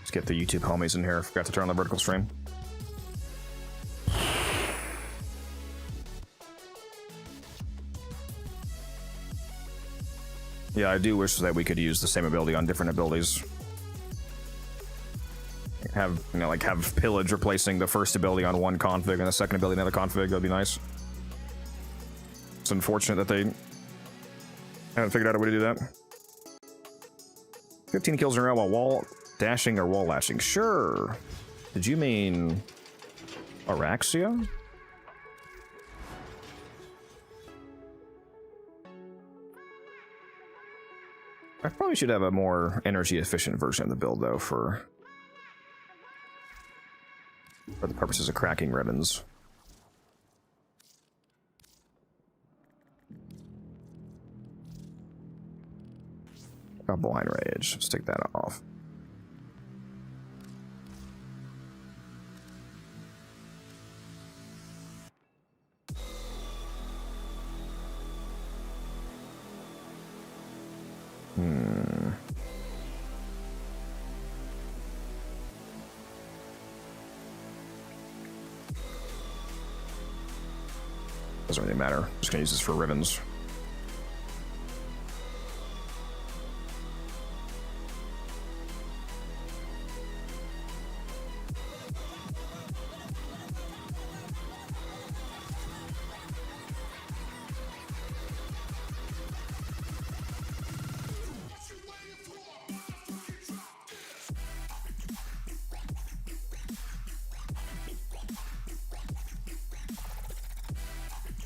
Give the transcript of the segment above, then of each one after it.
Let's get the YouTube homies in here. Forgot to turn on the vertical stream. Yeah, I do wish that we could use the same ability on different abilities. Have, you know, like have pillage replacing the first ability on one config and the second ability on another config. That'd be nice. It's unfortunate that they haven't figured out a way to do that. 15 kills in a row while wall dashing or wall lashing. Sure. Did you mean Araxia? I probably should have a more energy efficient version of the build though for the purposes of cracking ribbons. Got blind rage. Let's take that off. Doesn't really matter. Just gonna use this for ribbons.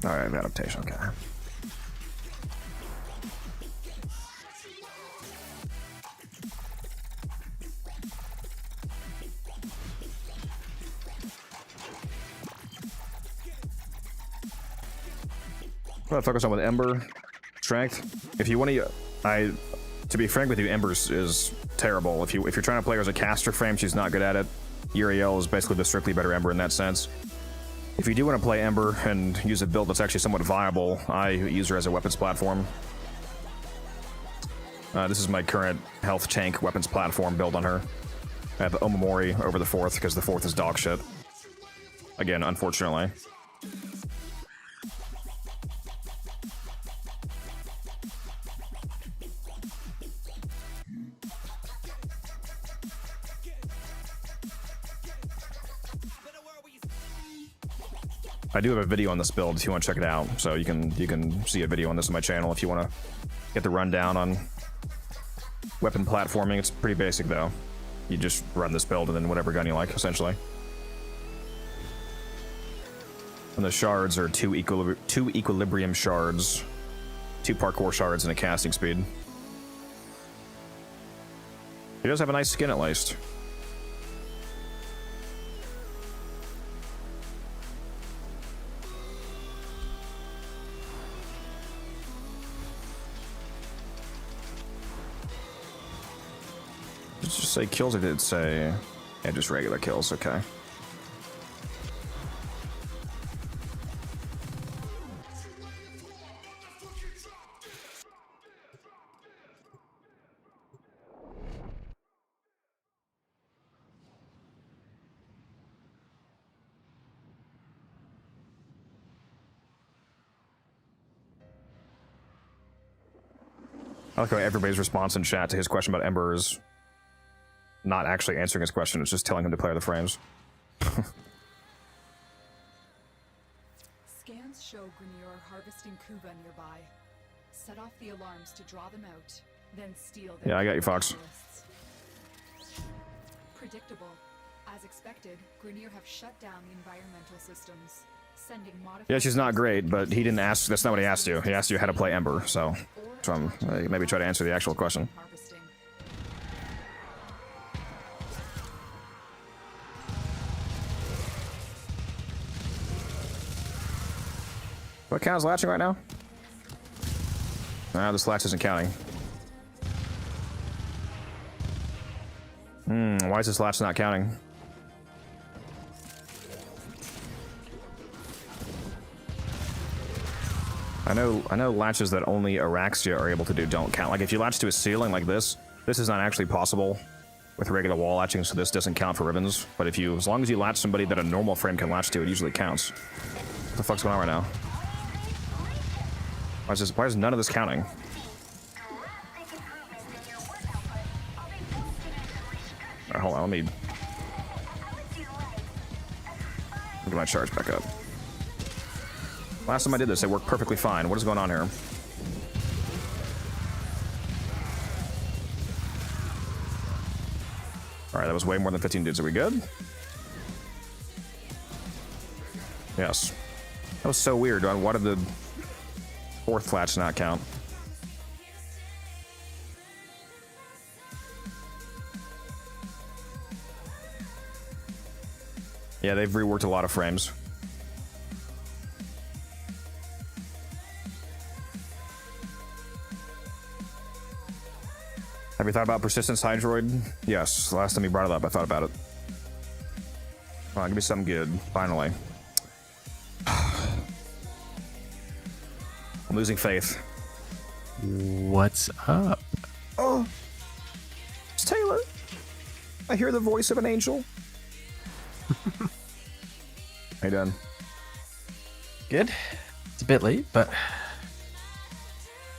Alright, adaptation, okay. I'm gonna focus on with Ember strength. If you want to, to be frank with you, Ember is terrible. If you're trying to play her as a caster frame, she's not good at it. Uriel is basically the strictly better Ember in that sense. If you do want to play Ember and use a build that's actually somewhat viable, I use her as a weapons platform. This is my current health tank weapons platform build on her. I have Omamori over the 4th because the 4th is dog shit. Again, unfortunately. I do have a video on this build if you want to check it out, so you can see a video on this on my channel if you want to get the rundown on weapon platforming. It's pretty basic though. You just run this build and then whatever gun you like, essentially. And the shards are two equilibrium shards, 2 parkour shards, and a casting speed. He does have a nice skin at least. Did it just say kills or did it say... Yeah, just regular kills, okay. I like how everybody's response in chat to his question about Ember is not actually answering his question, it's just telling him to play the frames. Scans show Grenier are harvesting Kuba nearby. Set off the alarms to draw them out, then steal them. Yeah, I got you, Fox. Predictable. As expected, Grenier have shut down the environmental systems, sending modified... Yeah, she's not great, but he didn't ask... That's not what he asked you. He asked you how to play Ember, so maybe try to answer the actual question. What counts latching right now? This latch isn't counting. Why is this latch not counting? I know latches that only Araxia are able to do don't count. Like if you latch to a ceiling like this is not actually possible with regular wall latching, so this doesn't count for ribbons. But if you, as long as you latch somebody that a normal frame can latch to, it usually counts. What the fuck's going on right now? Why is none of this counting? Alright, hold on, let me get my charge back up. Last time I did this, it worked perfectly fine. What is going on here? Alright, that was way more than 15 dudes. Are we good? Yes. That was so weird. Why did the fourth latch not count? Yeah, they've reworked a lot of frames. Have you thought about persistence hydroid? Yes, last time you brought it up, I thought about it. Come on, give me something good, finally. I'm losing faith. What's up? Oh, it's Taylor. I hear the voice of an angel. How you doing? Good. It's a bit late, but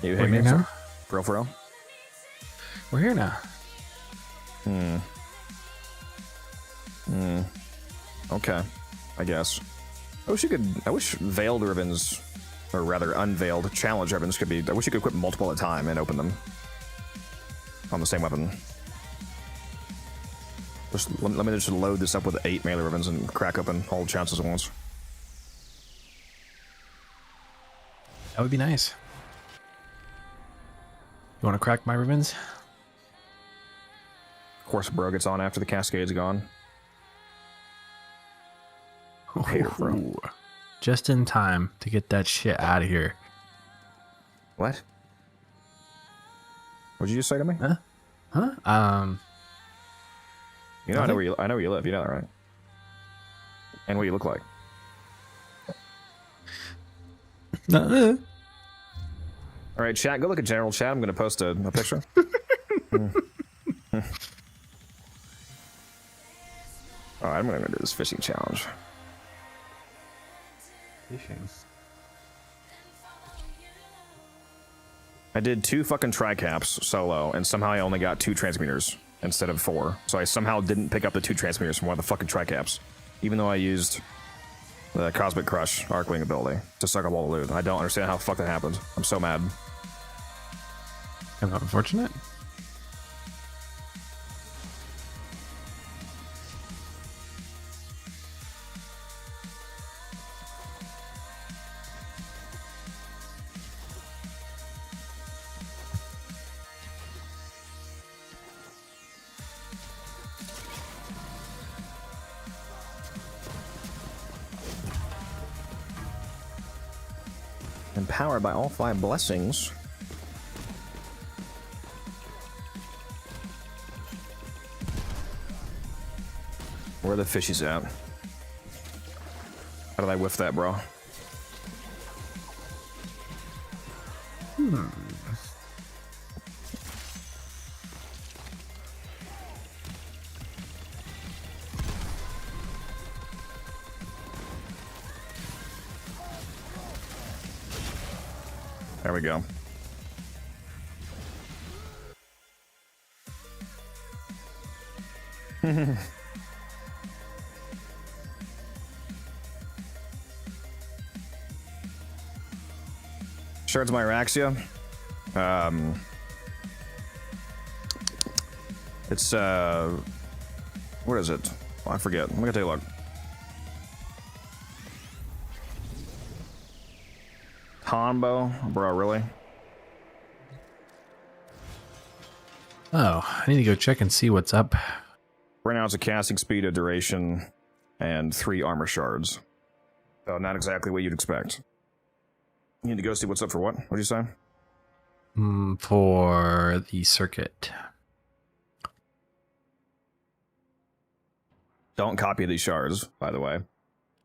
You we're hit me here now. for real? We're here now. Okay, I guess. I wish veiled ribbons, or rather unveiled challenge ribbons could be. I wish you could equip multiple at a time and open them on the same weapon. Let me just load this up with 8 melee ribbons and crack open all the chances at once. That would be nice. You want to crack my ribbons? Of course, bro gets on after the cascade's gone. Hater, bro. Ooh. Just in time to get that shit out of here. What? What'd you just say to me? Huh? You know, I know where you live. You know that, right? And what you look like. Uh-uh. All right, chat. Go look at general chat. I'm gonna post a picture. All right, I'm gonna do this fishing challenge. Fishing. I did 2 fucking tri-caps solo, and somehow I only got 2 transmuters instead of 4. So I somehow didn't pick up the 2 transmuters from one of the fucking tri-caps, even though I used the Cosmic Crush Arcwing ability to suck up all the loot. I don't understand how the fuck that happened. I'm so mad. Kind of unfortunate. Empowered by all 5 blessings. Where are the fishies at? How did I whiff that, bro? There we go. Shards of my Araxia. It's what is it? Oh, I forget. I'm gonna take a look. Combo, bro, really? Oh, I need to go check and see what's up. Right now it's a casting speed, a duration, and 3 armor shards. So not exactly what you'd expect. You need to go see what's up for what? What'd you say? For the circuit. Don't copy these shards, by the way.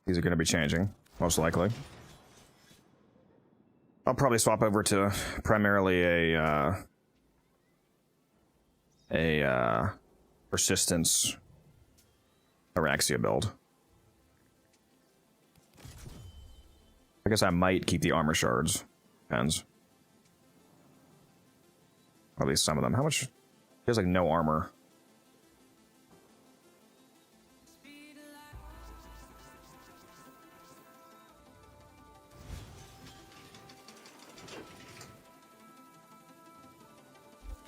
These are going to be changing, most likely. I'll probably swap over to primarily a persistence Araxia build. I guess I might keep the armor shards. Depends. Or at least some of them. How much? There's like no armor.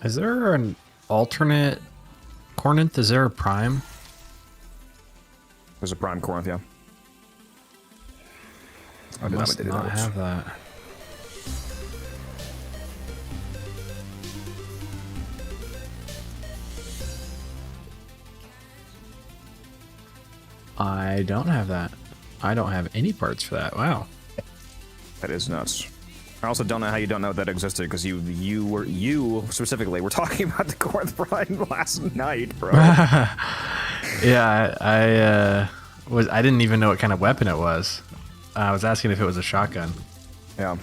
Is there an alternate Corinth? Is there a prime? There's a prime Corinth, yeah. I must not have that. I don't have that. I don't have any parts for that. Wow. That is nuts. I also don't know how you don't know that existed, because you specifically were talking about the Corinth Prime last night, bro. Yeah, I didn't even know what kind of weapon it was. I was asking if it was a shotgun. Yeah. I'm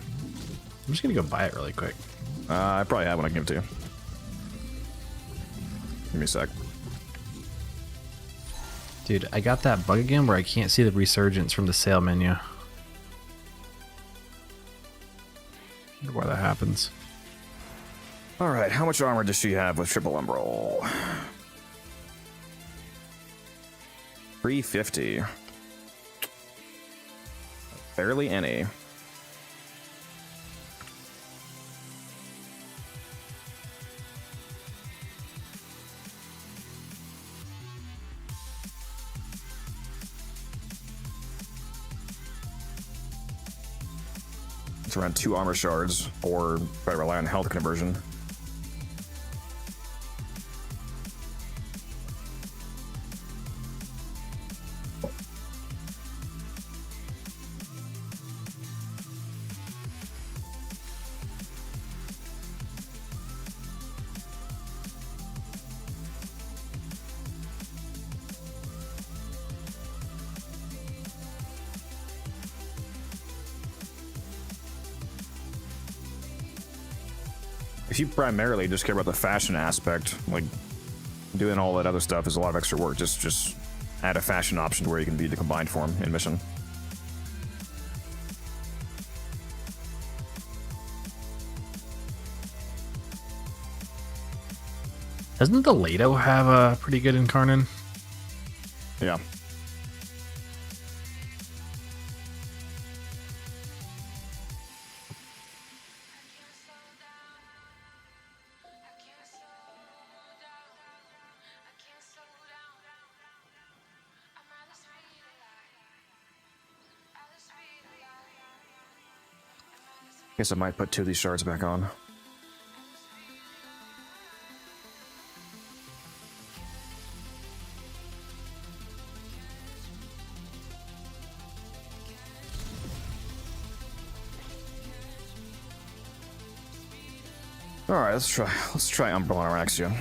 just gonna go buy it really quick. I probably have one I can give it to you. Give me a sec. Dude, I got that bug again where I can't see the resurgence from the sale menu. I wonder why that happens. Alright, how much armor does she have with triple umbral? 350. Barely any. It's around 2 armor shards, or try to rely on health conversion. If you primarily just care about the fashion aspect, like doing all that other stuff is a lot of extra work. Just add a fashion option to where you can view the combined form in mission. Doesn't the Lado have a pretty good Incarnon? Yeah. Guess I might put 2 of these shards back on. All right, let's try Umbrella Araxia.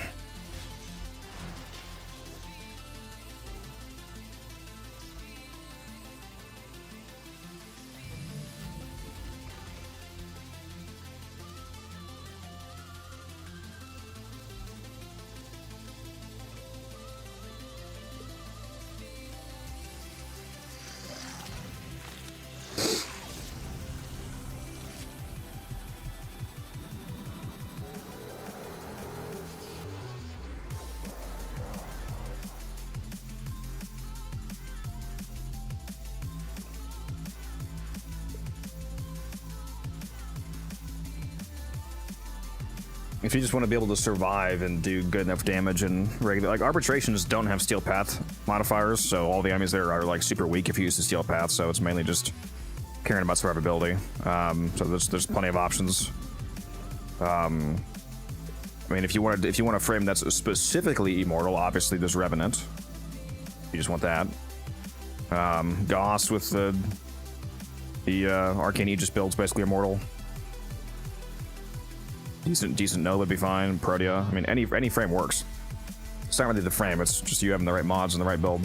If you just want to be able to survive and do good enough damage and regular, like arbitration just don't have steel path modifiers, so all the enemies there are like super weak if you use the steel path. So it's mainly just caring about survivability. So there's plenty of options. I mean, if you want a frame that's specifically immortal, obviously there's Revenant. You just want that. Goss with the Arcane Aegis build's basically immortal. Decent Nova would be fine. Protea. I mean, any frame works. It's not really the frame. It's just you having the right mods and the right build.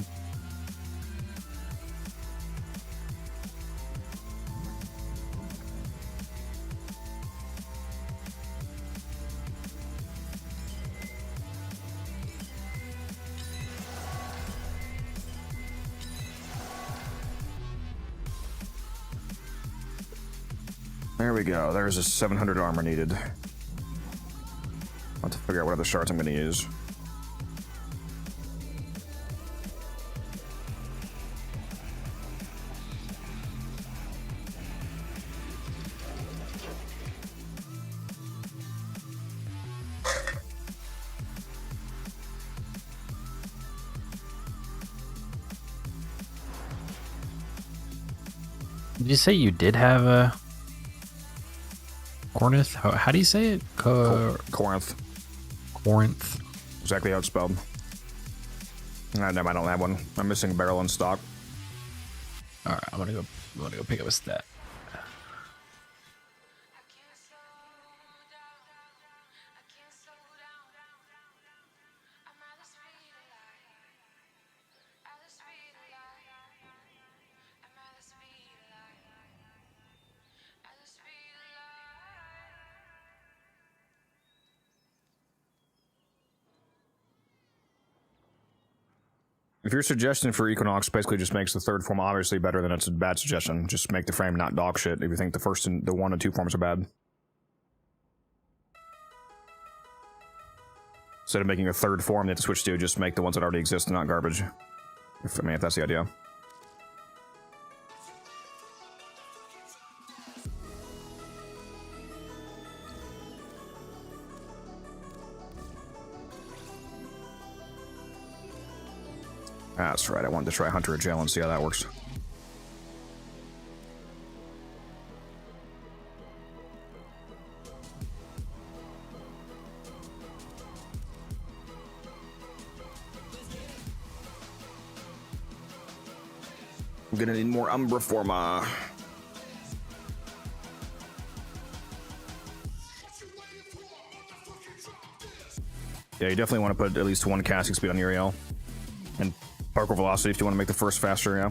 There we go. There's a 700 armor needed. I'll have to figure out what other shards I'm going to use. Did you say you did have a Corinth? How do you say it? Corinth. Corinth. Exactly how it's spelled. No, I don't have one. I'm missing a barrel in stock. All right, I'm gonna go pick up a stat. If your suggestion for Equinox basically just makes the third form obviously better, then it's a bad suggestion. Just make the frame not dog shit if you think the first and the 1 and 2 forms are bad. Instead of making a third form that to switch to, just make the ones that already exist and not garbage. If that's the idea. That's right, I wanted to try Hunter of Jail and see how that works. I'm gonna need more Umbra for my... Yeah, you definitely want to put at least 1 casting speed on Uriel. And particle velocity if you want to make the first faster, yeah.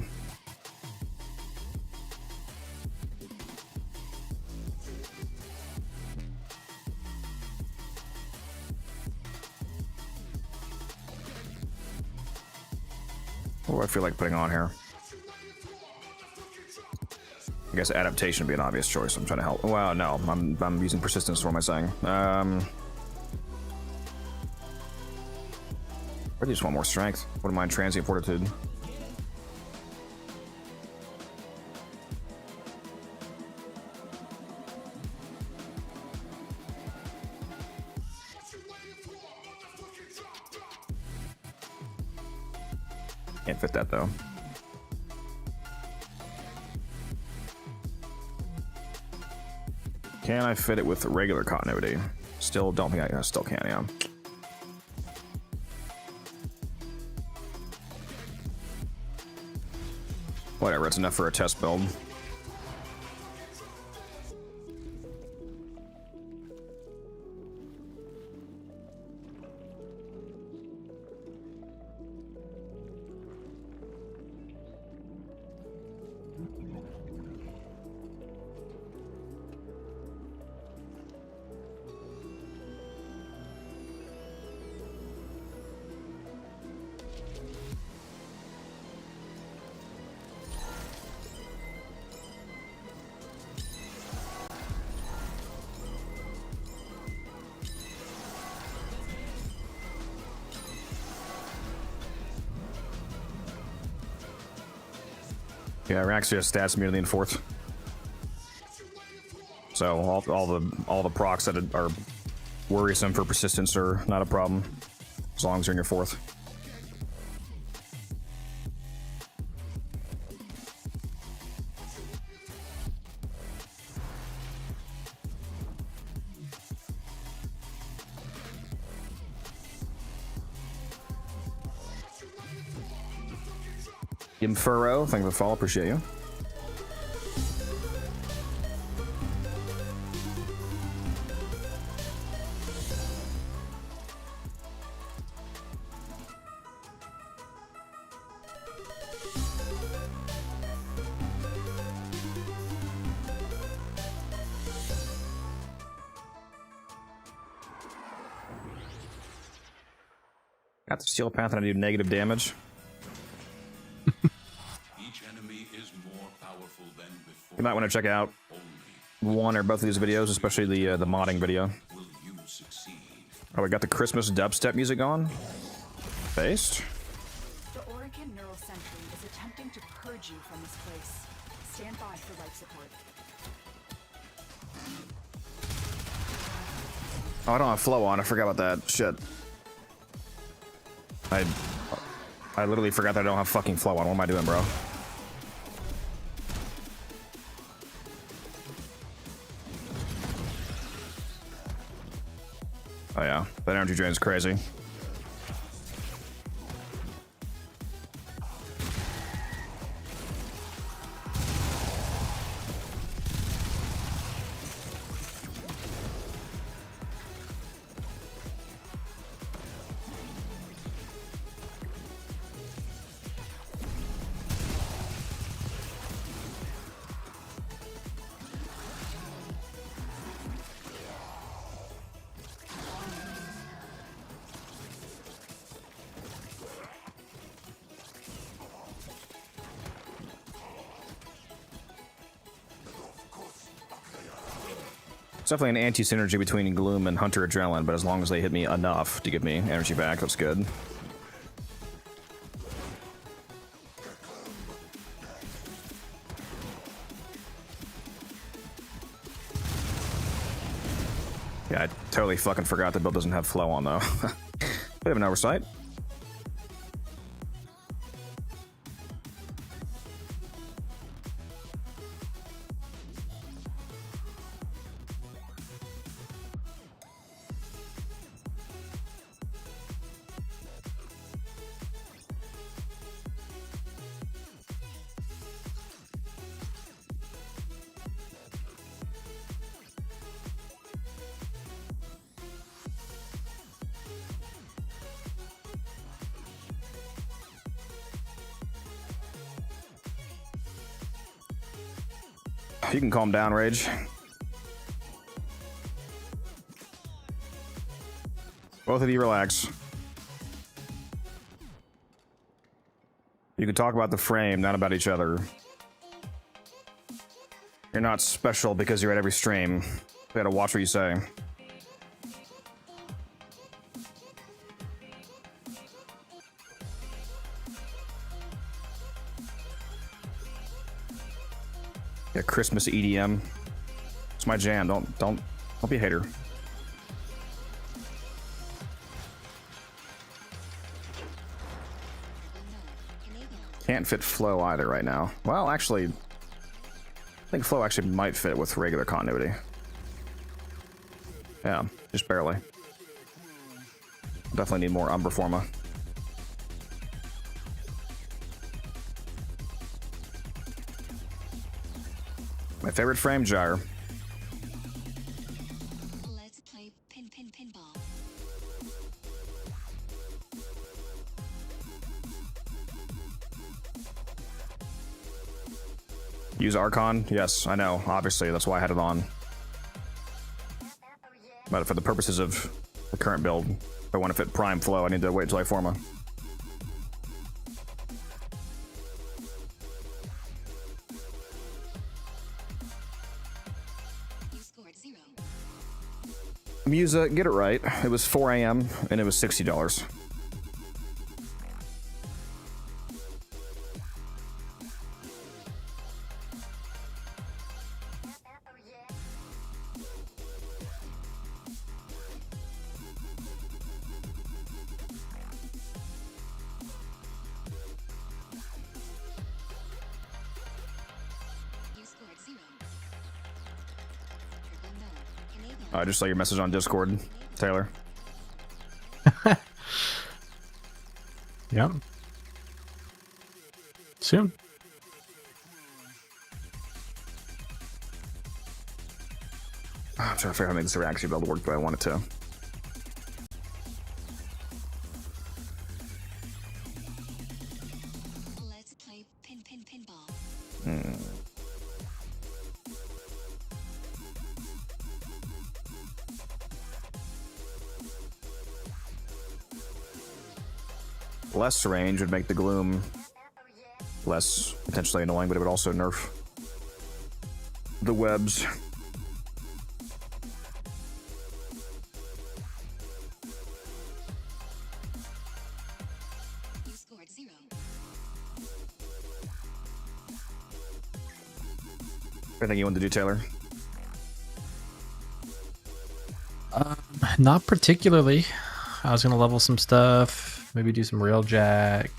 What do I feel like putting on here? I guess adaptation would be an obvious choice. I'm trying to help. Well, no, I'm using persistence. What am I saying? I just want more strength. Wouldn't mind transient fortitude. Can't fit that though. Can I fit it with regular continuity? Still don't think I still can, yeah. Whatever, it's enough for a test build. Yeah, Raxia stats immediately in 4th. So all the procs that are worrisome for persistence are not a problem, as long as you're in your 4th. Furrow, thank you for the follow, appreciate you. Got the steel path and I do negative damage. You might want to check out one or both of these videos, especially the modding video. Oh, we got the Christmas dubstep music on. Based. The Orican Neural Sentry is attempting to purge you from this place. Stand by for life support. Oh, I don't have flow on. I forgot about that. Shit. I literally forgot that I don't have fucking flow on. What am I doing, bro? Oh yeah, that energy drain is crazy. It's definitely an anti-synergy between Gloom and Hunter Adrenaline, but as long as they hit me enough to give me energy back, that's good. Yeah, I totally fucking forgot the build doesn't have flow on, though. We have an oversight. You can calm down, Rage. Both of you relax. You can talk about the frame, not about each other. You're not special because you're at every stream. You gotta watch what you say. Yeah, Christmas EDM. It's my jam. Don't be a hater. Can't fit flow either right now. Well, actually, I think flow actually might fit with regular continuity. Yeah, just barely. Definitely need more Umber Forma. My favorite frame gyre. Let's play pinball. Use Archon? Yes, I know. Obviously, that's why I had it on. But for the purposes of the current build, if I want to fit Prime Flow, I need to wait until I Forma. Musa, get it right. It was 4 a.m. and it was $60. I just saw your message on Discord, Taylor. Yep. Soon. I'm trying to figure out how to make this actually build work, but I want it to. Let's play pinball. Less range would make the Gloom less potentially annoying, but it would also nerf the webs. 0. Anything you want to do, Taylor? Not particularly. I was gonna level some stuff, maybe do some railjack.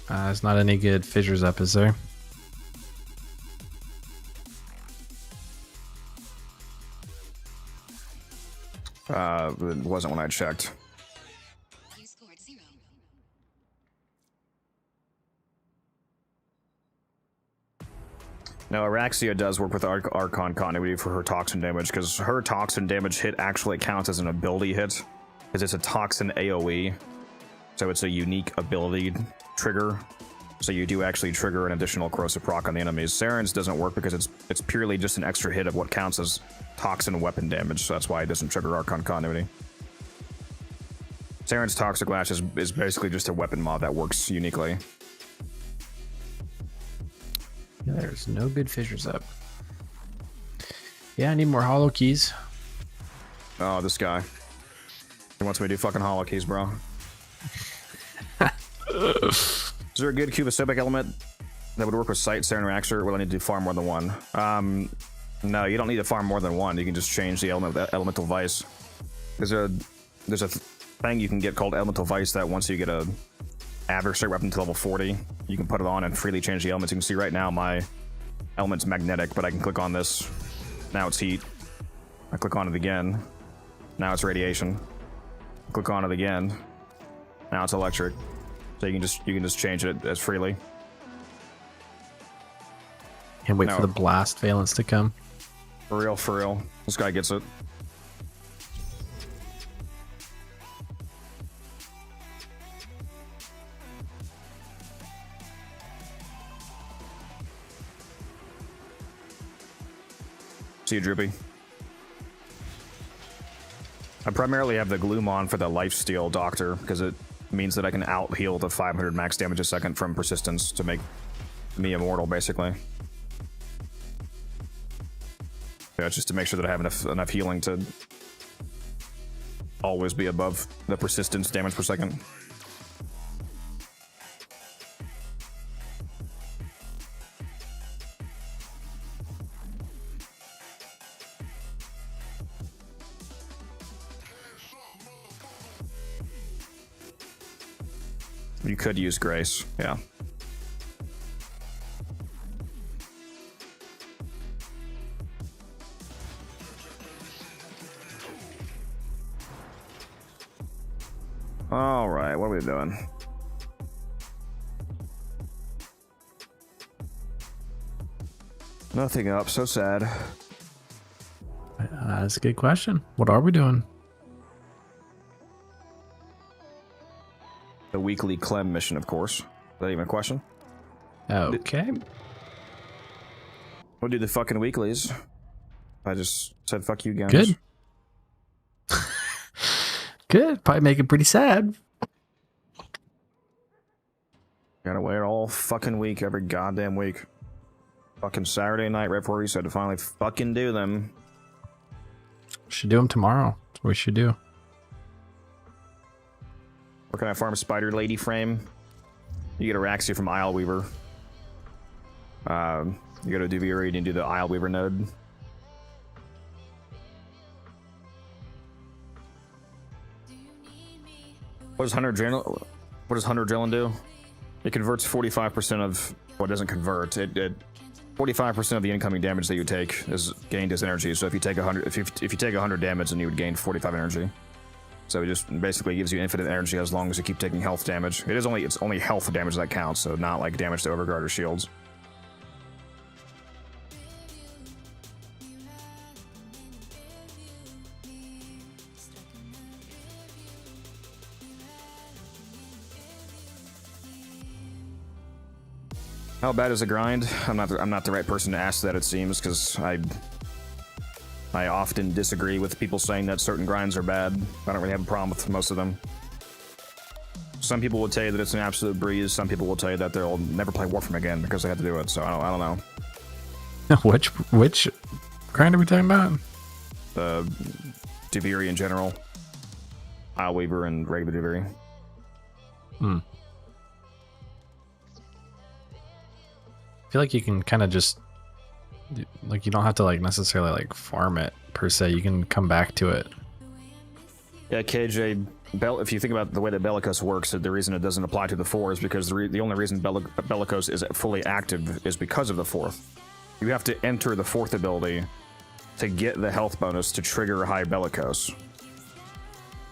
There's not any good fissures up, is there? It wasn't when I checked. You scored 0. No, Araxia does work with Archon continuity for her toxin damage, because her toxin damage hit actually counts as an ability hit, because it's a toxin AoE, so it's a unique ability trigger. So you do actually trigger an additional corrosive proc on the enemies. Saren's doesn't work because it's purely just an extra hit of what counts as toxin weapon damage, so that's why it doesn't trigger Archon continuity. Saren's Toxic Lash is basically just a weapon mod that works uniquely. There's no good fissures up. Yeah, I need more hollow keys. Oh, this guy. He wants me to do fucking hollow keys, bro. Is there a good cubosobic element that would work with Sight, Saren, Raxer, or will I need to farm more than one? No, you don't need to farm more than one. You can just change the elemental vice. There's a thing you can get called elemental vice that once you get a adversary weapon to level 40, you can put it on and freely change the elements. You can see right now my element's magnetic, but I can click on this. Now it's heat. I click on it again. Now it's radiation. Click on it again. Now it's electric. So you can just change it as freely. Can't wait for the blast valence to come. For real, for real. This guy gets it. See you, Droopy. I primarily have the Gloom on for the Lifesteal Doctor, because it means that I can out-heal to 500 max damage a second from Persistence to make me immortal, basically. Yeah, it's just to make sure that I have enough healing to always be above the Persistence damage per second. You could use Grace, yeah. All right, what are we doing? Nothing up, so sad. That's a good question. What are we doing? The weekly Clem mission, of course. Is that even a question? Okay. We'll do the fucking weeklies. I just said fuck you guys. Good. Good. Probably make it pretty sad. Gotta wait all fucking week, every goddamn week. Fucking Saturday night, right before we said to finally fucking do them. Should do them tomorrow. That's what we should do. Where can I farm Spider Lady Frame? You get Araxia from Isle Weaver. You go to Duviri and do the Isle Weaver node. What does Hunter Adrenaline do? It converts 45% of what doesn't convert. 45% of the incoming damage that you take is gained as energy. So if you take 100, if you take 100 damage, then you would gain 45 energy. So it just basically gives you infinite energy as long as you keep taking health damage. It's only health damage that counts, so not like damage to Overguard or shields. How bad is the grind? I'm not the right person to ask that, it seems, because I often disagree with people saying that certain grinds are bad. I don't really have a problem with most of them. Some people would tell you that it's an absolute breeze. Some people will tell you that they'll never play Warframe again because they had to do it. So I don't know. Which grind are we talking about? Duviri in general. Isle Weaver and regular Duviri. feel like you can kind of just like you don't have to like necessarily like farm it per se. You can come back to it. Yeah, KJ. If you think about the way that Bellicose works, the reason it doesn't apply to the 4 is because the only reason Bellicose is fully active is because of the 4th. You have to enter the 4th ability to get the health bonus to trigger high Bellicose.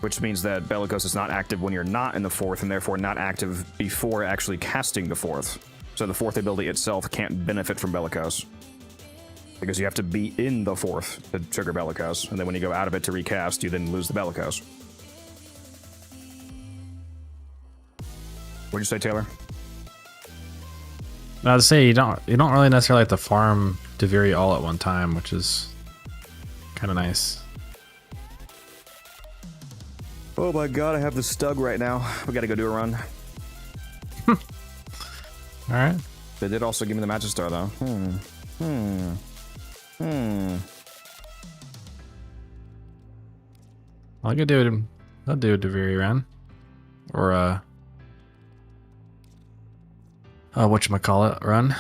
Which means that Bellicose is not active when you're not in the 4th, and therefore not active before actually casting the 4th. So the 4th ability itself can't benefit from Bellicose. Because you have to be in the 4th to trigger Bellicose, and then when you go out of it to recast, you then lose the Bellicose. What'd you say, Taylor? I would say you don't really necessarily have to farm Duviri all at one time, which is kind of nice. Oh my god, I have the Stug right now. We gotta go do a run. All right. They did also give me the Magistar though. I'll do a Duviri run, or whatchamacallit run.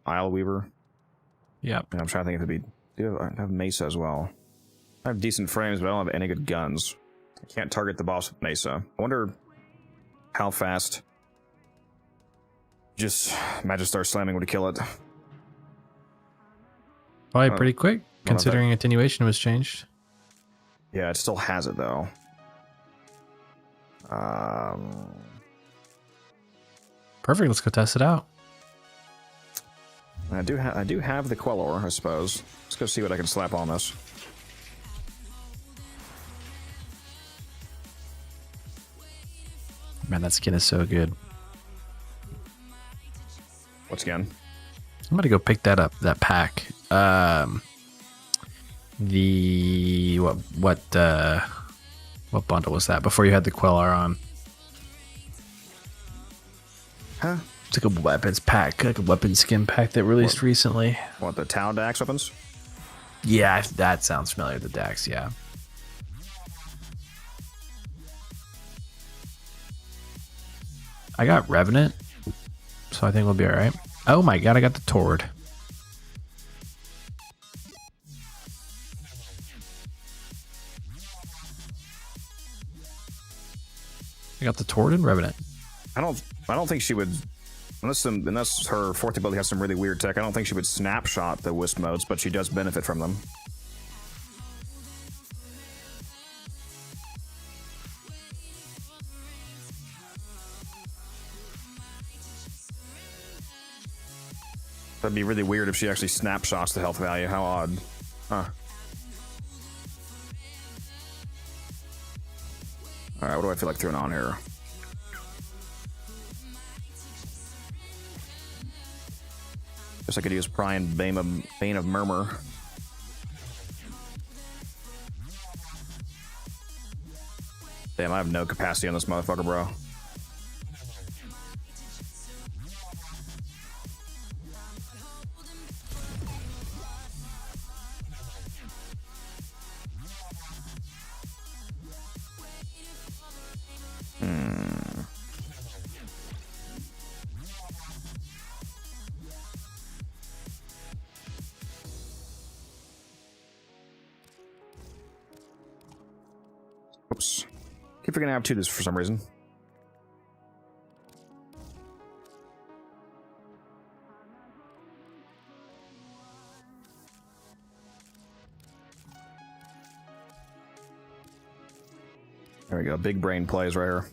Isle Weaver. Yep. And I'm trying to think if it'd be. I have Mesa as well. I have decent frames, but I don't have any good guns. I can't target the boss with Mesa. I wonder how fast just Magistar slamming would kill it. Probably pretty quick, considering attenuation was changed. Yeah, it still has it though. Perfect. Let's go test it out. I do have the Quelor, I suppose. Let's go see what I can slap on this. Man, that skin is so good. What's again? I'm gonna go pick that up. That pack. The what bundle was that before you had the Quellar on? Huh? It's like a weapons pack, like a weapon skin pack that released recently. What, the Tau Dax weapons? Yeah, that sounds familiar. The Dax, yeah. I got Revenant, so I think we'll be alright. Oh my god, I got the Tord. I got the Tord and Revenant. I don't think she would, unless her 4th ability has some really weird tech. I don't think she would snapshot the Wisp modes, but she does benefit from them. That'd be really weird if she actually snapshots the health value. How odd. Huh. Alright, what do I feel like throwing on here? Guess I could use Pry and Bane of Murmur. Damn, I have no capacity on this motherfucker, bro. Oops. Keep forgetting I have 2 this for some reason. There we go. Big brain plays right here.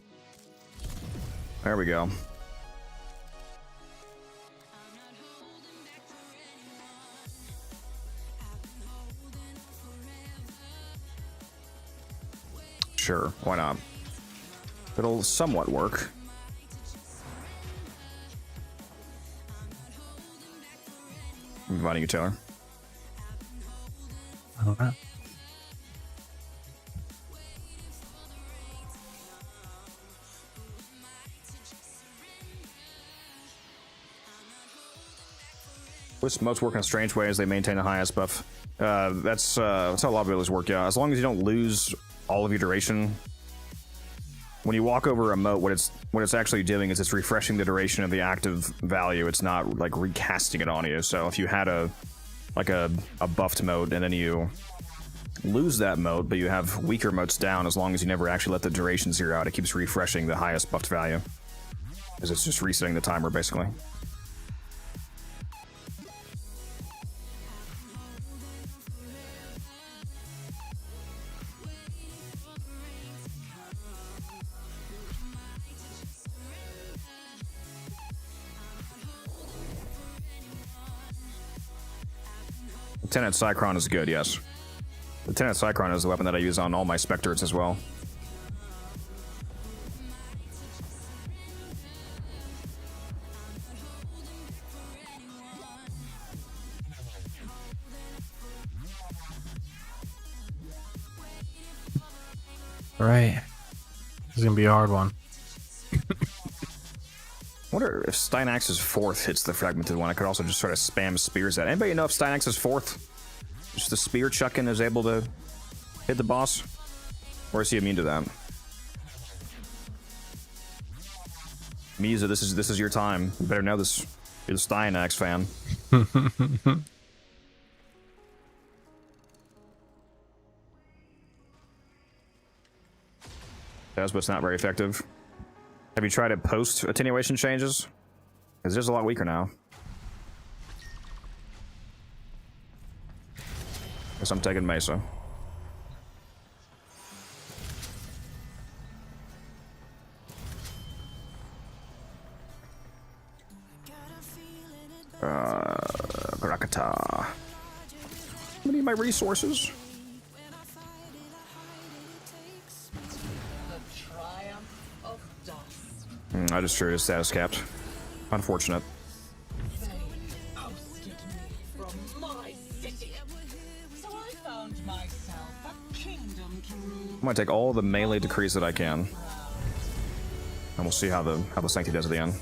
There we go. Sure, why not? It'll somewhat work. I'm inviting you, Taylor. I don't know. Wisp modes work in a strange way as they maintain the highest buff. That's how a lot of abilities work, yeah. As long as you don't lose all of your duration, when you walk over a moat, what it's actually doing is it's refreshing the duration of the active value. It's not like recasting it on you. So if you had a buffed moat and then you lose that moat, but you have weaker moats down, as long as you never actually let the duration zero out, it keeps refreshing the highest buffed value. Because it's just resetting the timer, basically. Tenet Cycron is good, yes. The Tenet Cycron is the weapon that I use on all my Spectres as well. Right. This is gonna be a hard one. I wonder if Steinax's fourth hits the fragmented one. I could also just sort of spam spears at. Anybody know if Steinax's fourth, just the spear chucking, is able to hit the boss? Or is he immune to that? Misa, this is your time. You better know this. You're the Steinax fan. Does, but it's not very effective. Have you tried it post attenuation changes? Because it is a lot weaker now. Guess I'm taking Mesa. Grakata. I need my resources. I just drew his status capped. Unfortunate. They ousted me from my city, so I found myself a kingdom to rule. I'm gonna take all the melee decrees that I can, and we'll see how the Sancti does at the end.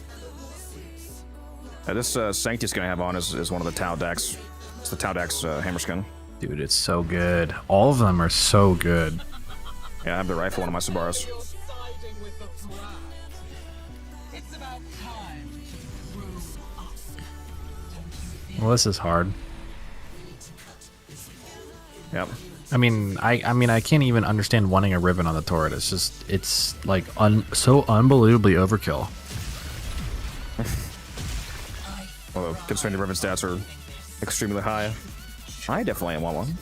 This Sancti's gonna have on is one of the Tau Dax. It's the Tau Dax Hammerskin. Dude, it's so good. All of them are so good. Yeah, I have the rifle, one of my Sabaras. You're siding with the proud. It's about time to grow up. Don't you feel Well, this is hard. Yep. I mean, I can't even understand wanting a Riven on the turret. It's like so unbelievably overkill. Although, considering the Riven stats are extremely high, I definitely want one.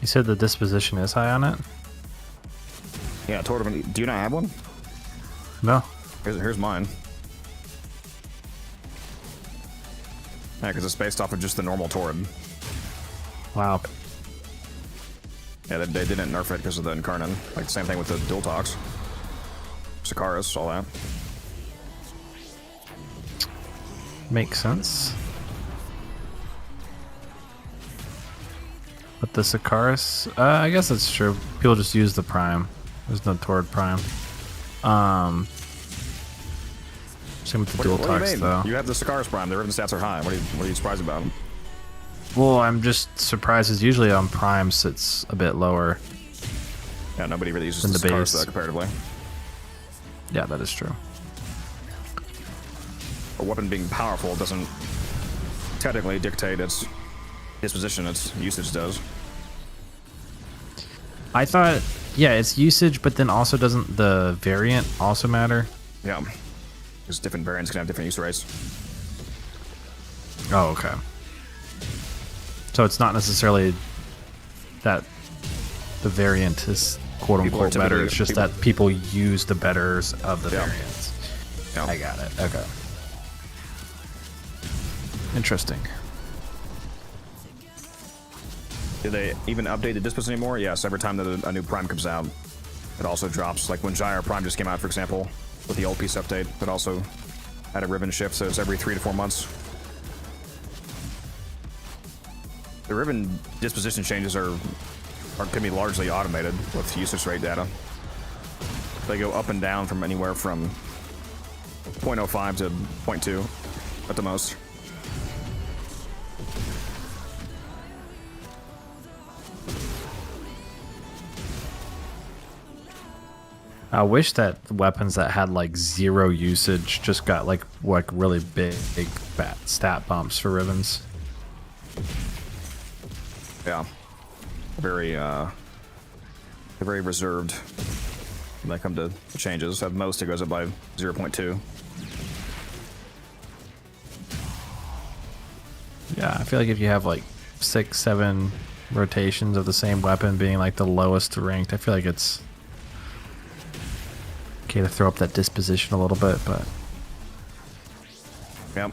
You said the disposition is high on it? Yeah, totally. Do you not have one? No. Here's mine. Yeah, because it's based off of just the normal Torrid. Wow. Yeah, they didn't nerf it because of the Incarnate. Like, the same thing with the Dual Talks. Sakaris, all that. Makes sense. But the Sakaris, I guess that's true. People just use the Prime. There's no Torrid Prime. Same with the Dual What do you Talks, mean? though. You have the Sakaris Prime. The Riven stats are high. What are you surprised about? Well, I'm just surprised. It's usually on Primes it's a bit lower. Yeah, nobody really uses Than the the Sakaris base. comparatively. Yeah, that is true. A weapon being powerful doesn't technically dictate its disposition, its usage does. I thought, yeah, it's usage, but then also doesn't the variant also matter? Yeah. Because different variants can have different use rates. Oh, okay. So it's not necessarily that the variant is quote People are unquote better. typically- It's just that people use the betters of the Yeah. variants. Yeah. I got it. Okay. Interesting. Do they even update the dispos anymore? Yes, every time that a new Prime comes out, it also drops. Like when Gyre Prime just came out, for example, with the old piece update, it also had a Riven shift, so it's every 3 to 4 months. The Riven disposition changes can be largely automated with usage rate data. They go up and down from anywhere from 0.05 to 0.2 at the most. I wish that weapons that had like 0 usage just got like really big fat stat bumps for Rivens. Yeah. Very very reserved when they come to changes. At most it goes up by 0.2. Yeah, I feel like if you have like 6, 7 rotations of the same weapon being like the lowest ranked, I feel like it's okay to throw up that disposition a little bit, but Yep.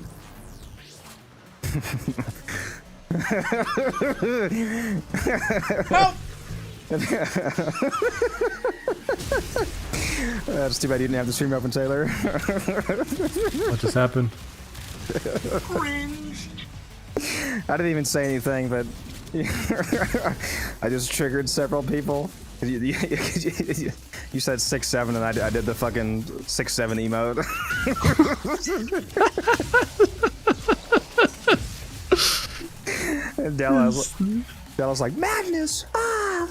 That's too bad you didn't have the stream open, Taylor. what just happened? Cringe. I didn't even say anything, but I just triggered several people. You said 6-7, and I did the fucking 6-7 emote. And Della's like, madness! Ah!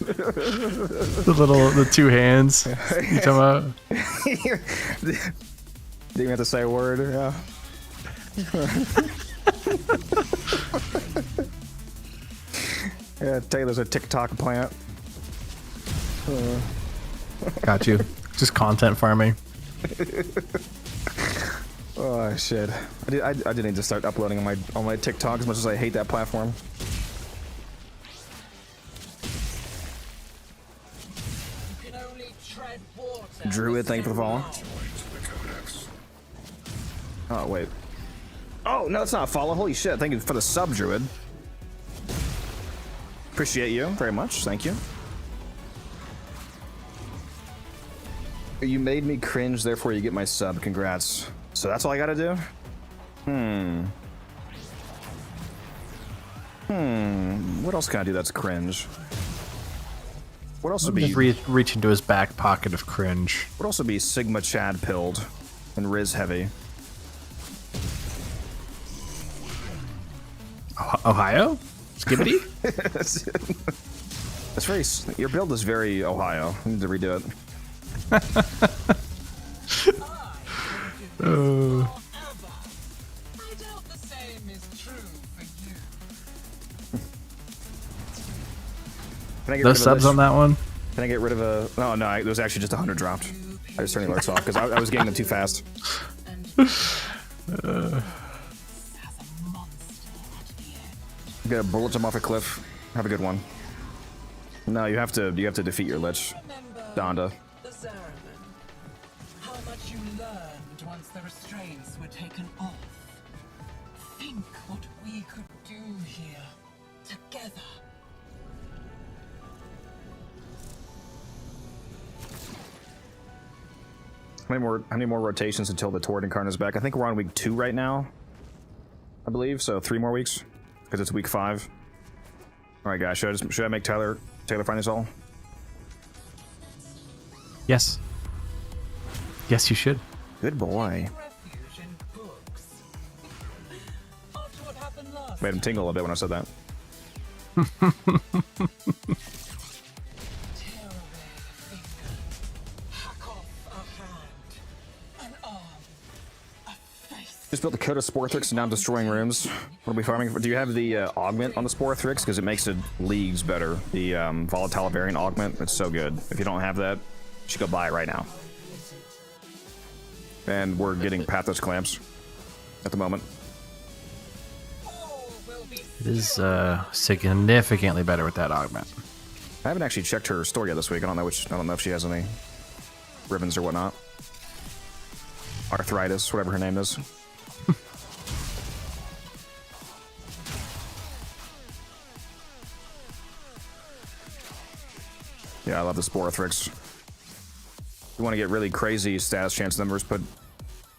the 2 hands. You talking about? Didn't even have to say a word. Yeah. Yeah, Taylor's a TikTok plant. Got you. Just content farming. Oh shit! I did need to start uploading on my TikTok as much as I hate that platform. You can only tread water. Druid, thank you for the follow. Oh wait. Oh no, it's not a follow. Holy shit! Thank you for the sub, Druid. Appreciate you very much. Thank you. You made me cringe, therefore you get my sub. Congrats. So that's all I gotta do? What else can I do that's cringe? What else would be? Just reach into his back pocket of cringe. What else would be Sigma Chad pilled and Riz heavy? Ohio? Skibbity? That's very. Your build is very Ohio. I need to redo it. I doubt the same is true for you. Can I get No rid of subs this? on that one? Can I get rid of a? Oh no, it was actually just 100 dropped. I just turned the alerts off because I was getting them too fast. Has a monster at the end. Get a bullet jump off a cliff. Have a good one. No, you have to defeat your lich, Remember Donda. the Zaraman. How much you learned once the restraints were taken off. Think what we could do here together. How many more rotations until the Tord Incarnate is back? I think we're on week 2 right now. I believe so. 3 more weeks because it's week 5. All right, guys. Should I make Taylor find this all? Yes. Yes, you should. Good boy. Refuge in books. After what happened last Made him tingle a bit when I said that. tear away a finger, hack off a hand, an arm, a face. Just built the Coda Sporthrix and now I'm destroying rooms. What are we farming for? Do you have the augment on the Sporthrix? Because it makes it leagues better. The volatile variant augment. It's so good. If you don't have that, you should go buy it right now. And we're getting Pathos clamps at the moment. All will be It is significantly better with that augment. I haven't actually checked her store yet this week. I don't know if she has any ribbons or whatnot. Arthritis, whatever her name is. Yeah, I love the Sporthrix. If you want to get really crazy status chance numbers, put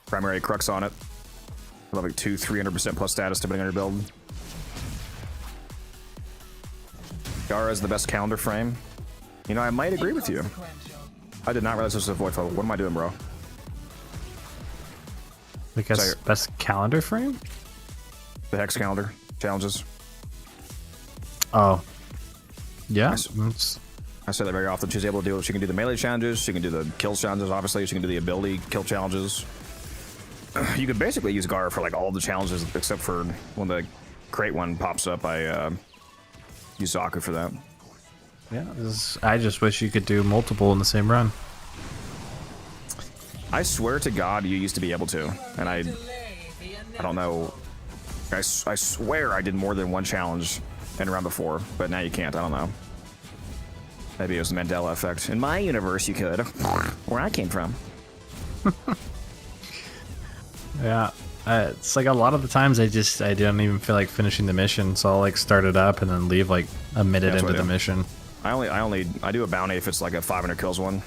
primary crux on it. Level 2, 300% plus status depending on your build. Gara is the best calendar frame. You know, I might agree with you. consequential. I did not realize this was a void file. What am I doing, bro? Because Sorry. best calendar frame? The Hex calendar challenges. Oh. Yeah. Nice. I say that very often. She's able to do. She can do the melee challenges. She can do the kill challenges. Obviously, she can do the ability kill challenges. You could basically use Gar for like all the challenges except for when the crate one pops up. I use Zaku for that. Yeah, I just wish you could do multiple in the same run. I swear to God, you used to be able to, and I don't know. I swear I did more than one challenge in a run before, but now you can't. I don't know. Maybe it was the Mandela effect. In my universe, you could. Where I came from. Yeah, it's like a lot of the times I don't even feel like finishing the mission, so I'll like start it up and then leave like a minute into the mission. I do a bounty if it's like a 500 kills one.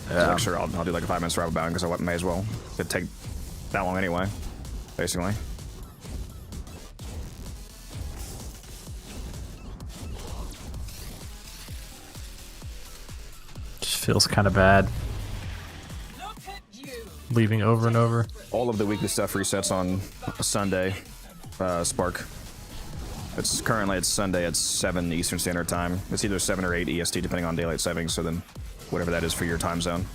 Yeah. Like, sure, I'll do like a 5 minute survival bounty because I may as well. It'd take that long anyway, basically. Just feels kind of bad. Leaving over and over. All of the weekly stuff resets on a Sunday, Spark. It's Sunday at 7 Eastern Standard Time. It's either 7 or 8 EST depending on daylight savings, so then whatever that is for your time zone.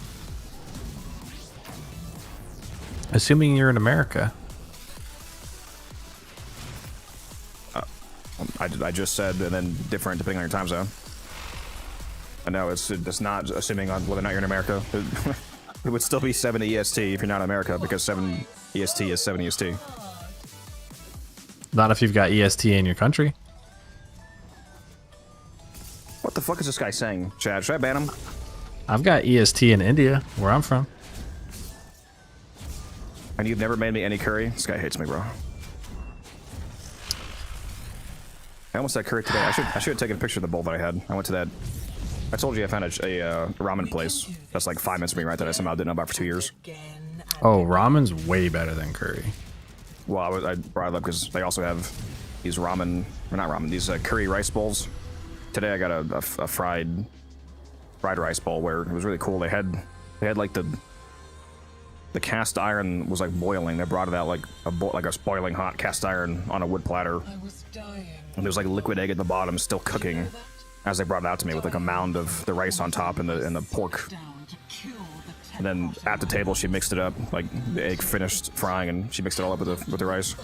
Assuming you're in America. I just said, and then different depending on your time zone. I know it's not assuming on whether or not you're in America. It would still be 7 EST if you're not in America, because 7 EST is 7 EST. Not if you've got EST in your country. What the fuck is this guy saying, Chad? Should I ban him? I've got EST in India, where I'm from. And you've never made me any curry? This guy hates me, bro. I almost had curry today. I should have taken a picture of the bowl that I had. I went to that. I told you I found a ramen place that's like 5 minutes from me, right? That I somehow didn't know about for 2 years. Oh, ramen's way better than curry. Well, I brought it up because they also have these ramen, or not ramen, these curry rice bowls. Today I got a fried rice bowl where it was really cool. They had like the cast iron was like boiling. They brought it out like a boiling hot cast iron on a wood platter. And there was like liquid egg at the bottom, still cooking, as they brought it out to me with like a mound of the rice on top and the pork. And then at the table, she mixed it up, like the egg finished frying, and she mixed it all up with the rice.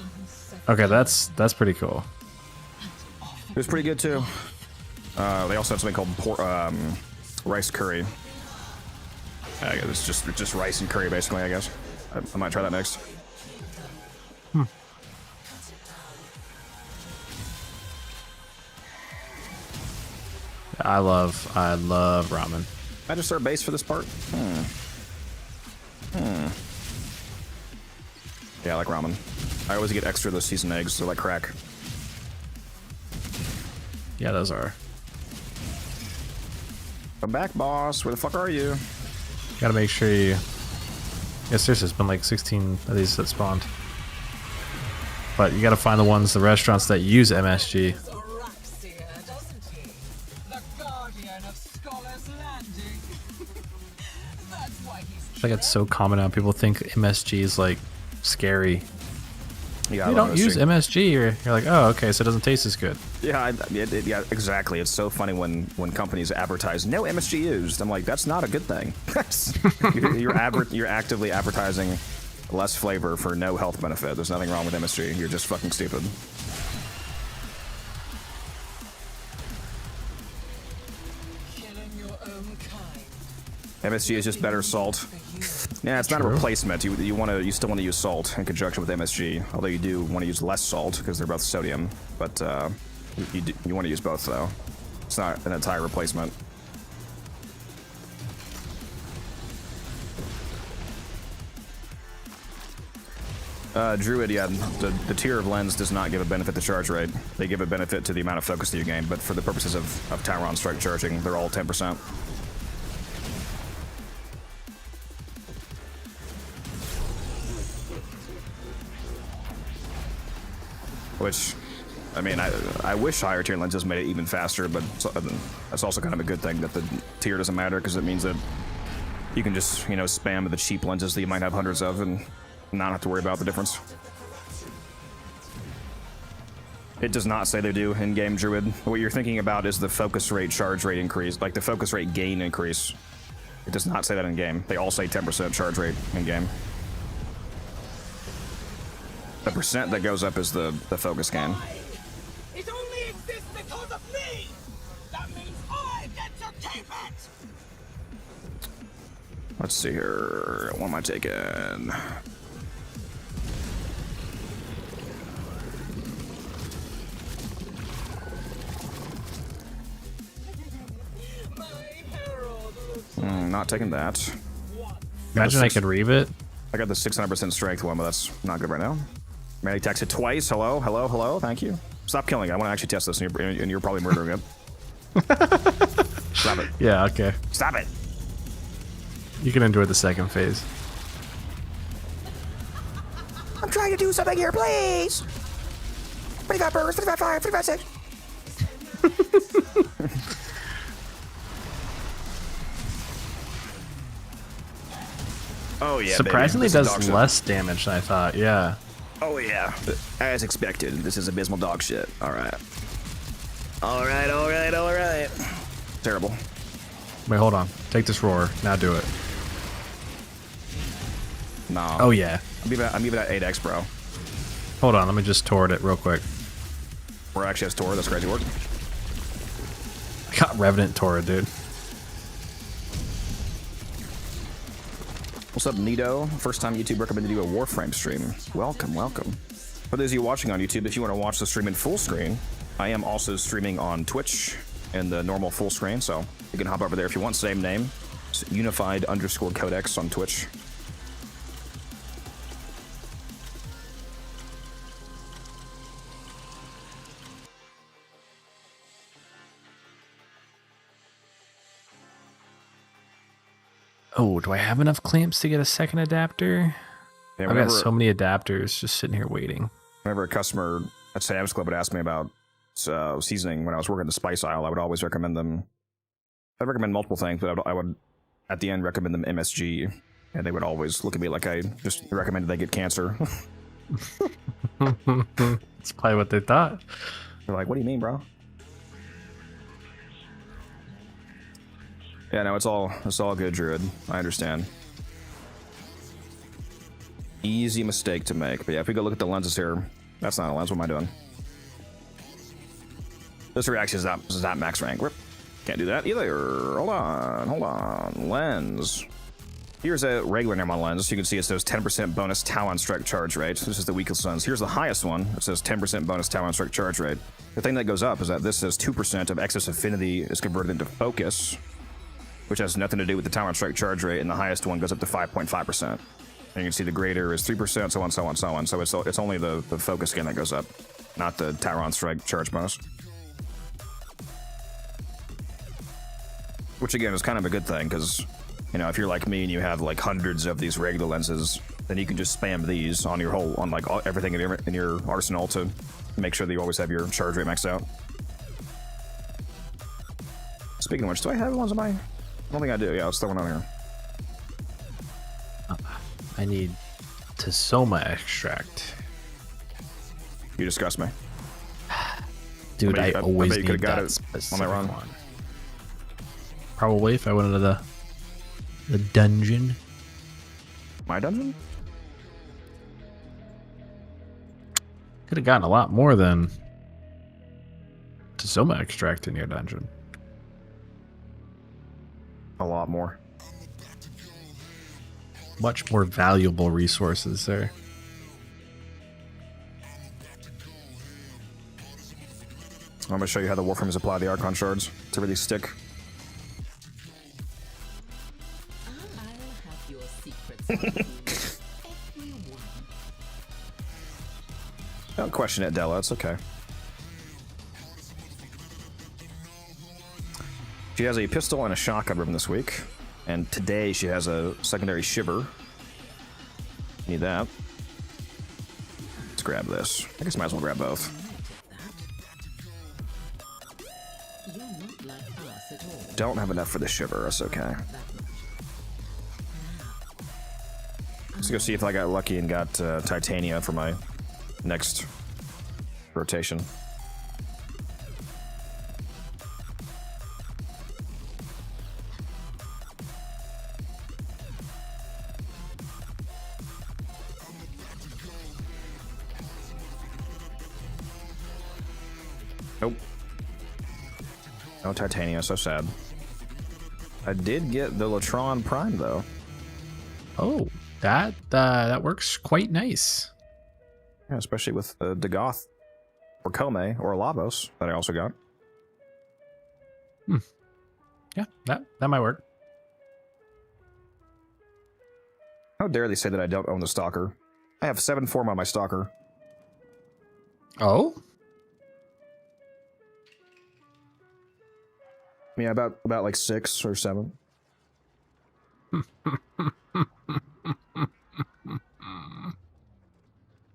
Okay, that's pretty cool. It was pretty good too. They also have something called rice curry. It's just rice and curry, basically. I guess I might try that next. I love ramen. I just start base for this part. Yeah, I like ramen. I always get extra of those seasoned eggs. They're like crack. Yeah, those are. Come back, boss. Where the fuck are you? Gotta make sure you. Yeah, seriously, it's been like 16 of these that spawned. But you gotta find the restaurants that use MSG. Like it's so common now. People think MSG is like scary. Yeah, you don't use MSG. You're like, oh, okay, so it doesn't taste as good. Yeah, yeah, exactly. It's so funny when companies advertise no MSG used. I'm like, that's not a good thing. you're actively advertising less flavor for no health benefit. There's nothing wrong with MSG. You're just fucking stupid. MSG is just better salt. Yeah, it's not a replacement. You still want to use salt in conjunction with MSG. Although you do want to use less salt because they're both sodium. But you want to use both though. It's not an entire replacement. Druid, yeah, the tier of lens does not give a benefit to charge rate. They give a benefit to the amount of focus that you gain, but for the purposes of Tauron strike charging, they're all 10%. Which, I mean, I wish higher tier lenses made it even faster, but that's also kind of a good thing that the tier doesn't matter, because it means that you can just, spam the cheap lenses that you might have hundreds of and not have to worry about the difference. It does not say they do in-game, Druid. What you're thinking about is the focus rate, charge rate increase, like the focus rate gain increase. It does not say that in-game. They all say 10% charge rate in-game. The percent that goes up is the focus gain. It only exists because of me! That means I get to keep it! Let's see here. What am I taking? My herald looks Not taking that. Imagine I could reave it. I got the 600% strength one, but that's not good right now. Manic attacks it twice. Hello, hello, hello. Thank you. Stop killing it. I want to actually test this, and you're probably murdering it. Stop it. Yeah, okay. Stop it. You can enjoy the second phase. I'm trying to do something here, please. 35 burst, 35 fire, 35 6. Oh yeah. Surprisingly, baby. does less damage than I thought. Yeah. Oh yeah. As expected. This is abysmal dog shit. All right. All right. All right. All right. Terrible. Wait, hold on. Take this roar. Now do it. No. Oh yeah. I'm even at 8x, bro. Hold on. Let me just toward it real quick. We're actually at Tor. That's crazy work. I got Revenant Tora, dude. What's up, Nito? First time YouTube recommended you a Warframe stream. Welcome, welcome. For those of you watching on YouTube, if you want to watch the stream in full screen, I am also streaming on Twitch in the normal full screen, so you can hop over there if you want. Same name, unified_codex on Twitch. Oh, do I have enough clamps to get a second adapter? Yeah, I've got so many adapters just sitting here waiting. Whenever a customer at Sam's Club would ask me about seasoning when I was working the spice aisle, I would always recommend them. I'd recommend multiple things, but I would at the end recommend them MSG, and they would always look at me like I just recommended they get cancer. That's probably what they thought. They're like, "What do you mean, bro?" Yeah, no, it's all good, Druid. I understand. Easy mistake to make. But yeah, if we go look at the lenses here, that's not a lens. What am I doing? This reaction is not max rank. Can't do that either. Hold on. Lens. Here's a regular normal lens. You can see it says 10% bonus Talon Strike charge rate. This is the weakest lens. Here's the highest one. It says 10% bonus Talon Strike charge rate. The thing that goes up is that this says 2% of excess affinity is converted into focus, which has nothing to do with the Talon Strike charge rate, and the highest one goes up to 5.5%. And you can see the greater is 3%, so on, so on, so on. So it's only the focus gain that goes up, not the Talon Strike charge bonus. Which again is kind of a good thing, because you know, if you're like me and you have like hundreds of these regular lenses, then you can just spam these on your everything in your arsenal to make sure that you always have your charge rate maxed out. Speaking of which, do I have ones on my? I don't think I do. Yeah, let's throw one on here. I need Tesoma extract. You disgust me. Dude, I always bet you need got that it specific on that run. one. Probably if I went into the dungeon. My dungeon? Could have gotten a lot more than Tesoma extract in your dungeon. A lot more. Much more valuable resources there. I'm going to show you how the Warframes apply the Archon shards to really stick. I'll have your secrets. Everyone. Don't question it, Della. It's okay. She has a pistol and a shotgun ribbon this week, and today she has a secondary shiver. Need that. Let's grab this. I guess might as well grab both. You're not like us at all. Don't have enough for the shiver. That's okay. Let's go see if I got lucky and got Titania for my next rotation. Nope. No titania, so sad. I did get the Latron Prime though. Oh, that works quite nice. Yeah, especially with Dagoth or Kome or Lavos that I also got. Yeah, that might work. How dare they say that I don't own the Stalker? I have 7 form on my Stalker. Oh, Yeah, about like 6 or 7.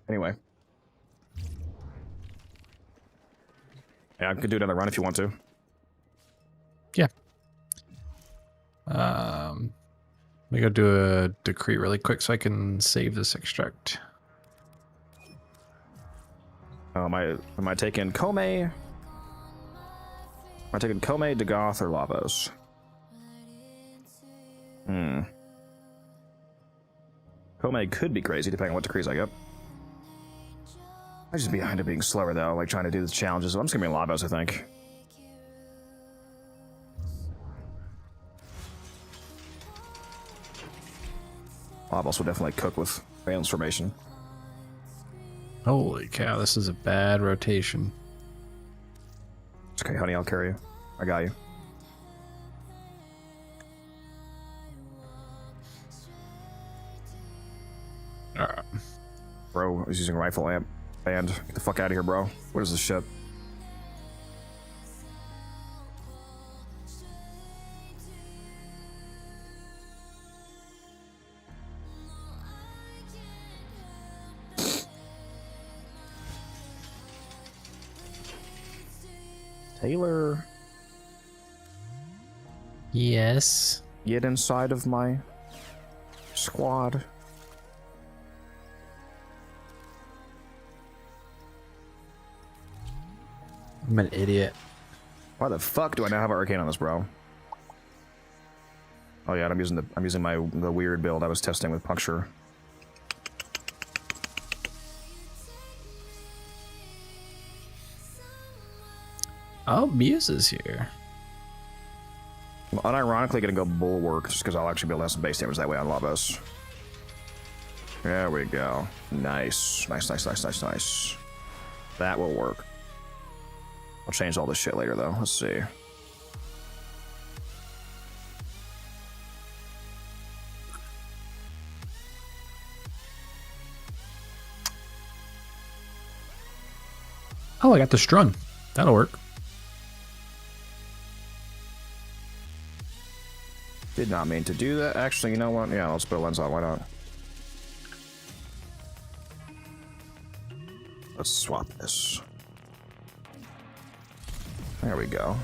Anyway. Yeah, I could do another run if you want to. yeah. Let me go do a decree really quick so I can save this extract. Am I taking Kome? Am I taking Kome, Dagoth, or Lavos? Kome could be crazy depending on what decrees I get. I just behind it being slower though, like trying to do the challenges. I'm just gonna be Lavos, I think. Lavos will definitely cook with Phantom's formation. Holy cow, this is a bad rotation. It's okay, honey, I'll carry you. I got you. Bro, he's using rifle amp. Band. Get the fuck out of here, bro. What is this shit? Taylor, Yes. get inside of my squad. I'm an idiot. Why the fuck do I now have Arcane on this, bro? Oh yeah, I'm using the weird build I was testing with Puncture. Oh, Muse is here. I'm unironically gonna go Bulwark just because I'll actually be able to have some base damage that way on Lavos. There we go. Nice. Nice. That will work. I'll change all this shit later though. Let's see. Oh, I got the strung. That'll work. Did not mean to do that. Actually, you know what? Yeah, let's put a lens on. Why not? Let's swap this. There we go.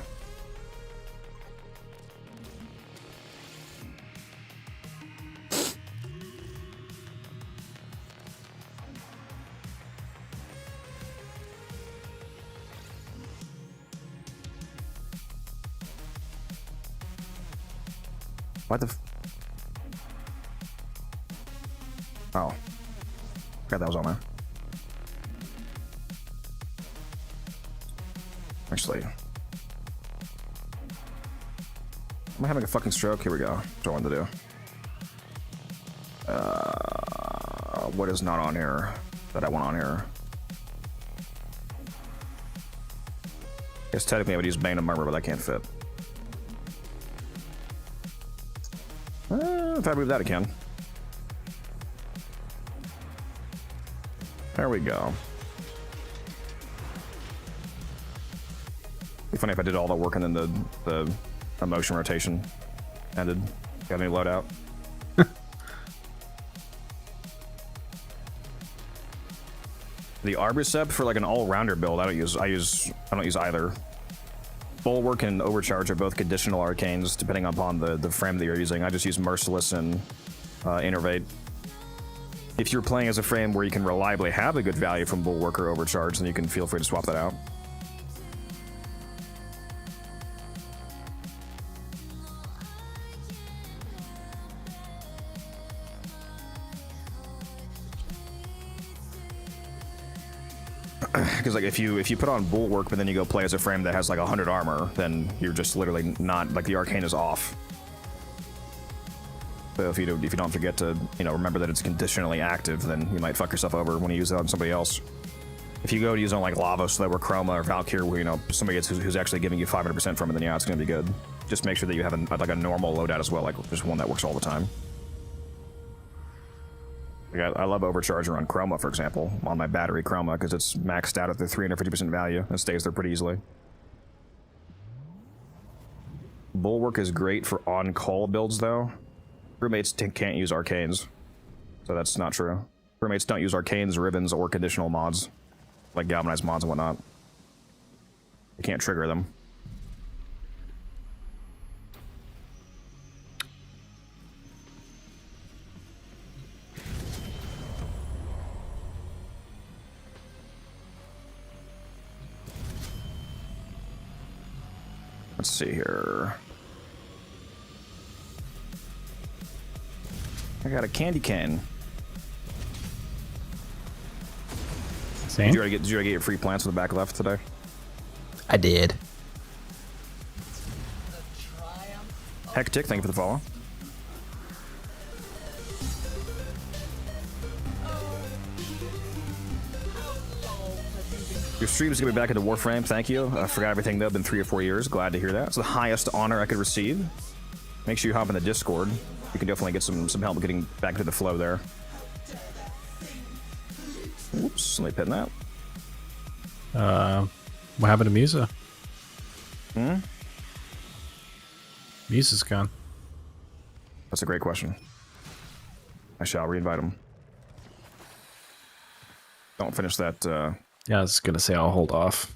What the oh. Forgot that was on there. Actually. Am I having a fucking stroke? Here we go. That's what I wanted to do. What is not on here that I want on here? I guess technically I would use Bane of Murmur, but that can't fit. If I move that, I can. There we go. Be funny if I did all the work and then the emotion rotation ended. Got any loadout? The Arborcept for like an all-rounder build, I don't use either. Bulwark and Overcharge are both conditional arcanes depending upon the frame that you're using. I just use Merciless and Innervate. If you're playing as a frame where you can reliably have a good value from Bulwark or Overcharge, then you can feel free to swap that out. because like if you put on Bulwark but then you go play as a frame that has like 100 armor, then you're just literally not, like, the arcane is off. So if you don't forget to, you know, remember that it's conditionally active, then you might fuck yourself over when you use it on somebody else. If you go to use it on like Lavos, or Chroma, or Valkyr, where, you know, somebody who's actually giving you 500% from it, then yeah, it's gonna be good. Just make sure that you have like a normal loadout as well, like just one that works all the time. Like I love Overcharger on Chroma, for example, on my battery Chroma, because it's maxed out at the 350% value and stays there pretty easily. Bulwark is great for on-call builds, though. Crewmates can't use arcanes, so that's not true. Crewmates don't use arcanes, Rivens, or conditional mods, like galvanized mods and whatnot. You can't trigger them. Let's see here. I got a candy cane. Same. Did you already get your free plants on the back left today? I did. Hectic, thank you for the follow. Your stream is going to be back into Warframe, thank you. I forgot everything though, been 3 or 4 years, glad to hear that. It's the highest honor I could receive. Make sure you hop in the Discord. You can definitely get some help getting back into the flow there. Oops, let me pin that. What happened to Musa? Hmm? Musa's gone. That's a great question. I shall reinvite him. Don't finish that, Yeah, I was gonna say I'll hold off.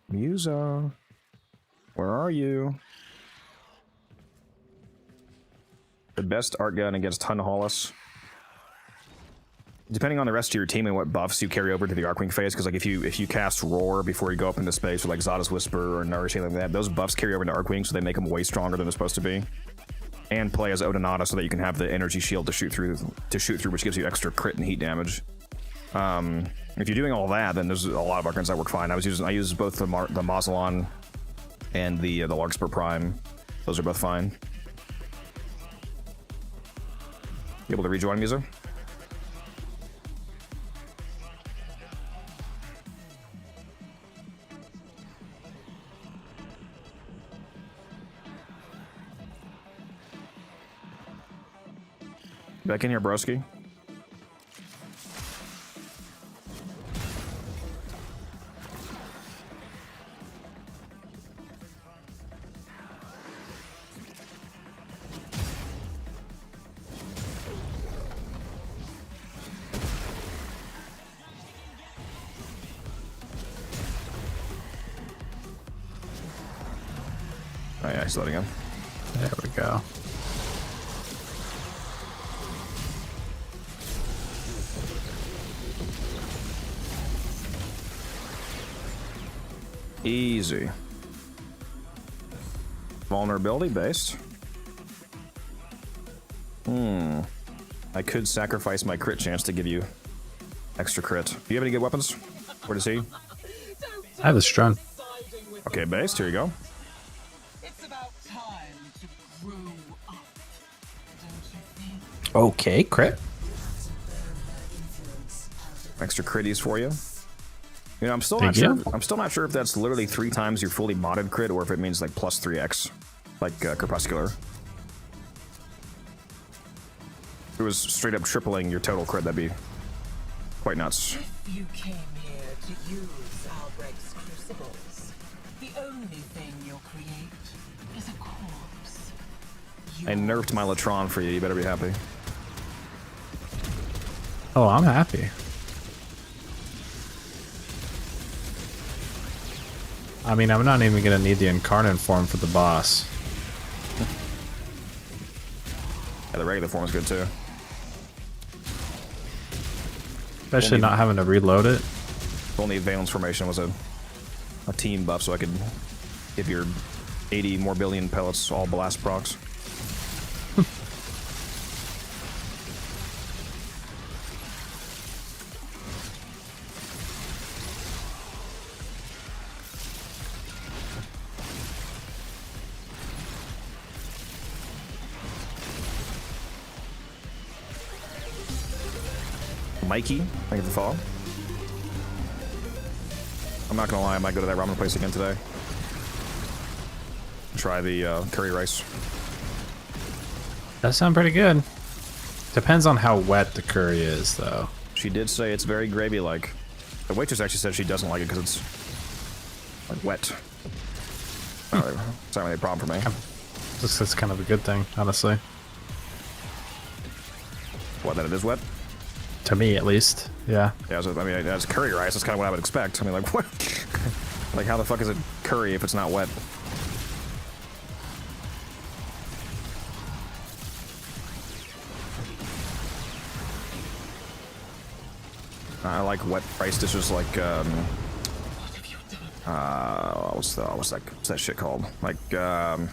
Musa. Where are you? The best art gun against Hunhollis. Depending on the rest of your team and what buffs you carry over to the Arcwing phase, because like if you cast Roar before you go up into space, or like Zada's Whisper or Nourish, anything like that, those buffs carry over to Arcwing, so they make them way stronger than they're supposed to be. And play as Odinata so that you can have the energy shield to shoot through, which gives you extra crit and heat damage. If you're doing all that, then there's a lot of arcans that work fine. I use both the Mausolon and the Larkspur Prime. Those are both fine. You able to rejoin, Musa? Back in here, broski. Oh yeah, he's loading in. There we go. Easy. Vulnerability based. I could sacrifice my crit chance to give you extra crit. Do you have any good weapons? Where does he? I have a strun. Okay, based. Here you go. It's about time to grow up, don't you think? Okay, crit. Extra critties for you. You know, I'm still Thank not sure. you. I'm still not sure if that's literally 3 times your fully modded crit, or if it means like plus 3x, like Crepuscular. If it was straight up tripling your total crit, that'd be quite nuts. If you came here to use Albrecht's crucibles, the only thing you'll create is a corpse. I nerfed my Latron for you. You better be happy. Oh, I'm happy. I mean, I'm not even gonna need the incarnate form for the boss. Yeah, the regular form is good too. Especially not having to reload it. If only Valence Formation was a team buff, so I could give your 80 more billion pellets all blast procs. Mikey, thank you for the follow. I'm not gonna lie, I might go to that ramen place again today. Try the curry rice. That sounds pretty good. Depends on how wet the curry is, though. She did say it's very gravy-like. The waitress actually said she doesn't like it because it's like wet. It's not really a problem for me. That's kind of a good thing, honestly. What, that it is wet? To me, at least. Yeah. Yeah, I mean, as curry rice, that's kind of what I would expect. I mean, like, what? Like, how the fuck is it curry if it's not wet? I like wet rice dishes like, what's that shit called? Like, I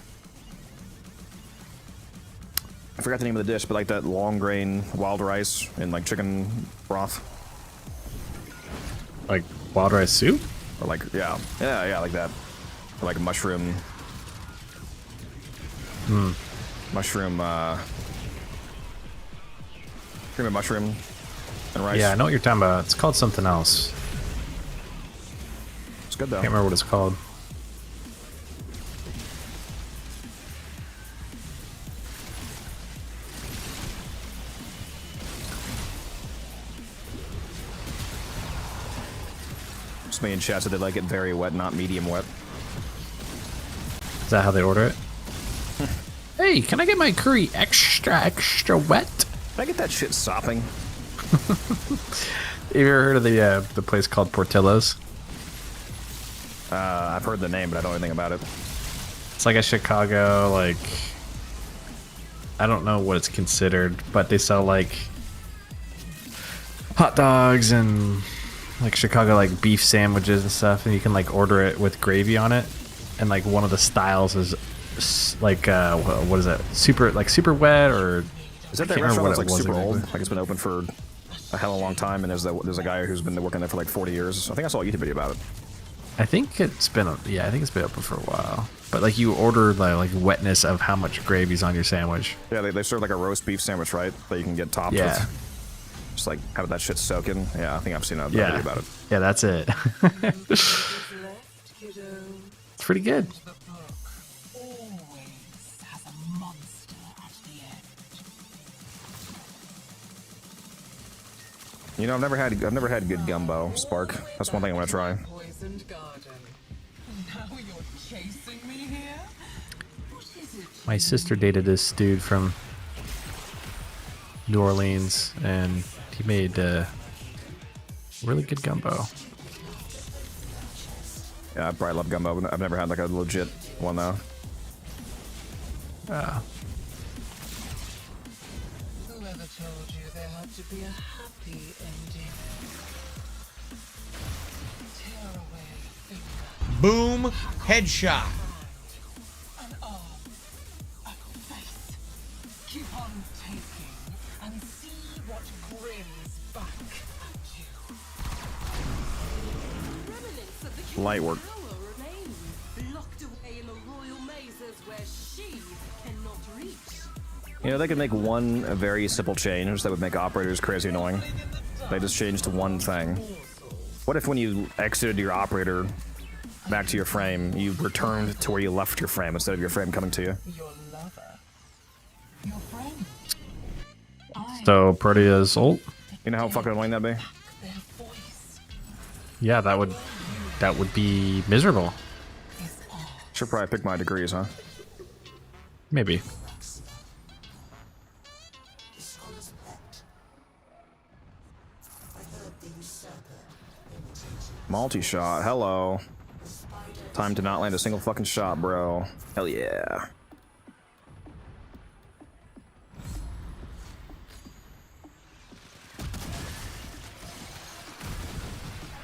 forgot the name of the dish, but like that long grain wild rice and like chicken broth. Like wild rice soup? Or like, yeah, like that. Or like mushroom. Mushroom, cream of mushroom and rice. Yeah, I know what you're talking about. It's called something else. It's good though. Can't remember what it's called. Me and chat said they like it very wet, not medium wet. Is that how they order it? Hey, can I get my curry extra wet? Can I get that shit sopping? Have you ever heard of the place called Portillo's? I've heard the name, but I don't know anything about it. It's like a Chicago, like, I don't know what it's considered, but they sell like hot dogs and like Chicago like beef sandwiches and stuff, and you can like order it with gravy on it, and like one of the styles is like what is that, super wet, or is that restaurant that's like super old, like it's been open for a hell of a long time, and there's a guy who's been working there for like 40 years. I think I saw a YouTube video about it. I think it's been open for a while, but like you order the like wetness of how much gravy's on your sandwich. Yeah, they serve like a roast beef sandwich, right, that you can get topped with. Just like have that shit soaking. Yeah, I think I've seen a video about it. Yeah, that's it. It's pretty good. The book always has a monster at the end. You know, I've never had good gumbo, Spark. That's one thing I want to try. Poisoned garden. Now you're chasing me here? What is it? My sister dated this dude from New Orleans, and he made really good gumbo. Yeah, I probably love gumbo, but I've never had like a legit one though. Whoever told you there had to be a happy ending? Tear away a finger, Boom, headshot. an arm, a face. Keep on taking and see what grins back at you. Remnants of the Light work. power remain, locked away in the royal mazes where she cannot reach. You know, they could make one very simple change that would make operators crazy annoying. They just changed one thing. What if when you exited your operator back to your frame, you returned to where you left your frame instead of your frame coming to you? Your lover, your friend. So Protea's ult? You know how fucking annoying that'd be? Their voice Yeah, that would be miserable. is all. Should probably pick my degrees, huh? Maybe. Multi-shot, hello. Time to not land a single fucking shot, bro. Hell yeah.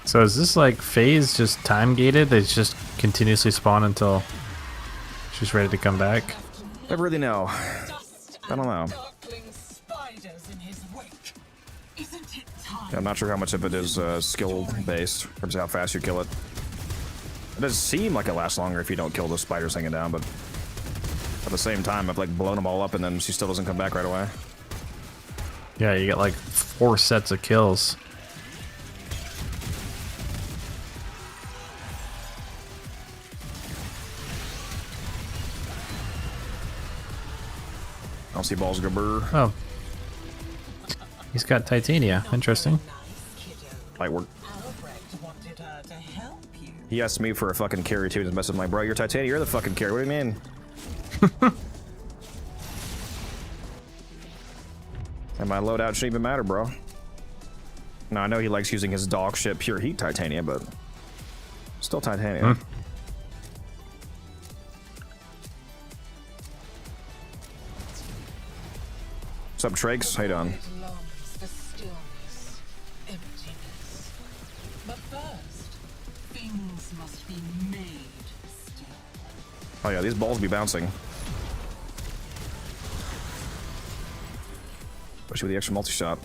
So is this like phase just time gated? They just continuously spawn until she's ready to come back? Never really know. I don't know. Darkling spiders in his wake. Isn't it time? I'm not sure how much of it is skill-based, in terms of how fast you kill it. It does seem like it lasts longer if you don't kill the spiders hanging down, but at the same time, I've like blown them all up and then she still doesn't come back right away. Yeah, you get like 4 sets of kills. I don't see balls go burr. Oh. He's got Titania. Interesting. Light work. Albrecht wanted her to help you. He asked me for a fucking carry too, and messing like, bro, you're Titania, you're the fucking carry. What do you mean? And my loadout shouldn't even matter, bro. No, I know he likes using his dog shit pure heat Titania, but still Titania. What's up, Trakes? How you doing? It longs for stillness, emptiness. But first, things must be made still. Oh yeah, these balls be bouncing. Especially with the extra multi-shot.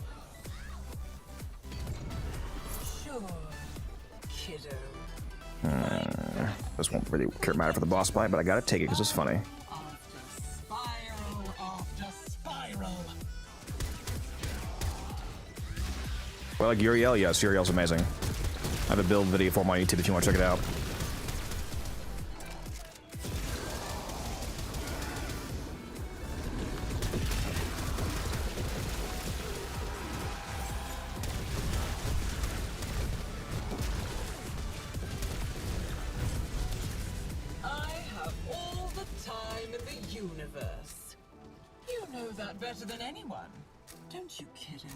Sure, kiddo. This won't really matter for the boss fight, but I gotta take it because it's funny. After spiral. Well, like Uriel, yes, Uriel's amazing. I have a build video for my YouTube if you want to check it out. I have all the time in the universe. You know that better than anyone, don't you, kiddo?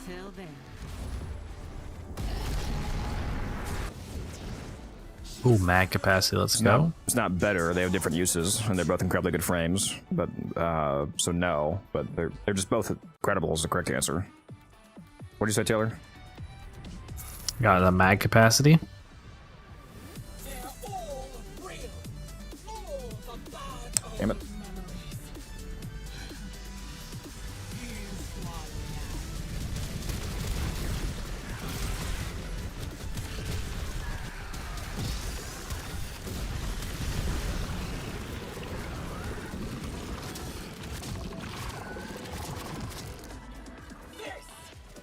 Till then. Ooh, mag capacity. Let's No, go. it's not better. They have different uses, and they're both incredibly good frames. But so no, but they're just both incredible is the correct answer. What did you say, Taylor? Got the mag capacity. They're all real. All the bad old Damn it. memories. Here's one now.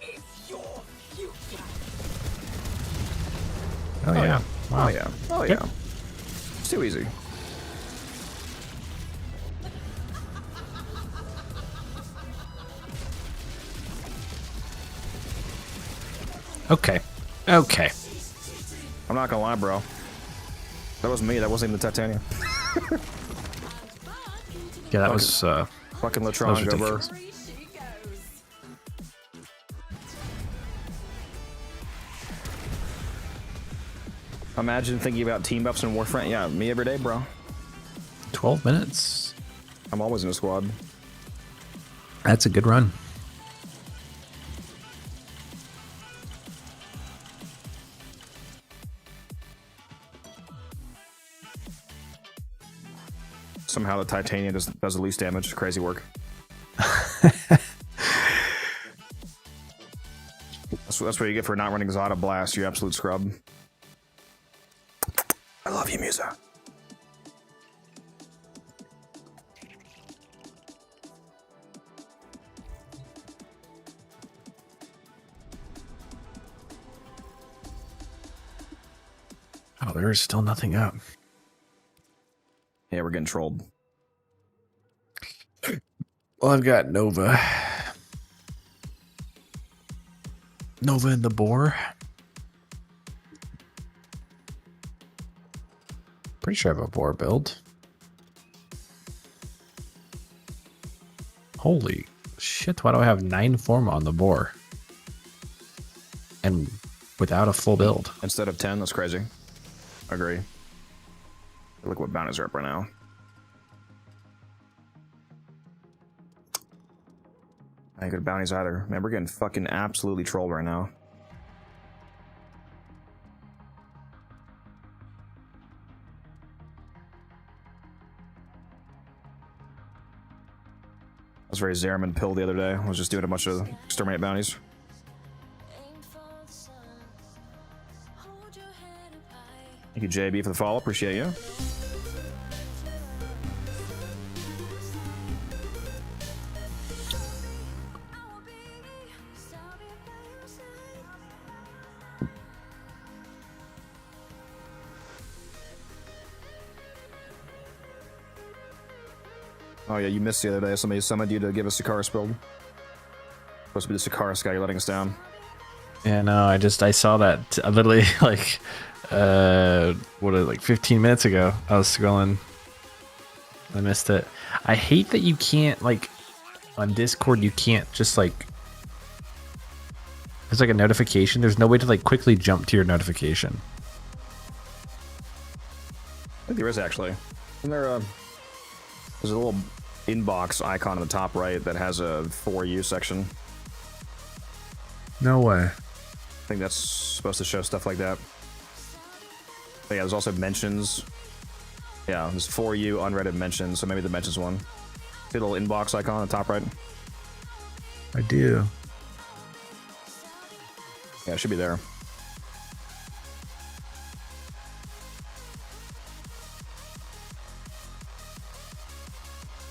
This is your future. Oh, yeah. Wow. Oh yeah. Oh Okay. yeah. It's too easy. Okay. Okay. I'm not gonna lie, bro. That was me. That wasn't even the Titania. Yeah, that was Fucking That was Latron, go burr. ridiculous. Free she goes. Imagine thinking about team buffs in Warframe. Yeah, me every day, bro. 12 minutes. I'm always in a squad. That's a good run. Somehow the Titania does the least damage. Crazy work. That's what you get for not running Zada Blast, you absolute scrub. I love you, Musa. Oh, there's still nothing up. Yeah, we're getting trolled. Well, I've got Nova. Nova and the boar. Pretty sure I have a boar build. Holy shit, why do I have 9 form on the boar? And without a full build. Instead of 10, that's crazy. Agree. Look what bounties are up right now. I ain't good bounties either. Man, we're getting fucking absolutely trolled right now. I was very Zerman pill the other day. I was just doing a bunch of exterminate bounties. Thank you, JB, for the follow. Appreciate you. Oh yeah, you missed the other day. Somebody summoned you to give a Sikaris build. Supposed to be the Sikaris guy. You're letting us down. Yeah, no, I saw that literally like, like 15 minutes ago. I was scrolling. I missed it. I hate that you can't, like, on Discord, you can't just, like, there's like a notification. There's no way to, like, quickly jump to your notification. I think there is actually. Isn't there there's a little inbox icon on the top right that has a For You section. No way. I think that's supposed to show stuff like that. But yeah, there's also mentions. Yeah, there's For You, unread mentions, so maybe the mentions one. See the little inbox icon on the top right? I do. Yeah, it should be there.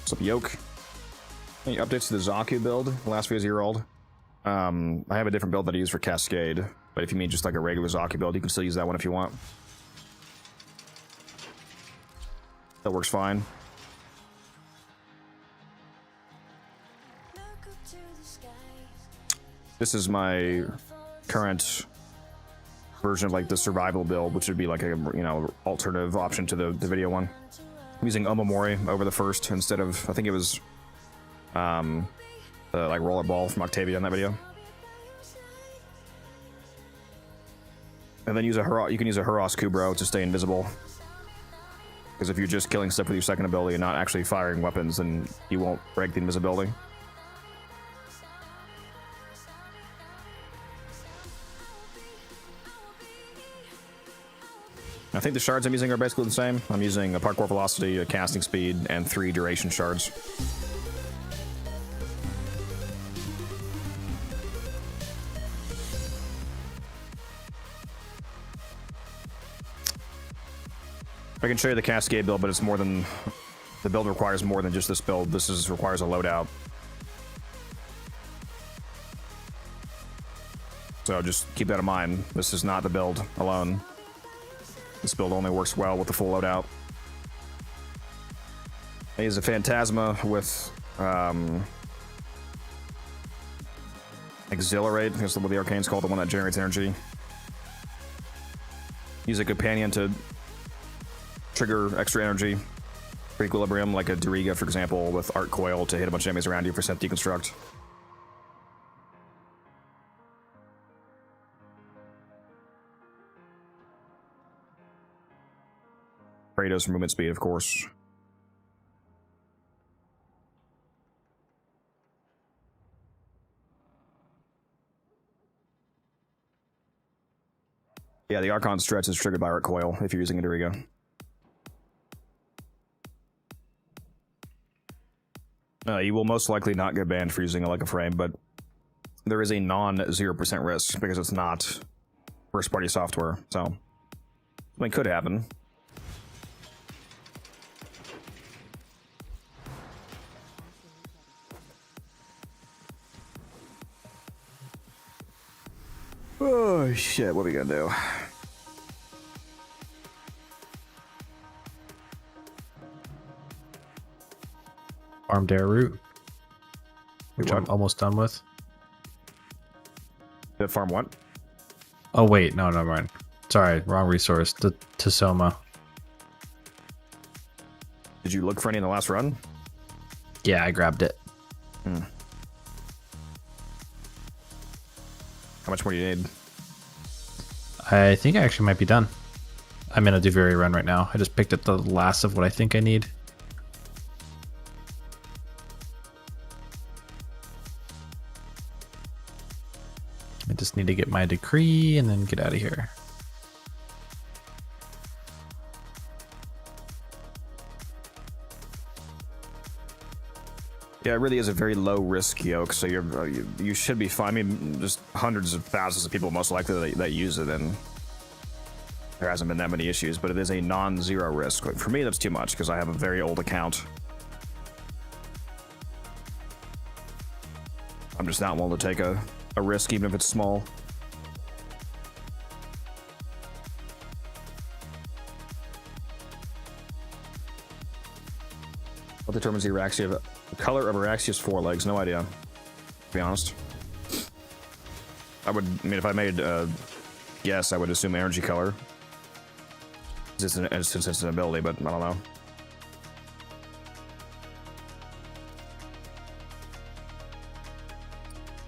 What's up, Yoke? Any updates to the Zaku build? The last video's a year old. I have a different build that I use for Cascade, but if you mean just like a regular Zaku build, you can still use that one if you want. That works fine. This is my current version of like the survival build, which would be like a, you know, alternative option to the video one. I'm using Omamori over the first instead of, I think it was the like rollerball from Octavia in that video. And then use you can use a Huros Kubro to stay invisible. Because if you're just killing stuff with your second ability and not actually firing weapons, then you won't break the invisibility. I think the shards I'm using are basically the same. I'm using a parkour velocity, a casting speed, and 3 duration shards. I can show you the Cascade build, but it's more than... The build requires more than just this build. This requires a loadout. So just keep that in mind. This is not the build alone. This build only works well with the full loadout. I use a Phantasma with Exhilarate. That's what the Arcane's called, the one that generates energy. Use a Companion to trigger extra energy for equilibrium, like a Duriga, for example, with Art Coil to hit a bunch of enemies around you for set deconstruct. Kratos for movement speed, of course. Yeah, the Archon stretch is triggered by Art Coil if you're using a Duriga. You will most likely not get banned for using a Leica frame, but there is a non-0% risk because it's not first-party software, so something could happen. Oh shit, what are we gonna do? Farm Dare route, which What? I'm almost done with. The farm what? Oh wait, no, never mind. Sorry, wrong resource. The Tasoma. Did you look for any in the last run? Yeah, I grabbed it. How much more do you need? I think I actually might be done. I'm in a Duviri run right now. I just picked up the last of what I think I need. I just need to get my decree and then get out of here. Yeah, it really is a very low risk yoke, so you should be fine. I mean, just hundreds of thousands of people most likely that use it, and there hasn't been that many issues, but it is a non-zero risk. Like, for me, that's too much because I have a very old account. I'm just not willing to take a risk, even if it's small. What determines the color of Araxia's forelegs? No idea, to be honest. I mean, if I made a guess, I would assume energy color. Since it's an ability, but I don't know.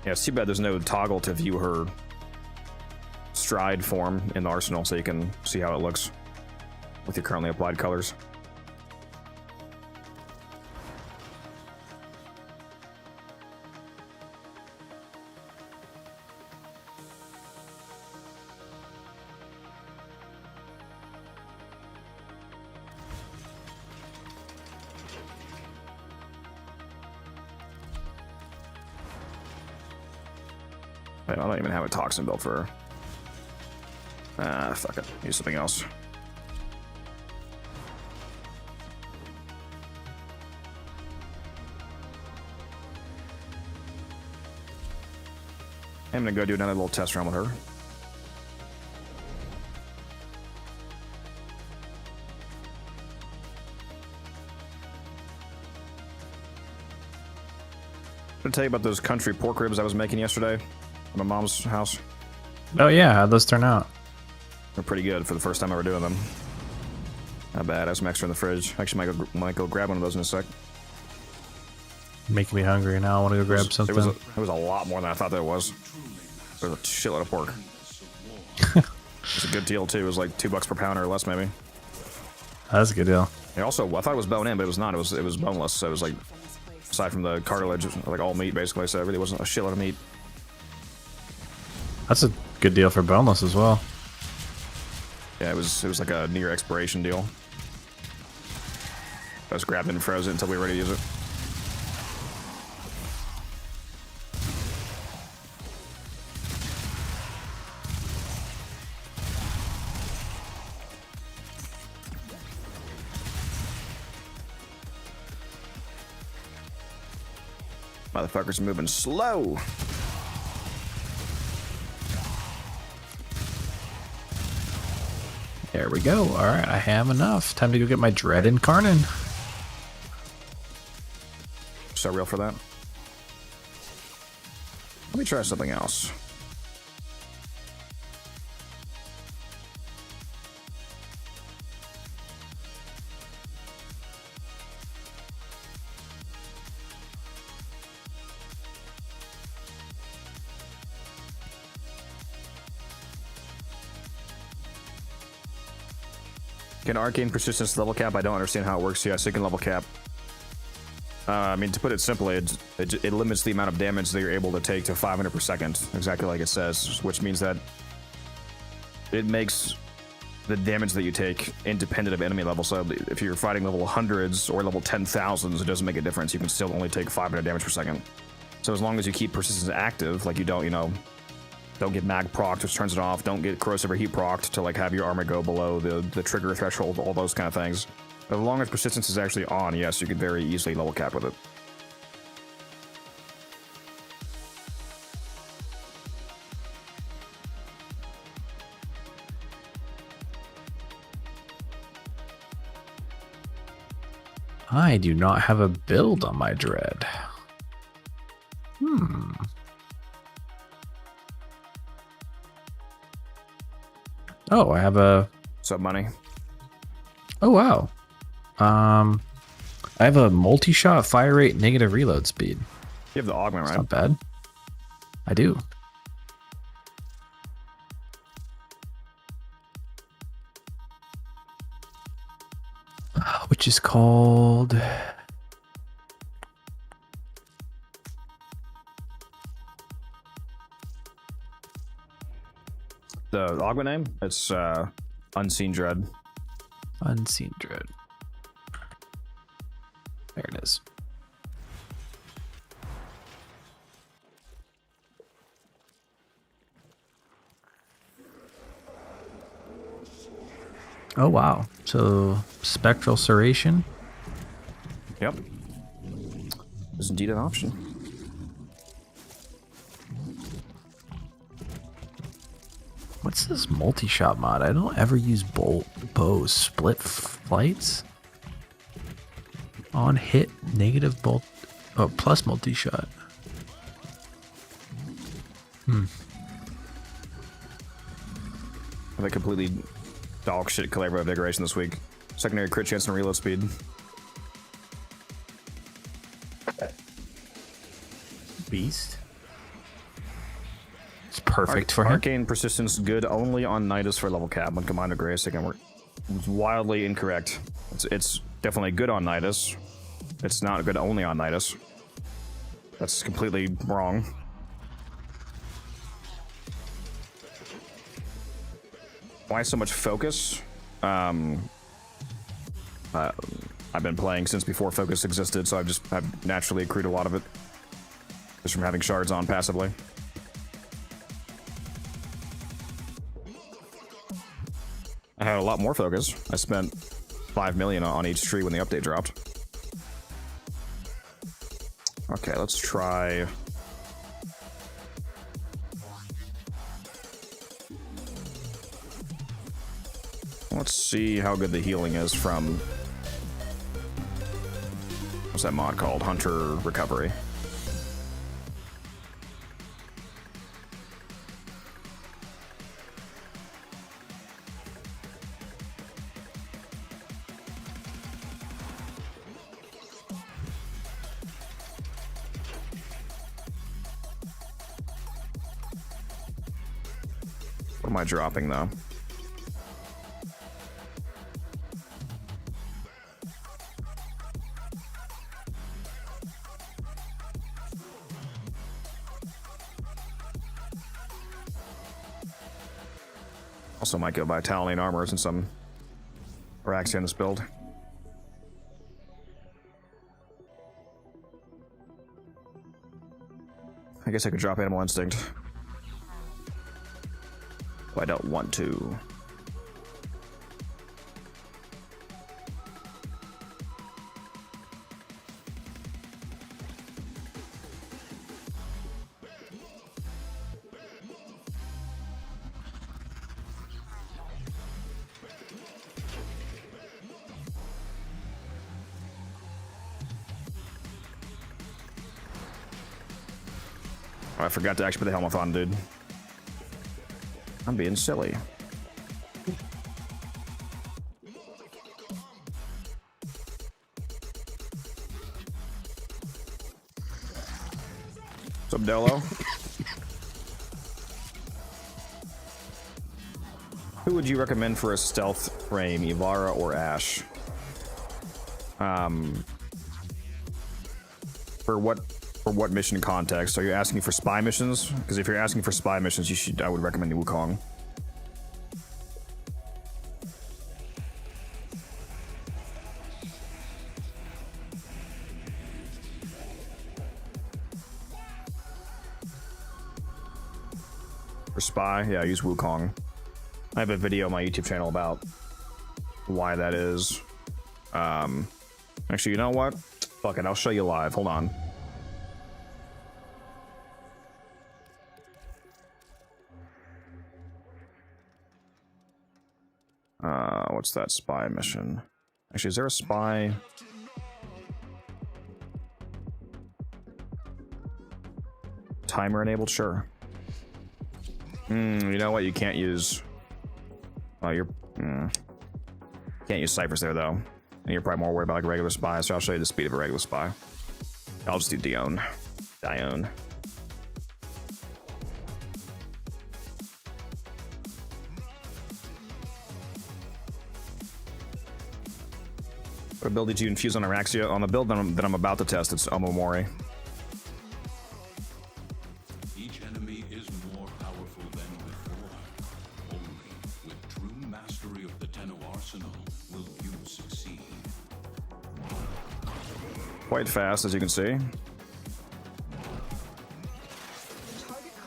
Yeah, it's too bad there's no toggle to view her stride form in the arsenal, so you can see how it looks with your currently applied colors. I don't even have a toxin built for her. Ah, fuck it. Use something else. I'm gonna go do another little test run with her. I'll tell you about those country pork ribs I was making yesterday at my mom's house. Oh yeah, how'd those turn out? They're pretty good for the first time ever doing them. Not bad. I have some extra in the fridge. Actually, might go grab one of those in a sec. Making me hungry now. I want to go grab something. It was a lot more than I thought there was. There's a shitload of pork. It's a good deal too. It was like $2 per pound or less, maybe. That's a good deal. And also, I thought it was bone in, but it was not. It was boneless. So it was like, aside from the cartilage, it was like all meat basically. So it really wasn't a shitload of meat. That's a good deal for boneless as well. Yeah, it was like a near expiration deal. I just grabbed it and froze it until we were ready to use it. Motherfuckers are moving slow. There we go. Alright, I have enough. Time to go get my Dread Incarnate. So real for that. Let me try something else. Can arcane persistence level cap? I don't understand how it works. Yeah, so you can level cap. I mean, to put it simply, it limits the amount of damage that you're able to take to 500 per second, exactly like it says, which means that it makes the damage that you take independent of enemy level. So if you're fighting level 100s or level 10,000s, it doesn't make a difference. You can still only take 500 damage per second. So as long as you keep persistence active, like you don't, don't get mag procced, which turns it off. Don't get corrosive or heat procced to like have your armor go below the trigger threshold, all those kind of things. As long as persistence is actually on, yes, you can very easily level cap with it. I do not have a build on my Dread. Oh, I have a... Sub money. Oh, wow. I have a multi-shot fire rate, negative reload speed. You have the augment, It's right? not bad. I do. Which is called... The augment name? It's Unseen Dread. Unseen Dread. There it is. Oh wow. So spectral serration. Yep. Is indeed an option. What's this multi-shot mod? I don't ever use bow split flights. On hit, negative bolt, oh, plus multi-shot. They completely dog shit Calabria Vigilation this week. Secondary crit chance and reload speed. Beast. It's perfect for him. Arcane Persistence good only on Nidus for level cap. When combined with Grace, again, we're wildly incorrect. It's definitely good on Nidus. It's not good only on Nidus. That's completely wrong. Why so much focus? I've been playing since before focus existed, so I've naturally accrued a lot of it just from having shards on passively. I had a lot more focus. I spent 5 million on each tree when the update dropped. Okay, let's try. Let's see how good the healing is from, what's that mod called? Hunter Recovery. What am I dropping though? Also might go buy Talonine armors and some Araxia in this build. I guess I could drop Animal Instinct. But I don't want to. Oh, I forgot to actually put the helmet on, dude. I'm being silly. What's up, Delo? Who would you recommend for a stealth frame, Ivara or Ashe? For what mission context? Are you asking for spy missions? Because if you're asking for spy missions, I would recommend Wukong. For spy, yeah, use Wukong. I have a video on my YouTube channel about why that is. Actually, you know what? Fuck it, I'll show you live. Hold on. What's that spy mission? Actually, is there a spy? Timer enabled? Sure. You know what? You can't use. Oh, can't use ciphers there though, and you're probably more worried about like a regular spy. So I'll show you the speed of a regular spy. I'll just do Dione. What ability do you infuse on Araxia? On the build that I'm about to test, it's Omomori. Each enemy is more powerful than before. Only with true mastery of the Tenno arsenal will you succeed. Quite fast, as you can see.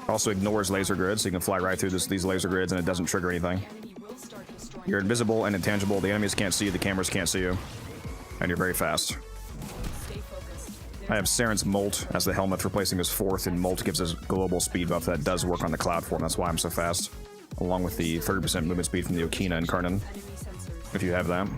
Also ignores laser grids, so you can fly right through these laser grids and it doesn't trigger anything. You're invisible and intangible. The enemies can't see you, the cameras can't see you. And you're very fast. I have Saren's Molt as the helmet, replacing his fourth, and Molt gives us global speed buff that does work on the cloud form. That's why I'm so fast. Along with the 30% movement speed from the Okina and Karnan, if you have that.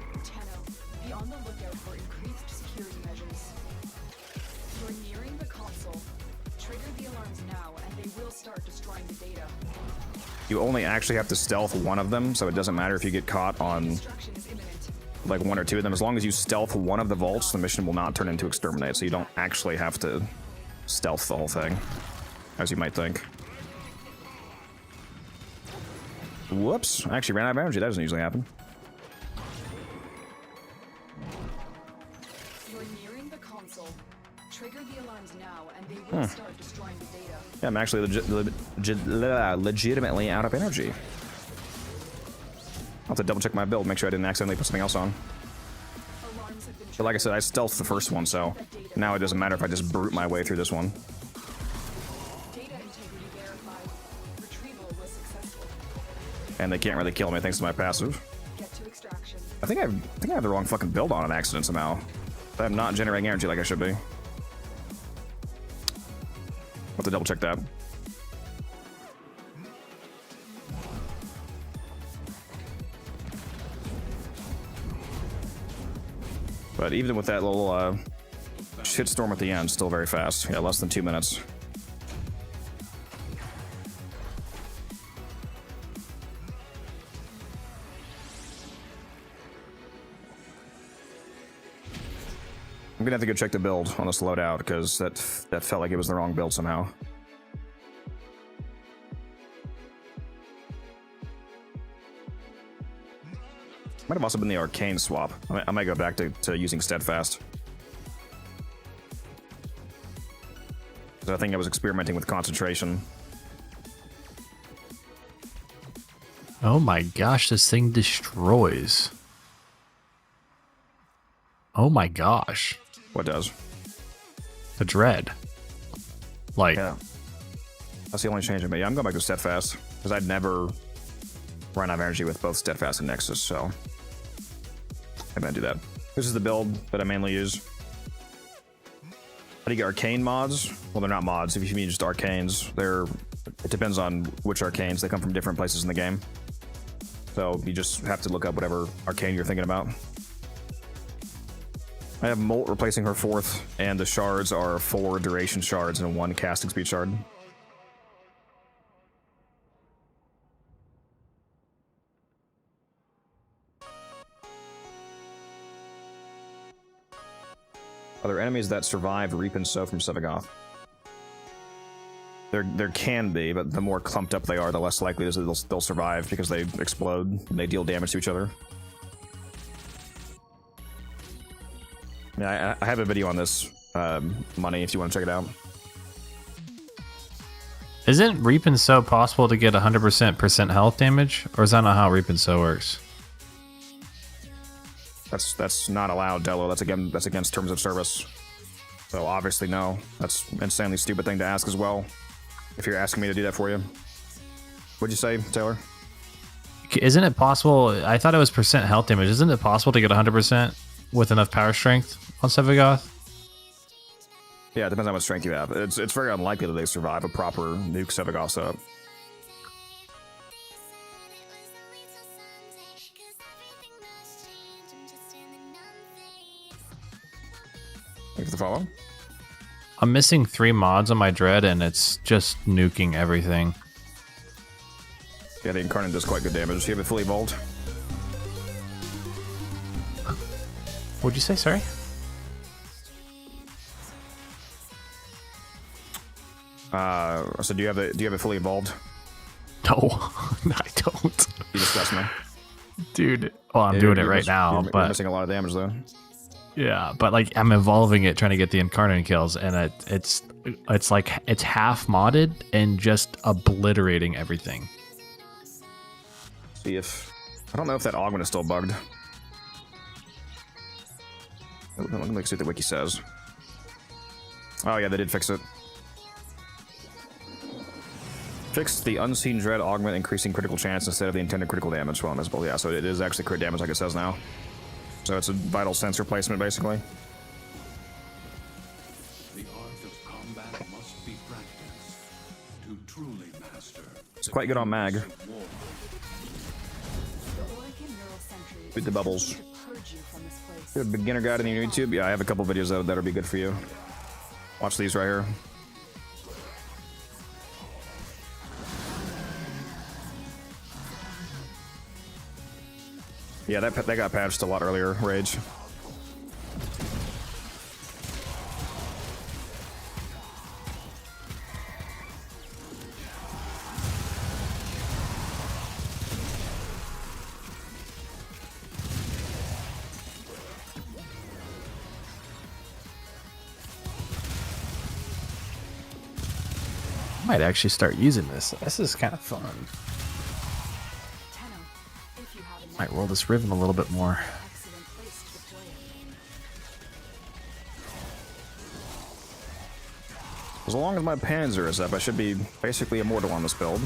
you only actually have to stealth one of them, so it doesn't matter if you get caught on Destruction is imminent. like one or two of them. As long as you stealth one of the vaults, the mission will not turn into exterminate, so you don't actually have to stealth the whole thing, as you might think. Whoops, I actually ran out of energy. That doesn't usually happen. You're nearing the console. Trigger the alarms now, and they will start destroying the data. Yeah, I'm actually legitimately out of energy. I'll have to double check my build, make sure I didn't accidentally put something else on. Alarms have been But like I said, I stealthed the first one, so now it doesn't matter if I just brute my way through this one. data integrity verified. Retrieval was successful. And they can't really kill me thanks to my passive. Get to extraction. I think I have the wrong fucking build on an accident somehow. I'm not generating energy like I should be. I'll have to double check that. But even with that little shitstorm at the end, still very fast. Yeah, less than 2 minutes. I'm gonna have to go check the build on this loadout because that felt like it was the wrong build somehow. Might have also been the arcane swap. I might go back to using steadfast. I think I was experimenting with concentration. Oh my gosh, this thing destroys. Oh my gosh. What does? The dread. Like, Yeah. That's the only change I made. Yeah, I'm going back to steadfast because I'd never run out of energy with both steadfast and nexus, so I'm gonna do that. This is the build that I mainly use. How do you get arcane mods? Well, they're not mods. If you mean just arcanes, it depends on which arcanes. They come from different places in the game. So you just have to look up whatever arcane you're thinking about. I have Molt replacing her 4th, and the shards are 4 duration shards and 1 casting speed shard. Are there enemies that survive Reap and Sow from Sevagoth? There can be, but the more clumped up they are, the less likely it is that they'll survive because they explode and they deal damage to each other. Yeah, I have a video on this, Money, if you want to check it out. isn't Reap and Sow possible to get 100% health damage? Or is that not how Reap and Sow works? That's not allowed, Dello. That's against terms of service. So obviously no. That's an insanely stupid thing to ask as well. If you're asking me to do that for you. What'd you say, Taylor? Isn't it possible? I thought it was percent health damage. Isn't it possible to get 100% with enough power strength on Sevagoth? Yeah, it depends on what strength you have. It's very unlikely that they survive a proper nuke Sevagoth setup. Thanks for the follow. I'm missing 3 mods on my dread and it's just nuking everything. Yeah, the Incarnate does quite good damage. You have it fully evolved. What'd you say, sorry? So do you have it fully evolved? No, I don't. You disgust me. Dude, well, I'm doing it right now, you're but missing a lot of damage though. yeah, but like I'm evolving it, trying to get the Incarnate kills, and it's like it's half modded and just obliterating everything. See if I don't know if that augment is still bugged. Let me see what the wiki says. Oh yeah, they did fix it. Fixed the unseen dread augment, increasing critical chance instead of the intended critical damage while invisible. Yeah, so it is actually crit damage like it says now. So it's a vital sense replacement basically. The art of combat must be practiced to truly master. It's quite good on mag. The Oregon Neural Sentry With the bubbles. is to purge you from this place. Good beginner guide on your YouTube. Yeah, I have a couple videos that'll be good for you. Watch these right here. Yeah, that got patched a lot earlier, Rage. Might actually start using this. This is kind of fun. Tenno, if you have a Might roll this Riven a little bit more. excellent place to deploy it. As long as my Panzer is up, I should be basically immortal on this build.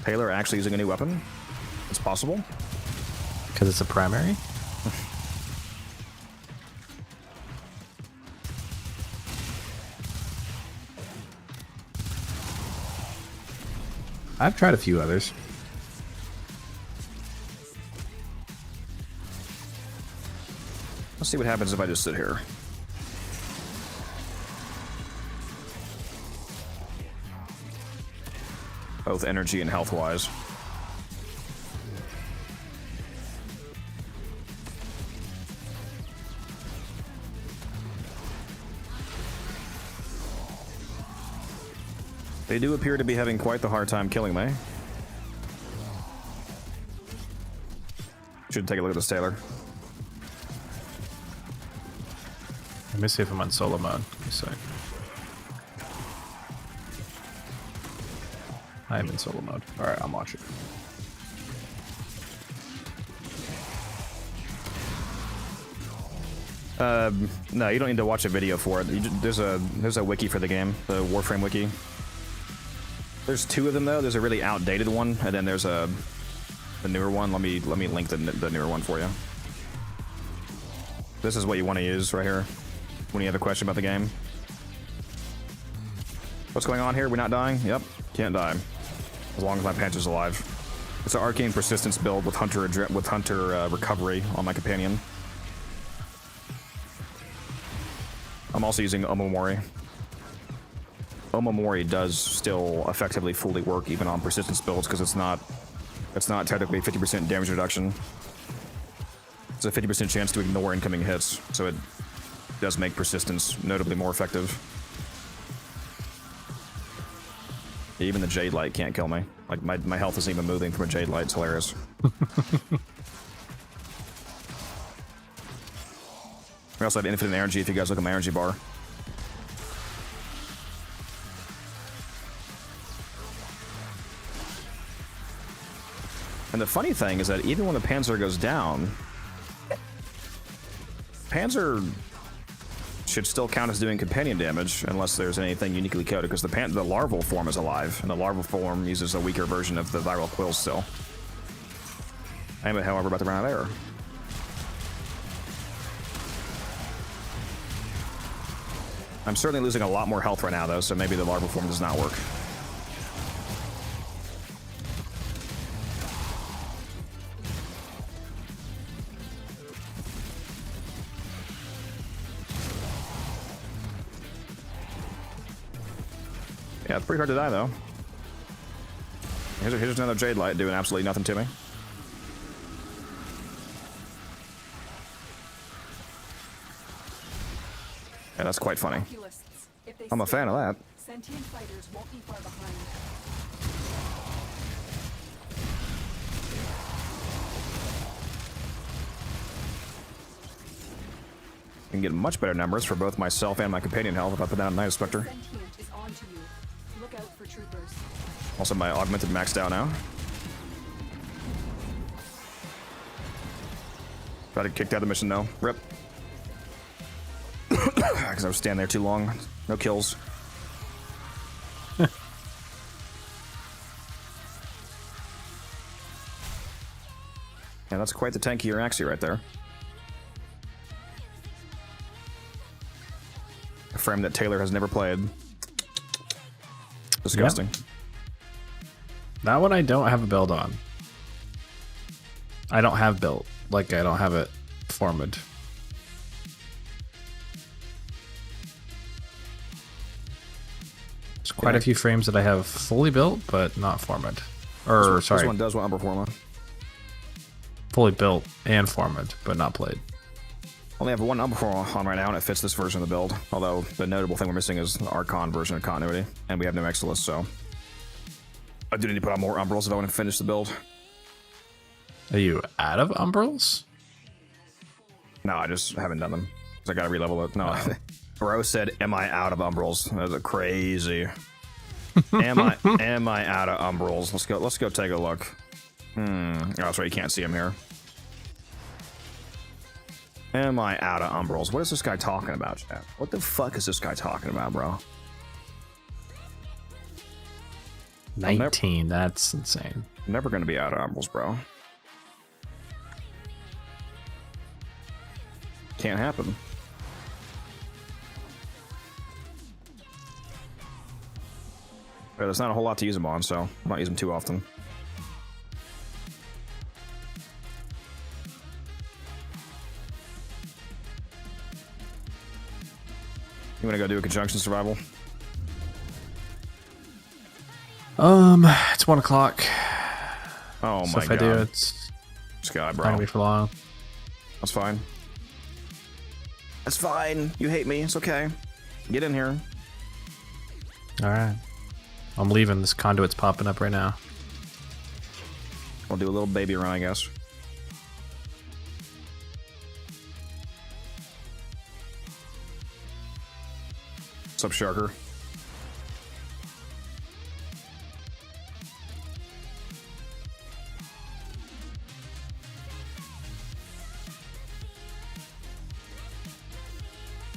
Taylor actually using a new weapon? It's possible. Because it's a primary? I've tried a few others. Let's see what happens if I just sit here. Both energy and health-wise. They do appear to be having quite the hard time killing me. Should take a look at this, Taylor. Let me see if I'm on solo mode. Give me a sec. I am in solo mode. Alright, I'm watching. No, you don't need to watch a video for it. There's a wiki for the game, the Warframe wiki. There's two of them though. There's a really outdated one, and then there's the newer one. Let me link the newer one for you. This is what you want to use right here when you have a question about the game. What's going on here? We're not dying? Yep, can't die as long as my Panzer's alive. It's an arcane persistence build with hunter recovery on my companion. I'm also using Omamori. Omamori does still effectively fully work even on persistence builds because it's not technically 50% damage reduction. It's a 50% chance to ignore incoming hits, so it does make persistence notably more effective. Even the Jade Light can't kill me. Like my health isn't even moving from a Jade Light. It's hilarious. We also have infinite energy if you guys look at my energy bar. And the funny thing is that even when the Panzer goes down, Panzer should still count as doing companion damage unless there's anything uniquely coded, because the larval form is alive, and the larval form uses a weaker version of the viral quills still. I am, however, about to run out of air. I'm certainly losing a lot more health right now, though, so maybe the larval form does not work. Yeah, it's pretty hard to die, though. Here's another Jade Light doing absolutely nothing to me. Yeah, that's quite funny. I'm a fan of that. Sentient fighters won't be far behind. I can get much better numbers for both myself and my companion health if I put down Night Spectre. Sentient is onto you. Look out for troopers. Also, my augmented maxed out now. Got it kicked out of the mission though. Rip. Because I was standing there too long. No kills. Yeah, that's quite the tanky Araxi right there. A frame that Taylor has never played. Disgusting. Yep. That one I don't have a build on. I don't have built. Like, I don't have it formed. There's quite a few frames that I have fully built, but not formed. Or, sorry, This one does want Umber Forma. fully built and formed, but not played. Only have one Umber Forma on right now, and it fits this version of the build. Although, the notable thing we're missing is the Archon version of Continuity, and we have no Exilus, so... I do need to put on more Umbrals if I want to finish the build. Are you out of Umbrals? No, I just haven't done them. Because I gotta re-level it. No. Bro said, am I out of Umbrals? That was crazy. am I out of Umbrals? Let's go take a look. Oh, that's right, you can't see him here. Am I out of Umbrals? What is this guy talking about, chat? What the fuck is this guy talking about, bro? 19, that's insane. I'm never gonna be out of Umbrals, bro. Can't happen. But there's not a whole lot to use them on, so I'm not using them too often. You wanna go do a conjunction survival? It's 1 o'clock. Oh So my if god. I do, it's This guy, not bro. gonna be for long. That's fine. That's fine. You hate me. It's okay. Get in here. All right. I'm leaving. This conduit's popping up right now. We'll do a little baby run, I guess. What's up, Sharker?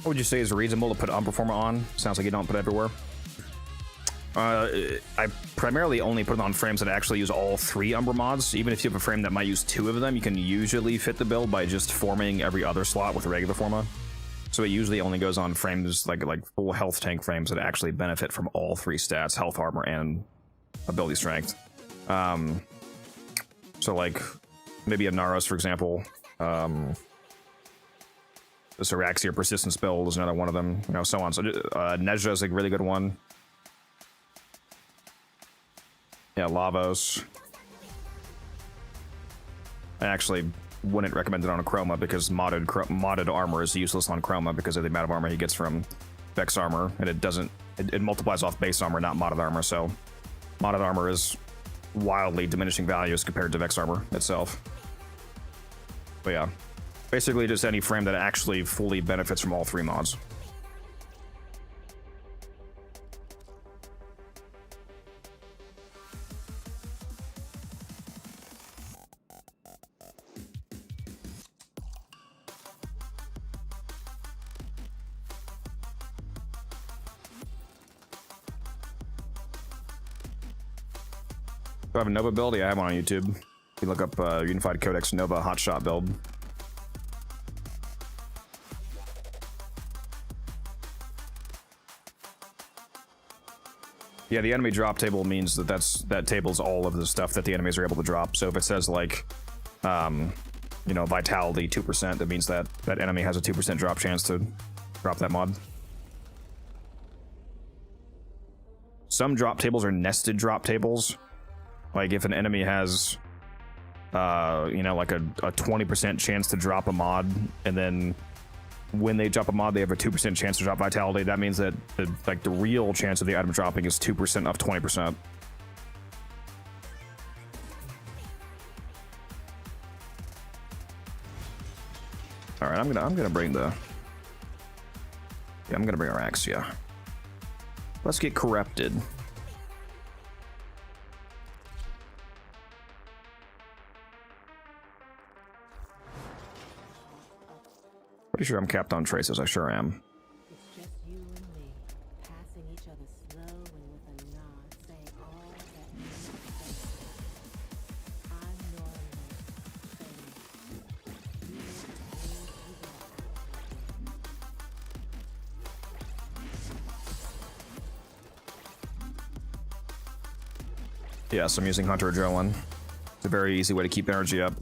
What would you say is reasonable to put Unperformer on? Sounds like you don't put it everywhere. I primarily only put it on frames that actually use all 3 Umber mods. Even if you have a frame that might use 2 of them, you can usually fit the build by just forming every other slot with a regular forma. So it usually only goes on frames like full health tank frames that actually benefit from all 3 stats, health, armor, and ability strength. So like maybe a Naros, for example. This Araxia Persistence build is another one of them, you know, so on. So Nezha is a really good one. Yeah, Lavos. I actually wouldn't recommend it on a Chroma because modded armor is useless on Chroma because of the amount of armor he gets from Vex armor, and it multiplies off base armor, not modded armor. So modded armor is wildly diminishing values compared to Vex armor itself. But yeah, basically just any frame that actually fully benefits from all 3 mods. Do I have a Nova build? Yeah, I have one on YouTube. You look up Unified Codex Nova Hotshot build. Yeah, the enemy drop table means that table's all of the stuff that the enemies are able to drop. So if it says like, you know, vitality 2%, that means that that enemy has a 2% drop chance to drop that mod. Some drop tables are nested drop tables. Like if an enemy has, you know, like a 20% chance to drop a mod, and then when they drop a mod, they have a 2% chance to drop vitality. That means that the real chance of the item dropping is 2% of 20%. All right, I'm gonna bring the. Yeah, I'm gonna bring Araxia. Let's get corrupted. Pretty sure I'm capped on traces. I sure am. It's just you and me, passing each other slow and with a nod, saying all that needs to be said. I'm Norman, saying, Yes, I'm using Hunter Adrenaline. It's a very easy way to keep energy up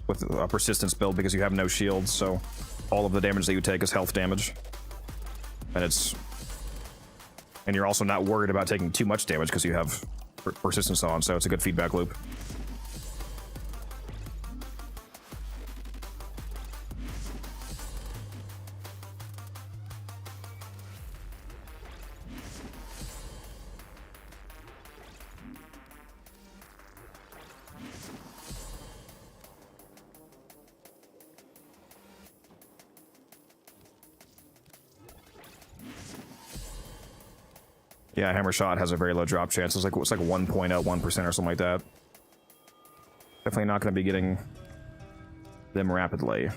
with a persistence build because you have no shields, so all of the damage that you take is health damage. And it's And you're also not worried about taking too much damage because you have persistence on, so it's a good feedback loop. Yeah, hammer shot has a very low drop chance. It's like 1.01% or something like that. Definitely not going to be getting them rapidly.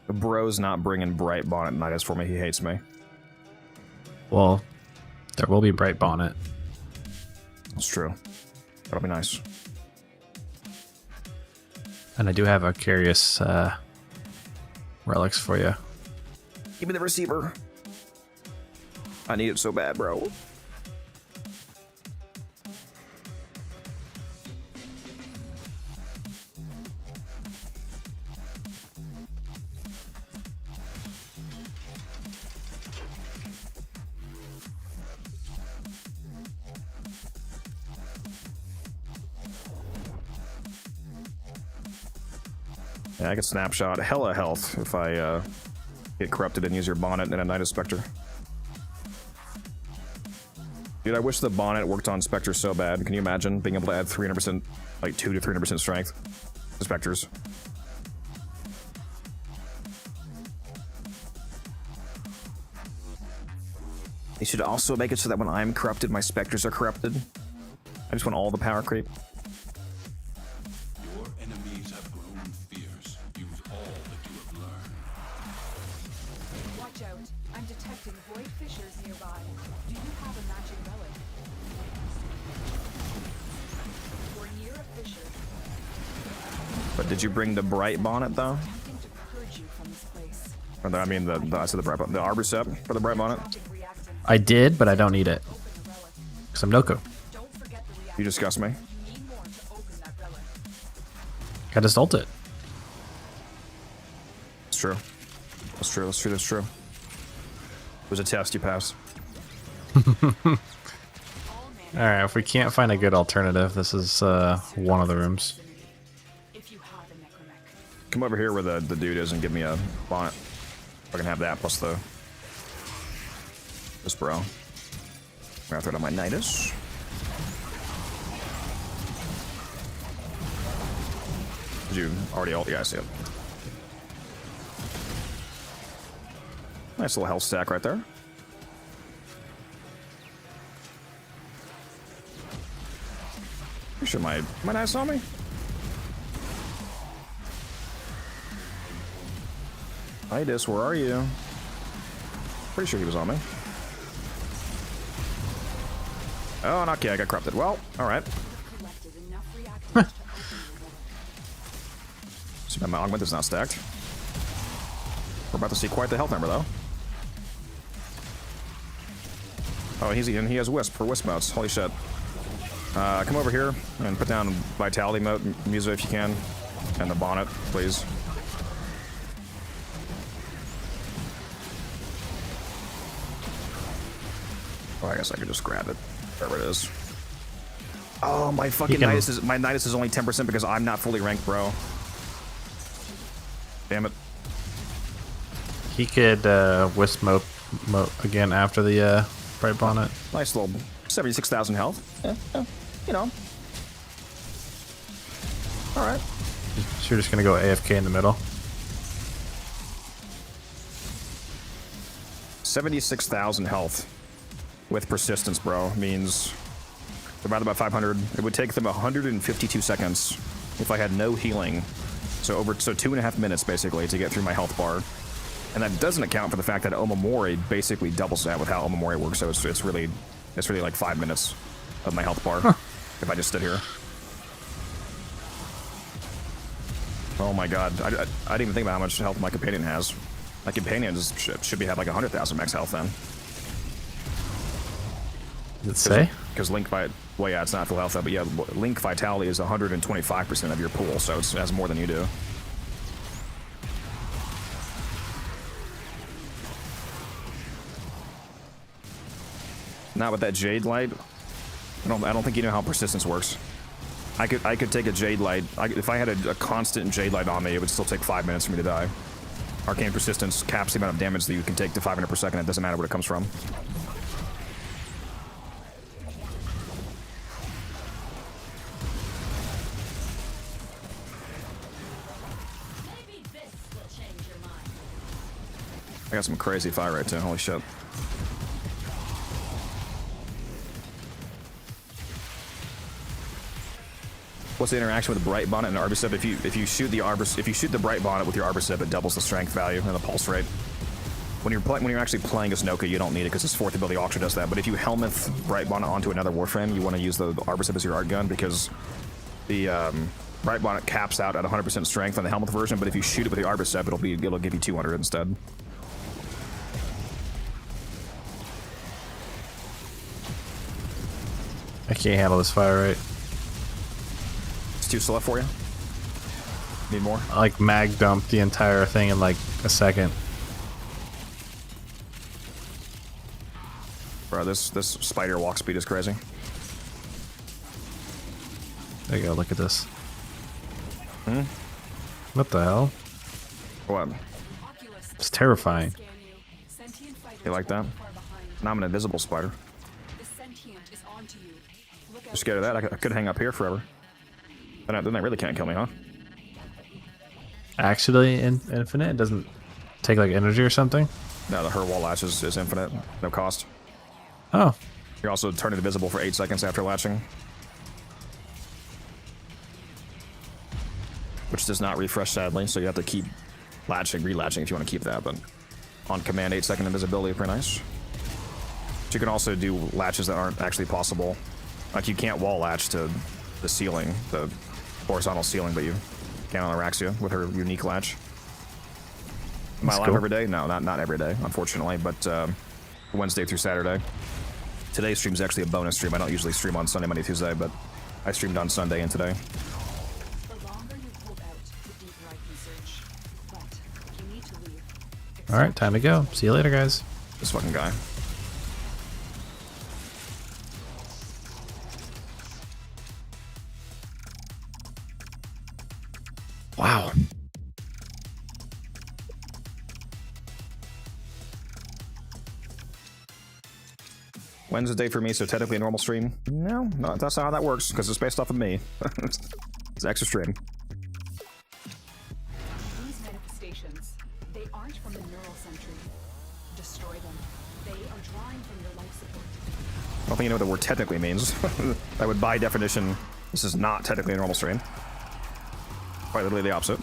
The bro's not bringing Bright Bonnet Nidus for me. He hates me. Well, there will be Bright Bonnet. That's true. That'll be nice. And I do have a curious relics for you. Give me the receiver. I need it so bad, bro. Yeah, I get snapshot hella health if I get corrupted and use your bonnet and a Nidus Spectre. Dude, I wish the bonnet worked on Spectres so bad. Can you imagine being able to add 300%, like 2 to 300% strength to Spectres? They should also make it so that when I'm corrupted, my Spectres are corrupted. I just want all the power creep. Your enemies have grown fierce. Use all that you have learned. Watch out. I'm detecting void fissures nearby. Do you have a matching relic? We're near a fissure. But did you bring the Bright Bonnet, though? Attempting to purge you from this place. Or I mean, I said the Bright Bonnet. The Arbor Sep for the Bright Bonnet? I did, but I don't need it. Because I'm Noko. Don't forget the reactor. You disgust me. You need more to open that relic. I just ult it. It's true. That's true, that's true, that's true. It was a test, you passed. Alright, if we can't find a good alternative, this is one of the rooms. If you have a necromech. Come over here where the dude is and give me a bonnet. If I can have that plus the... this bro. I'm gonna throw it on my Nidus. Did you already ult? Yeah, I see it. Nice little health stack right there. You sure my Nidus on me? Nidus, where are you? Pretty sure he was on me. Oh, okay, I got corrupted. Well, alright. Collected enough reactors to open the relic. See, my augment is not stacked. We're about to see quite the health number, though. Oh, and he has Wisp for Wisp motes. Holy shit. Come over here and put down Vitality mode, music if you can. And the bonnet, please. Oh, I guess I could just grab it. Wherever it is. Oh, my fucking Nidus is only 10% because I'm not fully ranked, bro. Damn it. He could Wisp mote again after the Bright Bonnet. Nice little 76,000 health. Yeah, you know. Alright. So you're just gonna go AFK in the middle. 76,000 health with persistence, bro, means divided by 500. It would take them 152 seconds if I had no healing. So 2.5 minutes basically to get through my health bar. And that doesn't account for the fact that Omamori basically doubles that with how Omamori works. So it's really like 5 minutes of my health bar if I just stood here. Oh my god, I didn't even think about how much health my companion has. My companion should be have like 100,000 max health then. Does it say? Because Link by Well, yeah, it's not full health, but yeah, Link Vitality is 125% of your pool, so it has more than you do. Not with that Jade Light. I don't think you know how persistence works. I could take a Jade Light. If I had a constant Jade Light on me, it would still take 5 minutes for me to die. Arcane Persistence caps the amount of damage that you can take to 500 per second. It doesn't matter where it comes from. I got some crazy fire rate too. Holy shit. What's the interaction with the Bright Bonnet and Arbor Sip? If you shoot the Bright Bonnet with your Arbor Sip, it doubles the strength value and the pulse rate. When you're actually playing as Noka, you don't need it because his fourth ability also does that. But if you Helmuth Bright Bonnet onto another Warframe, you want to use the Arbor Sip as your art gun because the Bright Bonnet caps out at 100% strength on the Helmuth version. But if you shoot it with the Arbor Sip, it'll give you 200 instead. I can't handle this fire rate. It's too slow for you? Need more? I like mag dumped the entire thing in like a second. Bro, this spider walk speed is crazy. There you go, look at this. Hmm? What the hell? What? It's terrifying. You like that? Now I'm an invisible spider. You're scared of that? I could hang up here forever. Then they really can't kill me, huh? Actually, infinite? It doesn't take like energy or something? No, the her wall latch is infinite. No cost. Oh. You're also turning invisible for 8 seconds after latching. Which does not refresh, sadly, so you have to keep relatching if you want to keep that, but on command 8-second invisibility, pretty nice. But you can also do latches that aren't actually possible. Like you can't wall latch to the ceiling, the horizontal ceiling, but you can on Araxia with her unique latch. Am I live every day? No, not every day, unfortunately, but Wednesday through Saturday. Today's stream's actually a bonus stream. I don't usually stream on Sunday, Monday, Tuesday, but I streamed on Sunday and today. Alright, time to go. See you later, guys. This fucking guy. Wow. Wednesday for me, so technically a normal stream. No, that's not how that works, because it's based off of me. It's extra stream. These manifestations, they aren't from the neural century. Destroy them. They are drawing from your life support. I don't think you know what the word technically means. That would, by definition, this is not technically a normal stream. Quite literally the opposite.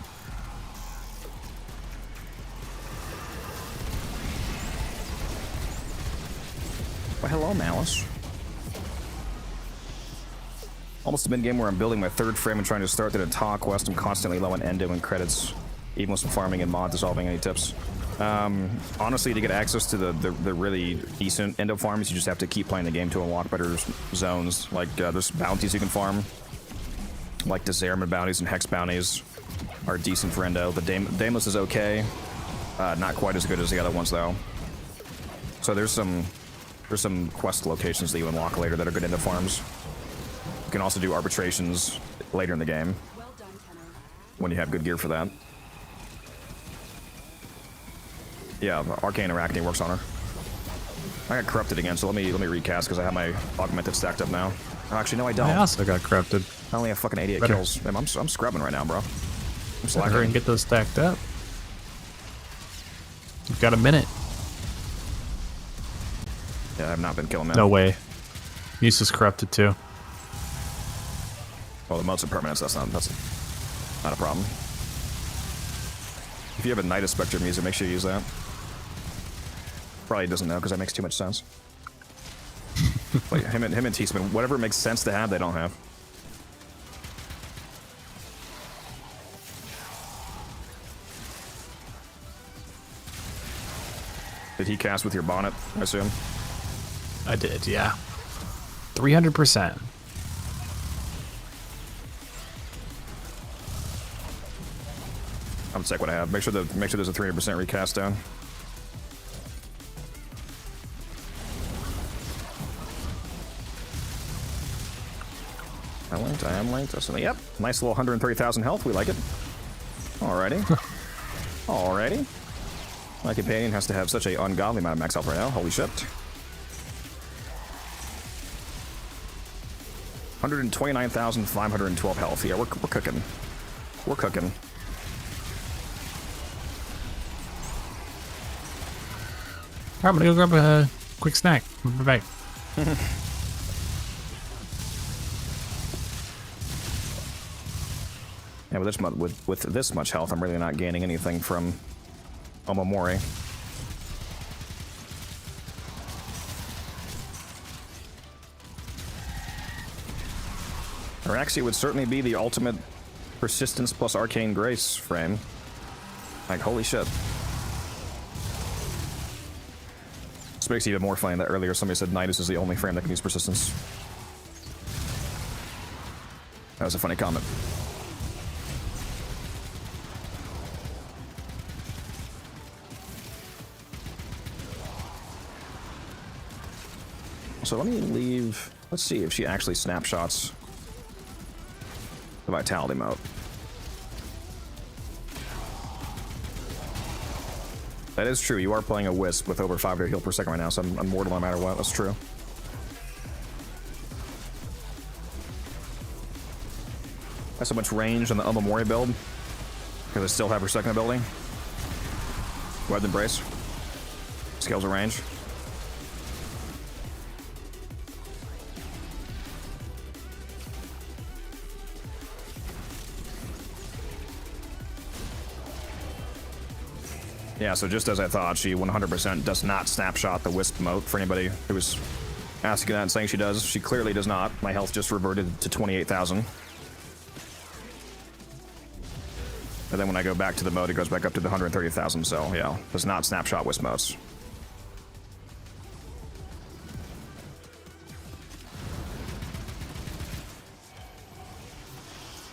Well, hello, Malice. Almost a mid-game where I'm building my third frame and trying to start the Tau quest. I'm constantly low on endo and credits, even with some farming and mod dissolving. Any tips? Honestly, to get access to the really decent endo farms, you just have to keep playing the game to unlock better zones. Like, there's bounties you can farm. Like Desirement bounties and Hex bounties are decent for endo. The Daemless is okay. Not quite as good as the other ones, though. So there's some quest locations that you unlock later that are good endo farms. You can also do arbitrations later in the game when you have good gear for that. Yeah, Arcane Arachne works on her. I got corrupted again, so let me recast because I have my augmented stacked up now. Oh, actually, no, I don't. I also got corrupted. I only have fucking 88 kills. Man, I'm scrubbing right now, bro. I'm slacking. Hurry and get those stacked up. You've got a minute. Yeah, I have not been killing, man. No way. Musa's corrupted too. Well, the modes are permanents. That's not a problem. If you have a Night of Spectre music, make sure you use that. Probably doesn't know because that makes too much sense. Like him and T-Spin, whatever makes sense to have, they don't have. Did he cast with your bonnet, I assume? I did, yeah. 300%. I'm check what I have. Make sure there's a 300% recast down. I am linked. So, yep, nice little 130,000 health. We like it. Alrighty. Alrighty. My companion has to have such a ungodly amount of max health right now. Holy shit. 129,512 health. Yeah, we're cooking. We're cooking. Alright, I'm gonna go grab a quick snack. Bye bye. Yeah, with this much health, I'm really not gaining anything from Omamori. Araxia would certainly be the ultimate persistence plus arcane grace frame. Like, holy shit. This makes it even more funny that earlier somebody said Nidus is the only frame that can use persistence. That was a funny comment. So let me leave. Let's see if she actually snapshots the vitality mode. That is true. You are playing a Wisp with over 500 heal per second right now, so I'm immortal no matter what. That's true. Has so much range on the Omamori build because I still have her second ability. Webbed Embrace. Scales of range. Yeah, so just as I thought, she 100% does not snapshot the Wisp moat. For anybody who was asking that and saying she does, she clearly does not. My health just reverted to 28,000. And then when I go back to the mode, it goes back up to the 130,000, so yeah, does not snapshot Wisp moats.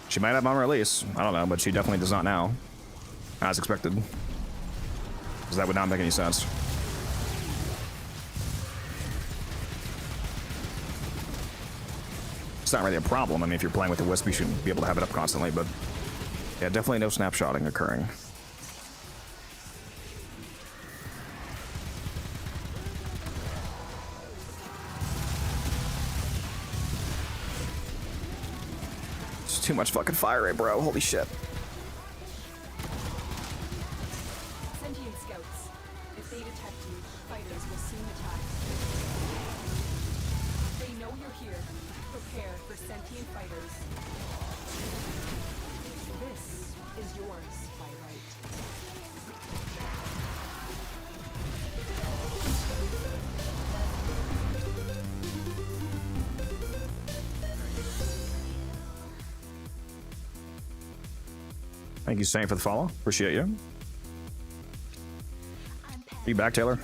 She might have on release, I don't know, but she definitely does not now, as expected. Because that would not make any sense. It's not really a problem. I mean, if you're playing with the Wisp, you should be able to have it up constantly, but yeah, definitely no snapshotting occurring. It's too much fucking fire rate, bro. Holy shit. Thank you, Saint, for the follow. Appreciate you. Are you back, Taylor?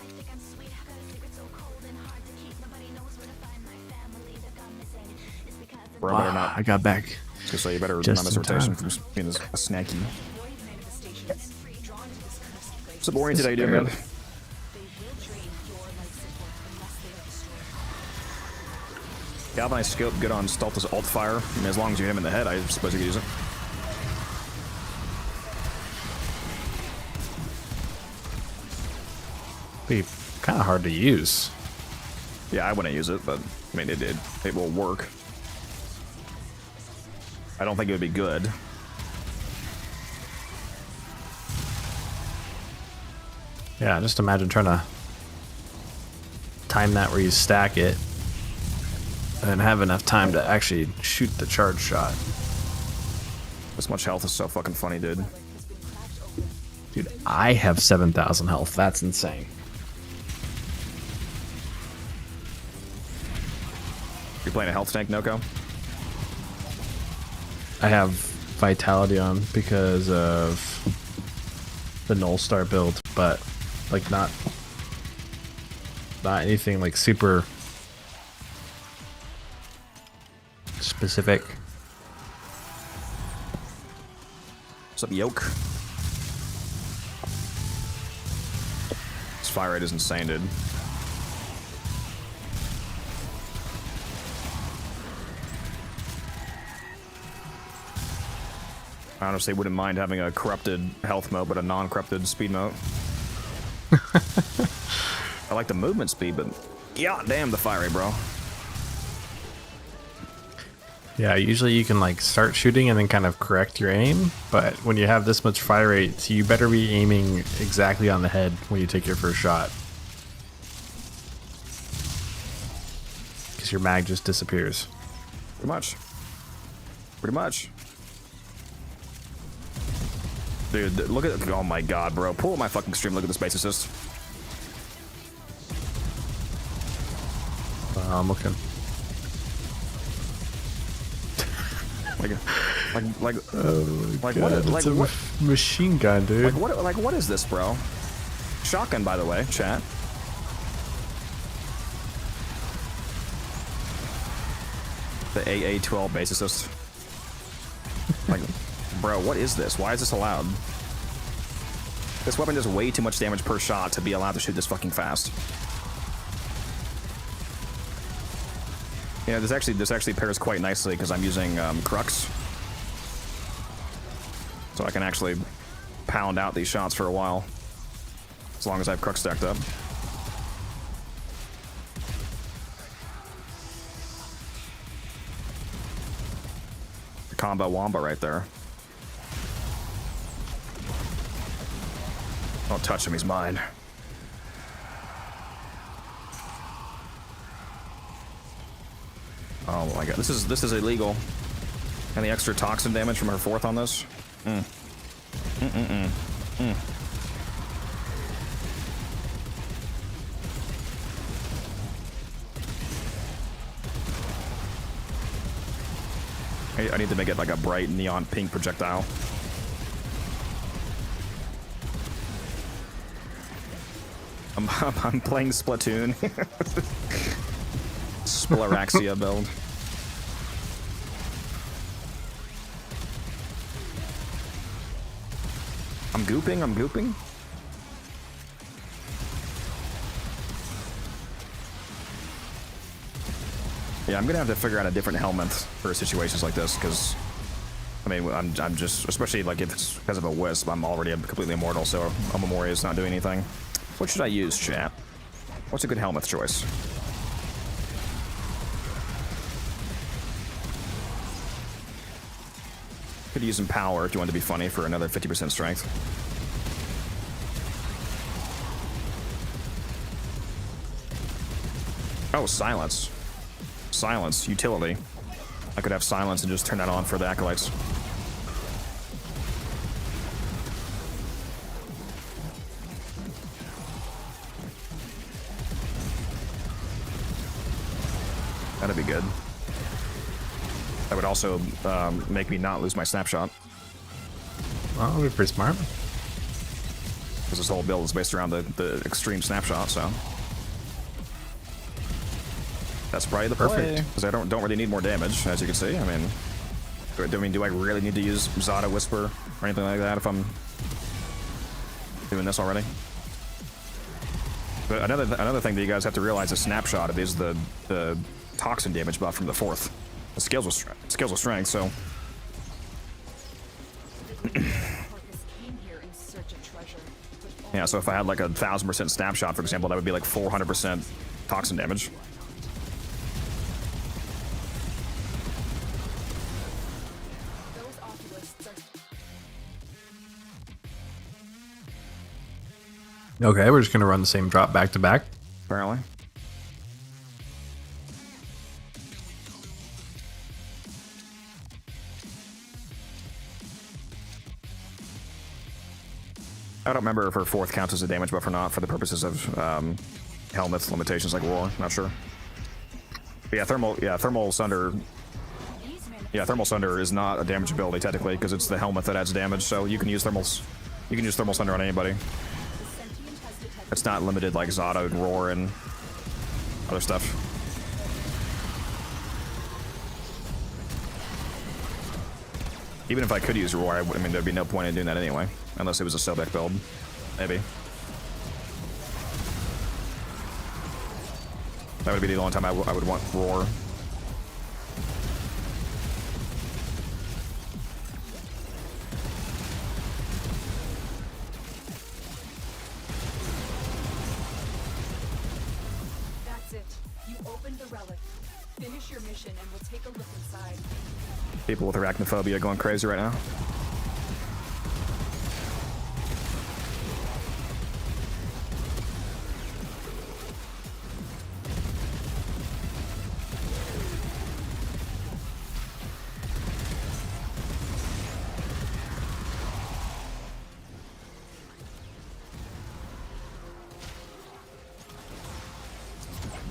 Bro, better not. I got back. Just say you better Just not miss in rotation time. from being a snacky. What's up, oriented? How you doing, man? Galvanized scope, good on Stulta's alt fire. I mean, as long as you hit him in the head, I suppose you could use it. Be kind of hard to use. Yeah, I wouldn't use it, but I mean, it will work. I don't think it would be good. Yeah, just imagine trying to time that where you stack it and have enough time to actually shoot the charge shot. This much health is so fucking funny, dude. Dude, I have 7,000 health. That's insane. You're playing a health tank, Noko? I have Vitality on because of the Null Star build, but like not anything like super specific. What's up, Yoke? fire rate is insane, dude. I honestly wouldn't mind having a corrupted health mode, but a non-corrupted speed mode. I like the movement speed, but yeah, damn the fire rate, bro. Yeah, usually you can like start shooting and then kind of correct your aim, but when you have this much fire rate, you better be aiming exactly on the head when you take your first shot. Because your mag just disappears. Pretty much. Pretty much. Dude, look at, oh my god, bro. Pull up my fucking stream, look at this base assist. I'm looking. Like, Oh my like God, what? it's Like a what? machine gun, dude. Like what? Like what is this, bro? Shotgun, by the way, chat. The AA-12 base assist. Like, bro, what is this? Why is this allowed? This weapon does way too much damage per shot to be allowed to shoot this fucking fast. Yeah, this actually pairs quite nicely because I'm using Crux, so I can actually pound out these shots for a while, as long as I have Crux stacked up. The combo wamba right there. Don't touch him, he's mine. Oh my god, this is illegal. And the extra toxin damage from her fourth on this. I need to make it like a bright neon pink projectile. I'm playing Splatoon. Splaraxia build. I'm gooping. Yeah, I'm gonna have to figure out a different helmet for situations like this, because I mean, I'm just, especially like if it's because of a wisp, I'm already completely immortal, so a Memoria is not doing anything. What should I use, chat? What's a good helmet choice? Could use some power if you want to be funny for another 50% strength. Oh, silence. Silence, utility. I could have silence and just turn that on for the acolytes. That'd be good. That would also make me not lose my snapshot. Well, that would be pretty smart. Because this whole build is based around the extreme snapshot, so. That's probably the play. Because I don't really need more damage, as you can see. I mean, do I really need to use Zada Whisper or anything like that if I'm doing this already? But another thing that you guys have to realize is snapshot is the toxin damage buff from the fourth. It scales with strength, so. Yeah, so if I had like 1,000% snapshot, for example, that would be like 400% toxin damage. Okay, we're just gonna run the same drop back to back. Apparently. I don't remember if her fourth counts as a damage buff or not for the purposes of helmets limitations like War. Not sure. But yeah, thermal sunder. Yeah, thermal sunder is not a damage ability technically because it's the helmet that adds damage. So you can use thermal sunder on anybody. It's not limited like Zada and Roar and other stuff. Even if I could use Roar, I mean, there'd be no point in doing that anyway. Unless it was a Sobek build. Maybe. That would be the only time I would want roar. That's it. You opened the relic. Finish your mission and we'll take a look inside. People with arachnophobia going crazy right now.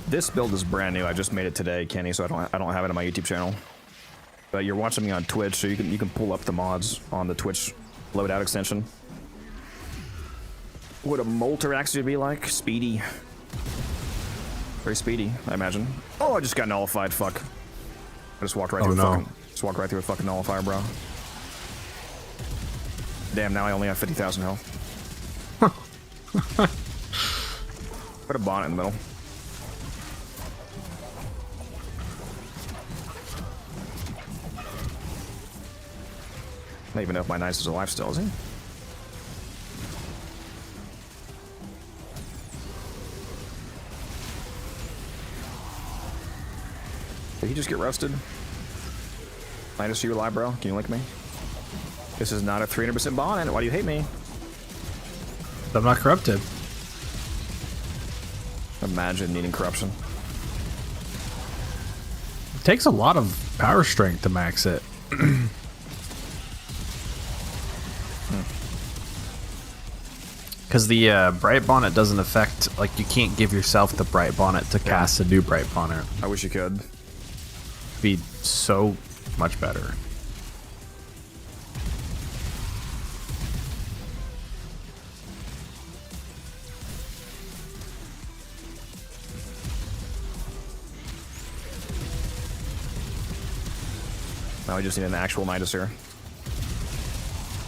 This build is brand new. I just made it today, Kenny, so I don't have it on my YouTube channel. But you're watching me on Twitch, so you can pull up the mods on the Twitch loadout extension. What a Molter actually be like? Speedy. Very speedy, I imagine. Oh, I just got nullified. Fuck. I just walked right through just walked right through a fucking nullifier, bro. Damn, now I only have 50,000 health. Put a bonnet in the middle. I don't even know if my knight is alive still, is he? Did he just get roasted? Minus, you alive, bro? Can you link me? This is not a 300% bonnet. Why do you hate me? I'm not corrupted. Imagine needing corruption. It takes a lot of power strength to max it. Because the bright bonnet doesn't affect, like, you can't give yourself the bright bonnet to cast a new bright bonnet. I wish you could. Be so much better. Now we just need an actual Nidus here.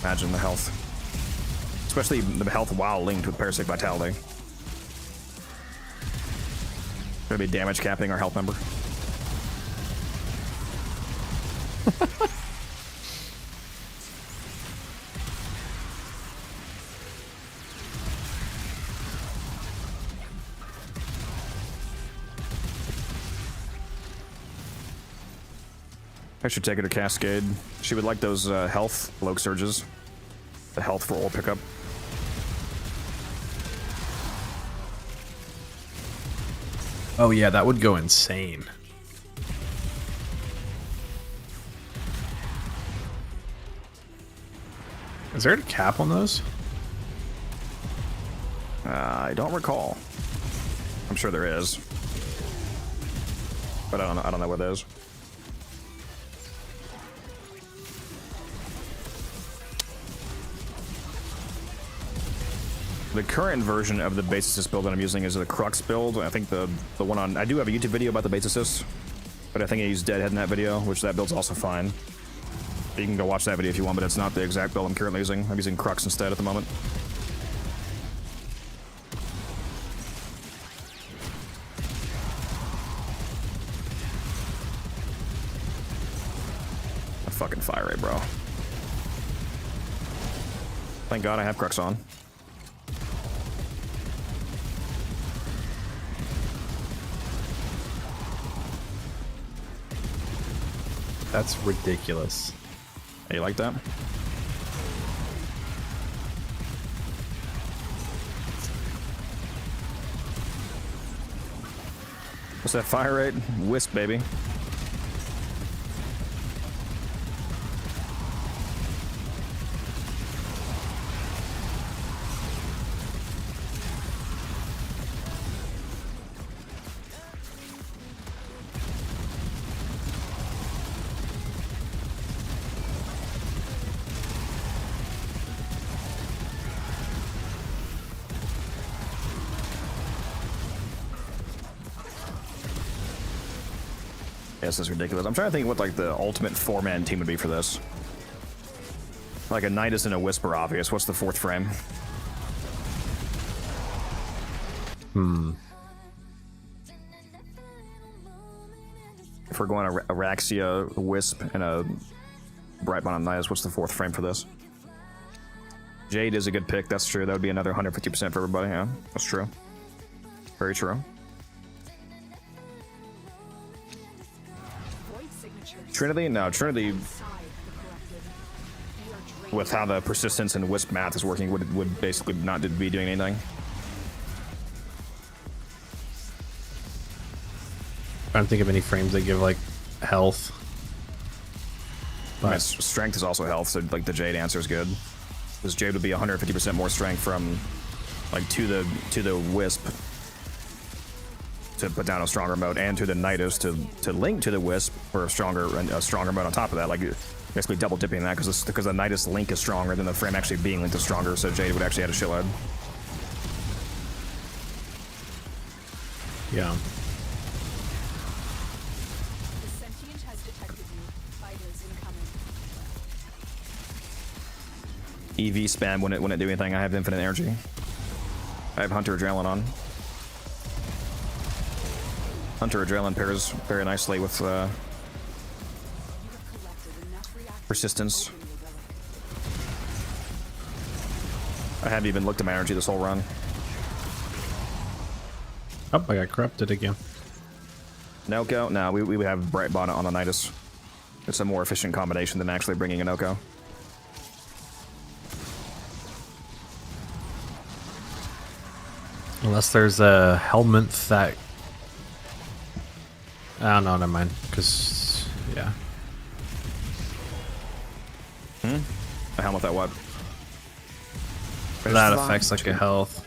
Imagine the health. Especially the health while linked with Parasitic Vitality. Gonna be damage capping our health member. I should take her to Cascade. She would like those health Loke Surges. The health for ore pickup. Oh yeah, that would go insane. Is there a cap on those? I don't recall. I'm sure there is, but I don't know what it is. The current version of the base assist build that I'm using is the Crux build. I think the one on... I do have a YouTube video about the base assist, but I think I used Deadhead in that video, which that build's also fine. You can go watch that video if you want, but it's not the exact build I'm currently using. I'm using Crux instead at the moment. A fucking fire rate, bro. Thank God I have Crux on. That's ridiculous. Hey, you like that? What's that fire rate? Wisp, baby. This is ridiculous. I'm trying to think what like the ultimate 4-man team would be for this. Like a Nidus and a Whisper, obvious. What's the 4th frame? if we're going Araxia, Wisp, and a Brightbond on Nidus, what's the 4th frame for this? Jade is a good pick, that's true. That would be another 150% for everybody, yeah. That's true. Very true. Trinity? No, Trinity, with how the persistence and Wisp math is working, would basically not be doing anything. I don't think of any frames that give like health. But I mean, strength is also health, so like the Jade answer is good. Because Jade would be 150% more strength from like to the Wisp to put down a stronger mode, and to the Nidus to link to the Wisp for a stronger mode on top of that. Like basically double dipping that because the Nidus link is stronger than the frame actually being linked is stronger, so Jade would actually add a shitload. Yeah. EV spam wouldn't do anything. I have infinite energy. I have Hunter Adrenaline on. Hunter Adrenaline pairs very nicely with persistence. I haven't even looked at my energy this whole run. Oh, I got corrupted again. Noko? No, we have Brightbond on the Nidus. It's a more efficient combination than actually bringing a Noko. Unless there's a helmet that... I don't know, never mind. Because, yeah. A helmet that what? That affects like a health.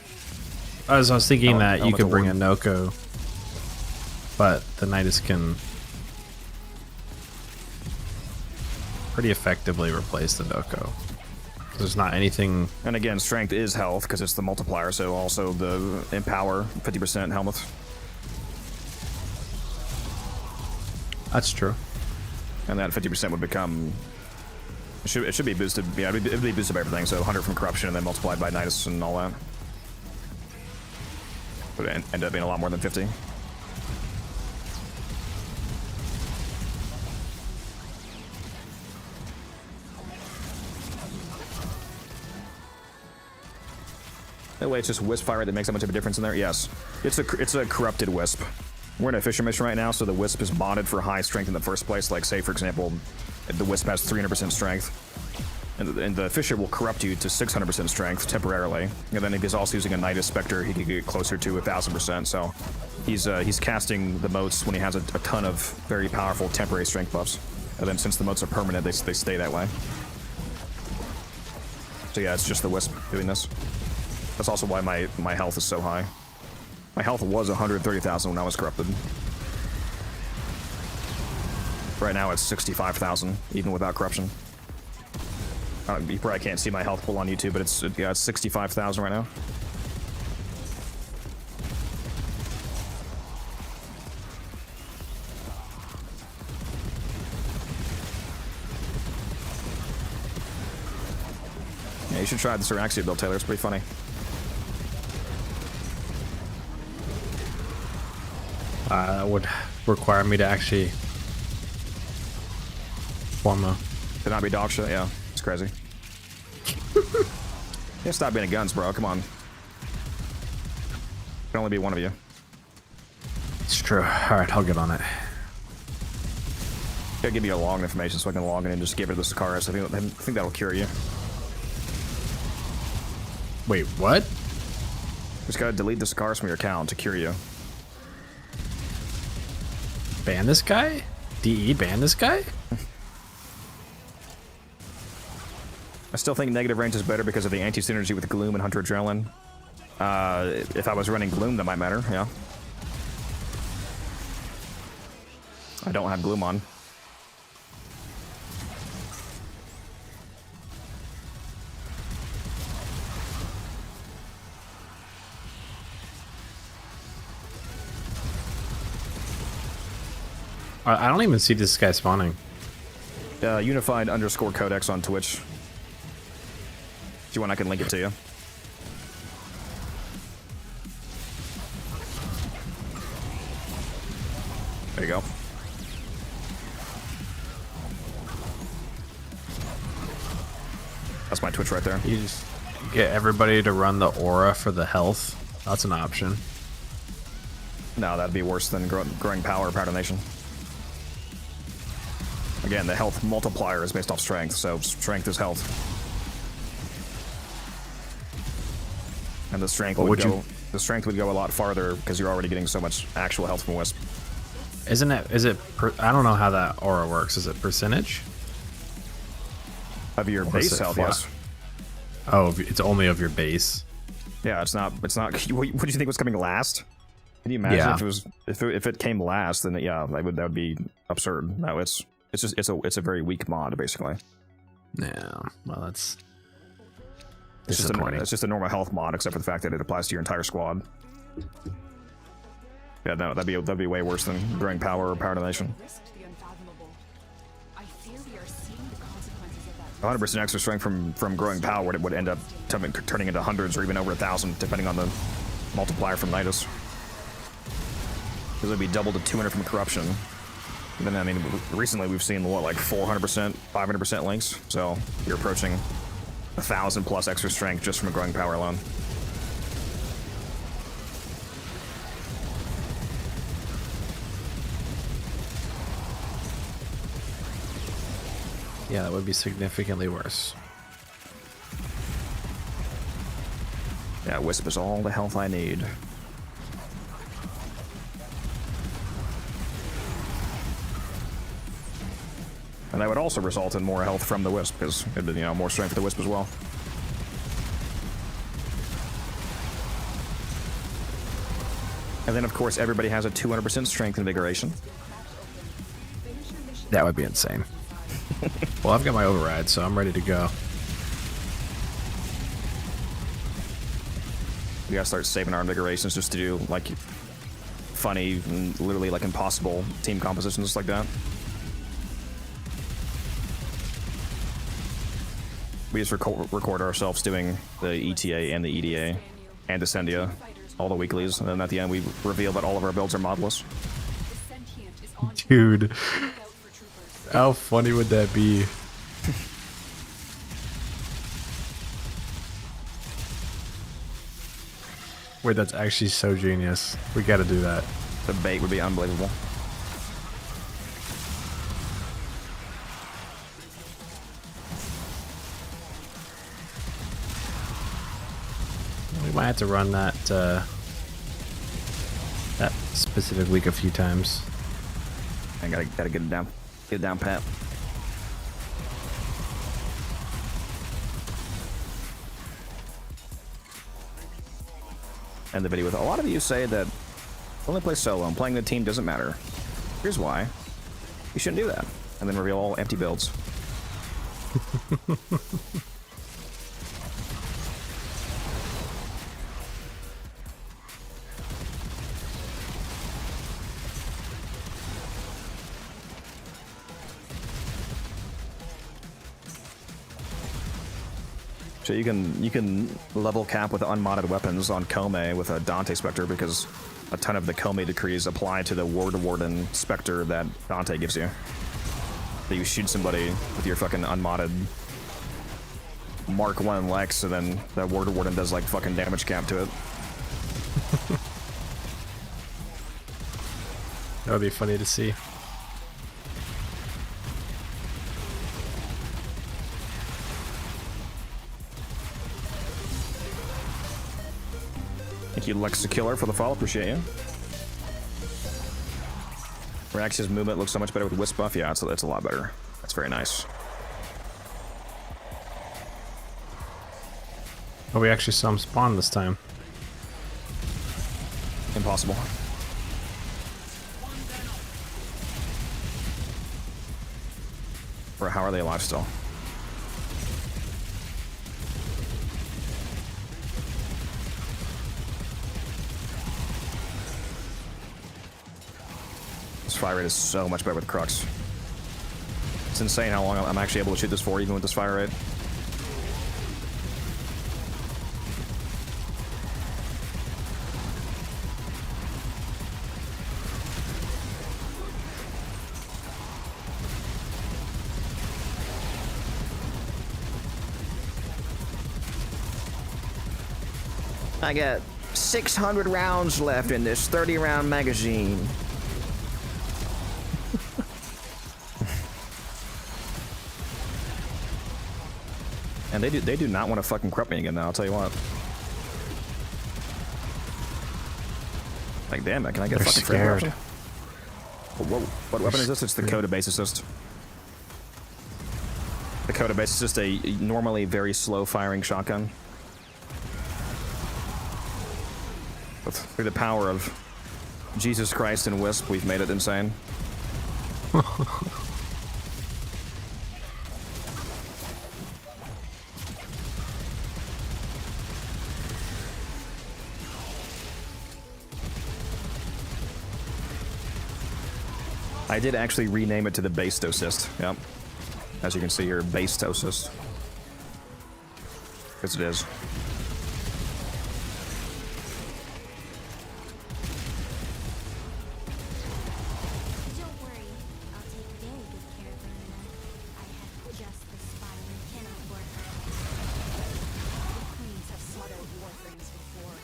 I was thinking that you could bring a Noko, but the Nidus can pretty effectively replace the Noko. There's not anything. And again, strength is health because it's the multiplier, so also the empower 50% helmet. That's true. And that 50% would become. It should be boosted. Yeah, it'd be boosted by everything. So 100 from corruption and then multiplied by Nidus and all that. Would end up being a lot more than 50. Anyway, it's just Wisp fire that makes that much of a difference in there. Yes, it's a corrupted Wisp. We're in a Fisher mission right now, so the Wisp is modded for high strength in the first place. Like, say for example, the Wisp has 300% strength, and the Fisher will corrupt you to 600% strength temporarily. And then if he's also using a Nidus Spectre, he could get closer to 1000%. So he's casting the motes when he has a ton of very powerful temporary strength buffs. And then since the motes are permanent, they stay that way. So yeah, it's just the Wisp doing this. That's also why my health is so high. My health was 130,000 when I was corrupted. Right now it's 65,000, even without corruption. You probably can't see my health pull on YouTube, but it's 65,000 right now. Yeah, you should try the Syraxia build, Taylor. It's pretty funny. That would require me to actually form a... To not be dog shit? Yeah, it's crazy. Yeah, stop being a guns, bro. Come on. Can only be one of you. It's true. Alright, I'll get on it. Gotta give you a login information so I can log in and just give her the Sakaris. I think that'll cure you. Wait, what? Just gotta delete the Sakaris from your account to cure you. Ban this guy? DE ban this guy? I still think negative range is better because of the anti-synergy with Gloom and Hunter Adrenaline. If I was running Gloom, that might matter, yeah. I don't have Gloom on. I don't even see this guy spawning. Unified _ Codex on Twitch. If you want, I can link it to you. There you go. That's my Twitch right there. You just get everybody to run the aura for the health. That's an option. No, that'd be worse than growing power or Power Nation. Again, the health multiplier is based off strength, so strength is health. And the strength would go. The strength would go a lot farther because you're already getting so much actual health from Wisp. Isn't it? Is it? I don't know how that aura works. Is it percentage of your base health? Yes. Oh, it's only of your base. Yeah, it's not. It's not. What do you think was coming last? Can you imagine if it was if it came last? Then yeah, that would be absurd. No, it's just it's a very weak mod basically. Yeah. Well, that's. It's just a normal health mod, except for the fact that it applies to your entire squad. Yeah, no, that'd be way worse than growing power or Power Nation. 100% extra strength from growing power would end up turning into hundreds or even over 1,000, depending on the multiplier from Nidus. Because it'd be double to 200 from corruption. And then I mean, recently we've seen what, like 400%, 500% links. So you're approaching 1,000 plus extra strength just from growing power alone. Yeah, that would be significantly worse. Yeah, Wisp is all the health I need. And that would also result in more health from the Wisp, because it'd be, more strength for the Wisp as well. And then, of course, everybody has a 200% strength invigoration. That would be insane. Well, I've got my override, so I'm ready to go. We gotta start saving our invigorations just to do, like, funny and literally, like, impossible team compositions like that. We just record ourselves doing the ETA and the EDA and Descendia, all the weeklies, and then at the end we reveal that all of our builds are modless. Dude, how funny would that be? Wait, that's actually so genius. We gotta do that. The bait would be unbelievable. We might have to run that that specific week a few times. I gotta get it down pat. End the video with, a lot of you say that only play solo and playing the team doesn't matter. Here's why. You shouldn't do that. And then reveal all empty builds. So you can level cap with unmodded weapons on Kome with a Dante Spectre because a ton of the Kome decrees apply to the Ward Warden Spectre that Dante gives you. So you shoot somebody with your fucking unmodded Mark 1 Lex, and then that Ward Warden does like fucking damage cap to it. That would be funny to see. Thank you, Lex the Killer, for the follow. Appreciate you. Rax's movement looks so much better with Wisp buff. Yeah, it's a lot better. That's very nice. Oh, we actually saw him spawn this time. Impossible. Or how are they alive still? This fire rate is so much better with Crux. It's insane how long I'm actually able to shoot this for, even with this fire rate. I got 600 rounds left in this 30-round magazine. And they do not want to fucking corrupt me again now, I'll tell you what. Like, damn it, can I get a fucking frame scared. option? Whoa, what weapon is this? It's the Coda Base Assist. The Coda Base is just a normally very slow firing shotgun. But through the power of Jesus Christ and Wisp, we've made it insane. I did actually rename it to the Base Assist. Yep. As you can see here, Base Assist. Because it is. Don't worry, I'll take very good care of Marina. I have just the spot and cannot work her. The queens have sought out warframes before.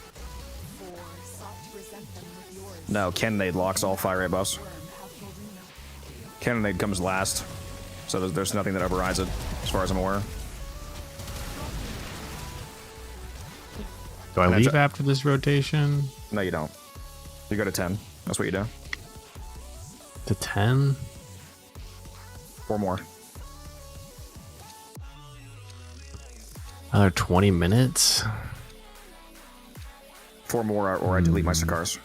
Sought to present them with yours. No, Cannonade locks all fire rate buffs. Worm have Marina. Cannonade comes last. So there's nothing that overrides it, as far as I'm aware. Do I And I leave ju- after this rotation? No, you don't. You go to 10. That's what you do. To 10? 4 more. Another 20 minutes? 4 more, or I delete my Sakars.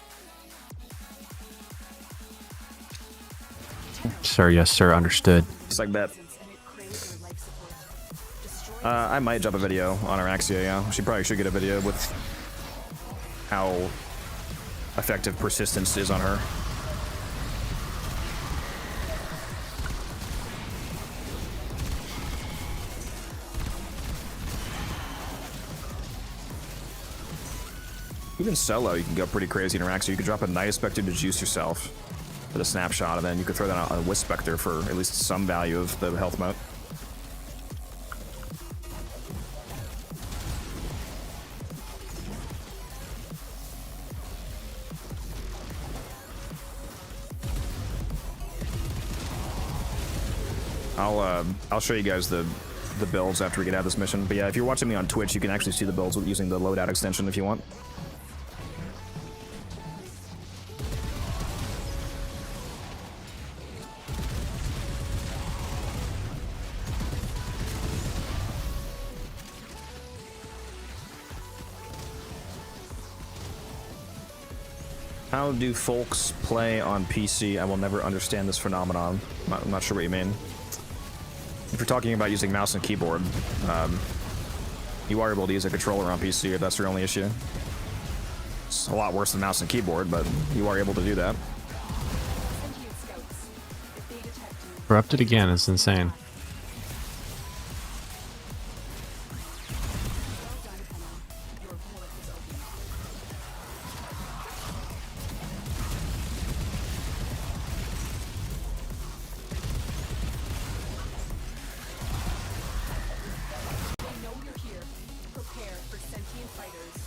Sir, yes, sir, understood. It's like that. And it craves your life support. Destroy I might drop a video on Araxia, yeah. She probably should get a video with how effective persistence is on her. Even solo, you can go pretty crazy in Araxia. You could drop a Night Spectre to juice yourself with a snapshot, and then you could throw that on a Wisp Spectre for at least some value of the health moat. I'll show you guys the builds after we get out of this mission. But yeah, if you're watching me on Twitch, you can actually see the builds using the loadout extension if you want. How do folks play on PC? I will never understand this phenomenon. I'm not sure what you mean. If you're talking about using mouse and keyboard, you are able to use a controller on PC if that's your only issue. It's a lot worse than mouse and keyboard, but you are able to do that. sentient scouts. If they detect you, Corrupted again, it's insane. well done, Tenno. Your bullet is open. They know you're here. Prepare for sentient fighters.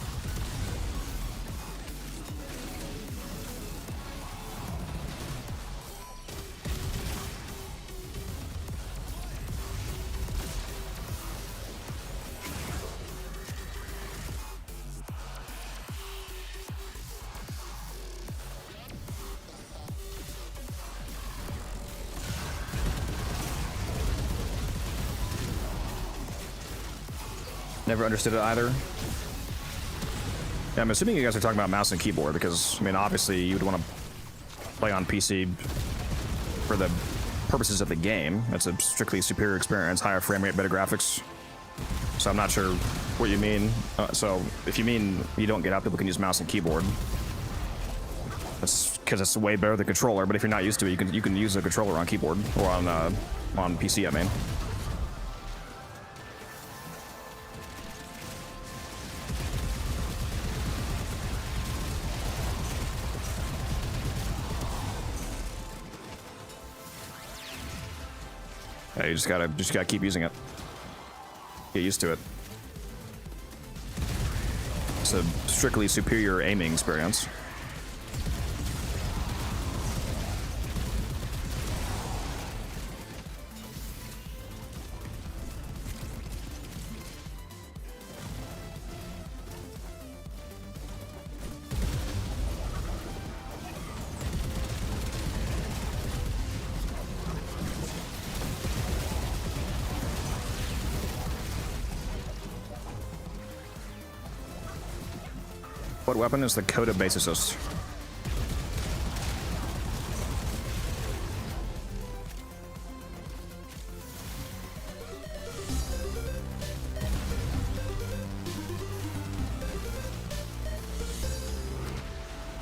Never understood it either. Yeah, I'm assuming you guys are talking about mouse and keyboard because, I mean, obviously you would want to play on PC for the purposes of the game. It's a strictly superior experience, higher frame rate, better graphics. So I'm not sure what you mean. So if you mean you don't get out, people can use mouse and keyboard. That's because it's way better than controller. But if you're not used to it, you can use a controller on keyboard or on PC. I mean. Yeah, you just gotta keep using it. Get used to it. it's a strictly superior aiming experience. What weapon is the Coda base assist?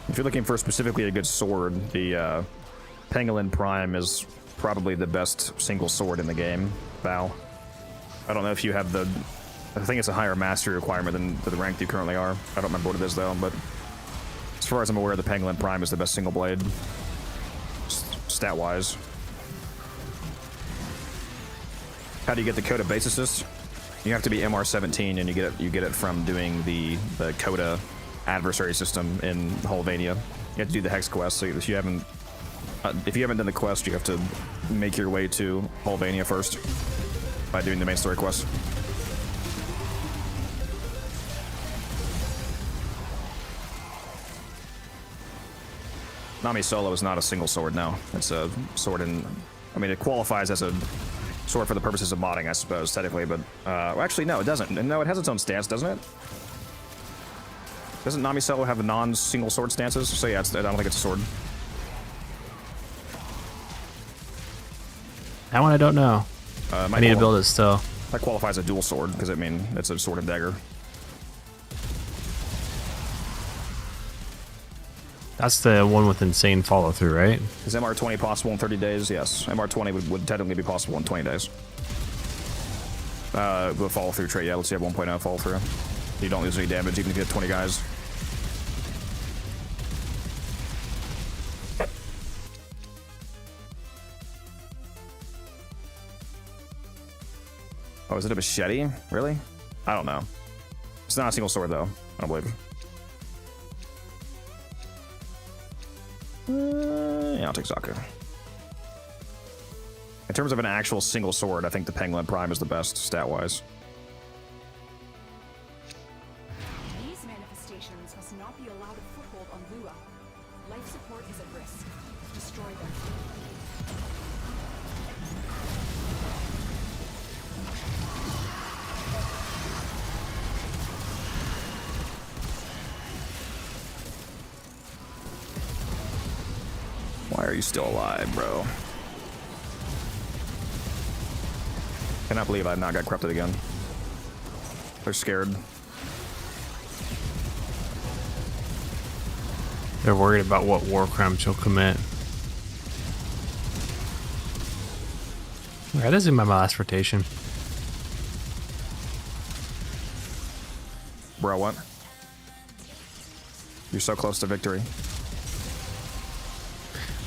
If you're looking for specifically a good sword, the Pangolin Prime is probably the best single sword in the game, Val. I don't know if you have the... I think it's a higher mastery requirement than the rank you currently are. I don't remember what it is though, but as far as I'm aware, the Pangolin Prime is the best single blade, stat-wise. How do you get the Coda base assist? You have to be MR17, and you get it from doing the Coda adversary system in Hulvania. You have to do the Hex quest. So if you haven't done the quest, you have to make your way to Hulvania first by doing the main story quest. Nami Solo is not a single sword, no. It's a sword in... I mean, it qualifies as a sword for the purposes of modding, I suppose, technically, but... well, actually, no, it doesn't. No, it has its own stance, doesn't it? Doesn't Nami Solo have non-single sword stances? So yeah, I don't think it's a sword. That one I don't know. I need to build it still. That qualifies a dual sword, because I mean, it's a sword and dagger. That's the one with insane follow-through, right? Is MR20 possible in 30 days? Yes. MR20 would technically be possible in 20 days. The follow-through trait, yeah, let's see, 1.0 follow-through. You don't lose any damage even if you hit 20 guys. Oh, is it a machete? Really? I don't know. It's not a single sword, though. I don't believe. Yeah, I'll take Zaku. In terms of an actual single sword, I think the Pangolin Prime is the best, stat-wise. These manifestations must not be allowed a foothold on Lua. Life support is at risk. Destroy them. Why are you still alive, bro? Cannot believe I've not got corrupted again. They're scared. They're worried about what war crimes you'll commit. That is in my last rotation. Bro, what? You're so close to victory.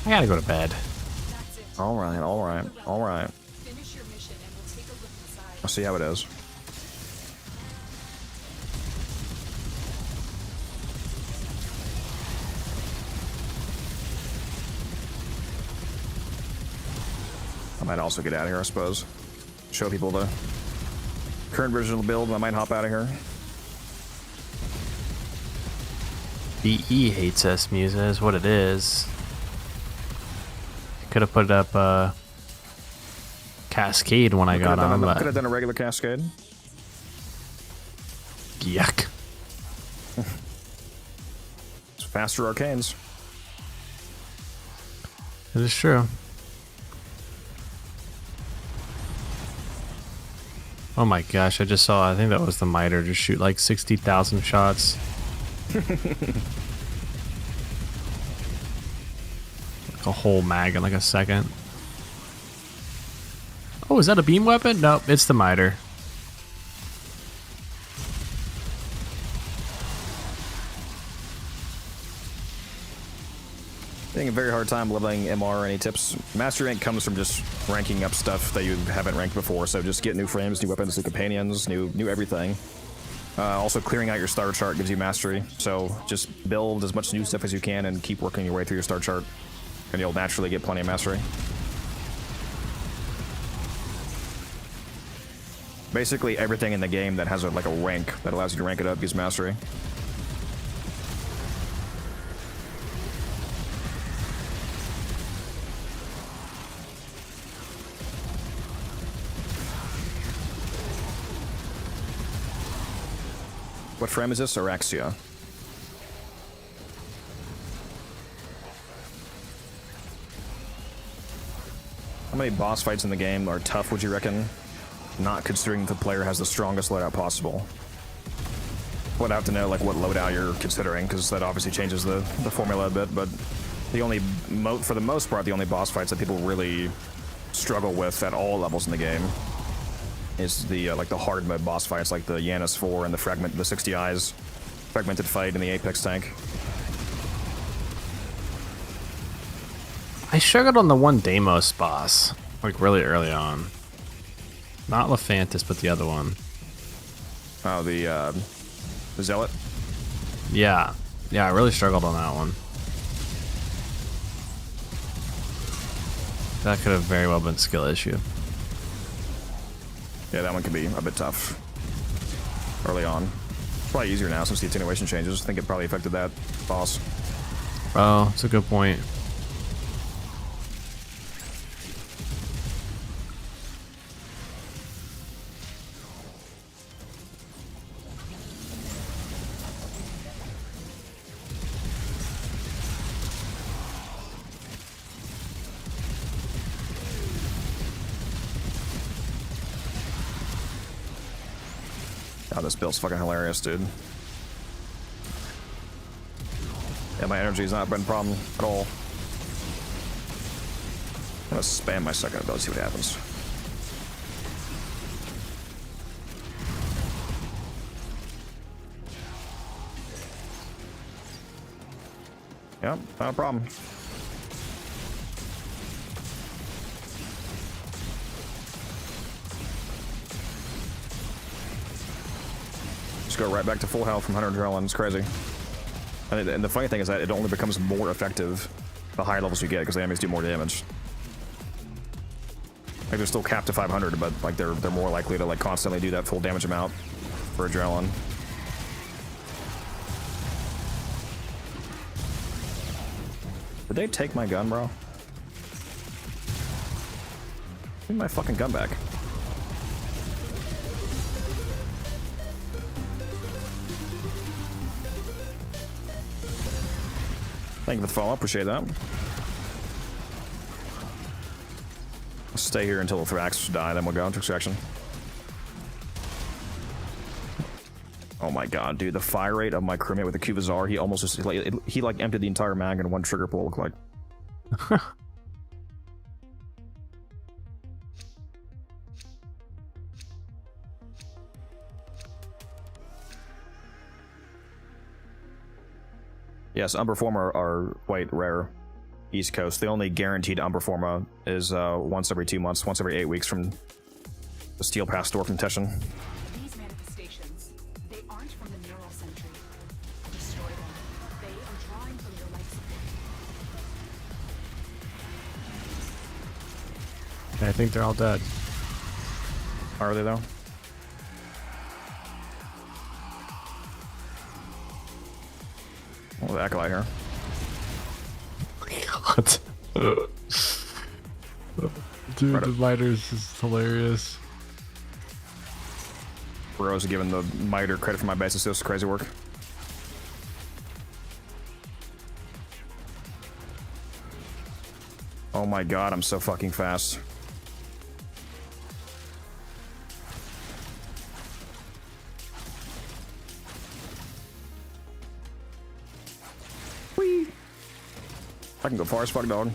I gotta go to bed. Alright, alright, alright. Finish your mission and we'll take a look inside. I'll see how it is. I might also get out of here, I suppose. Show people the current version of the build, and I might hop out of here. BE hates us, Musa, is what it is. Could have put up Cascade when I got on, but could have done a regular Cascade. Yuck. It's faster arcanes. It is true. Oh my gosh, I just saw, I think that was the miter, just shoot like 60,000 shots. Like a whole mag in like a second. Oh, is that a beam weapon? Nope, it's the miter. Having a very hard time leveling MR. Any tips? Master rank comes from just ranking up stuff that you haven't ranked before. So just get new frames, new weapons, new companions, new everything. Also, clearing out your star chart gives you mastery. So just build as much new stuff as you can and keep working your way through your star chart, and you'll naturally get plenty of mastery. Basically, everything in the game that has like a rank that allows you to rank it up gives mastery. What frame is this? Araxia. How many boss fights in the game are tough, would you reckon? Not considering the player has the strongest loadout possible. Would have to know like what loadout you're considering, because that obviously changes the formula a bit, but the only, for the most part, the only boss fights that people really struggle with at all levels in the game is the like the hard mode boss fights, like the Yanis 4 and the 60 Eyes fragmented fight in the Apex tank. I struggled on the one Deimos boss, like really early on. Not Lephantis, but the other one. Oh, the Zealot? Yeah. Yeah, I really struggled on that one. That could have very well been a skill issue. Yeah, that one can be a bit tough early on. It's probably easier now since the attenuation changes. I think it probably affected that boss. Oh, that's a good point. Oh, this build's fucking hilarious, dude. Yeah, my energy's not been a problem at all. I'm gonna spam my second ability, see what happens. Yep, not a problem. Just go right back to full health from 100 adrenaline. It's crazy. And the funny thing is that it only becomes more effective the higher levels you get, because the enemies do more damage. Like they're still capped to 500, but like they're more likely to like constantly do that full damage amount for adrenaline. Did they take my gun, bro? Give me my fucking gun back. Thank you for the follow, appreciate that. I'll stay here until the Thrax die, then we'll go into extraction. Oh my god, dude, the fire rate of my crewmate with the Cubazar, he almost just, he like emptied the entire mag in one trigger pull, looked like. Yes, Umber Forma are quite rare. East Coast. The only guaranteed Umber Forma is once every 2 months, once every 8 weeks from the Steel Pass store from Teshin. These manifestations, they aren't from the neural sentry. Destroy them. They are drawing from your life support. I think they're all dead. Are they though? Oh, the Acolyte here. What? Dude, the miters is hilarious. Bro's giving the miter credit for my base assist. Crazy work. Oh my god, I'm so fucking fast. Whee! I can go far as fuck, dog.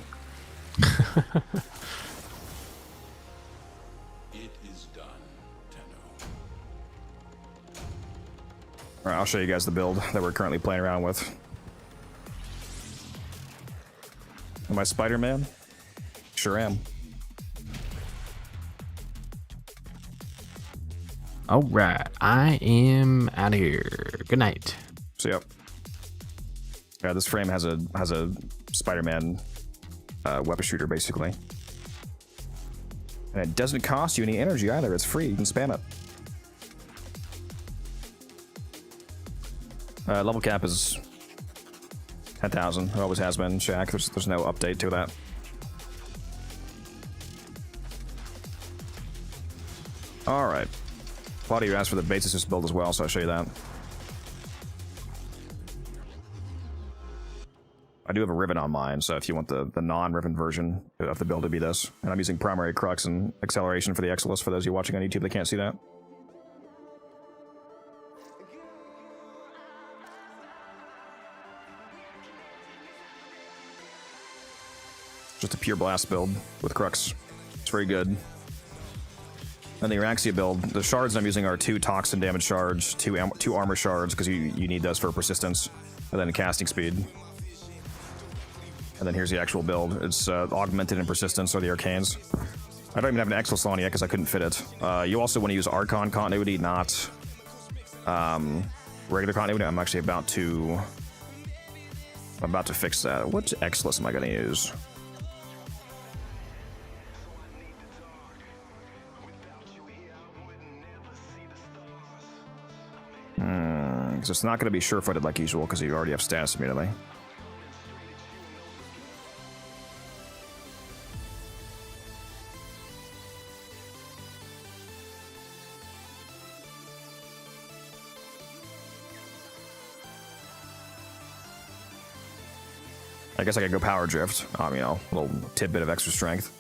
It is done, Tenno. Alright, I'll show you guys the build that we're currently playing around with. Am I Spider-Man? Sure am. All right, I am out of here. Good night. So yep. Yeah, this frame has a Spider-Man weapon shooter basically, and it doesn't cost you any energy either. It's free. You can spam it. Level cap is 10,000. It always has been. Shaq. There's no update to that. All right. Claudia, you asked for the basis build as well, so I'll show you that. I do have a Riven on mine, so if you want the non-Riven version of the build, it'd be this. And I'm using primary crux and acceleration for the Exilus for those of you watching on YouTube that can't see that. Just a pure blast build with crux. It's very good. And the Araxia build, the shards I'm using are 2 toxin damage shards, 2 armor shards, because you need those for persistence, and then casting speed. And then here's the actual build. It's augmented in persistence, or the arcanes. I don't even have an Exilus on yet because I couldn't fit it. You also want to use Archon continuity, not regular continuity. I'm actually about to fix that. What Exilus am I going to use? Because it's not going to be sure-footed like usual because you already have status immediately. I guess I could go power drift. You know, a little tidbit of extra strength.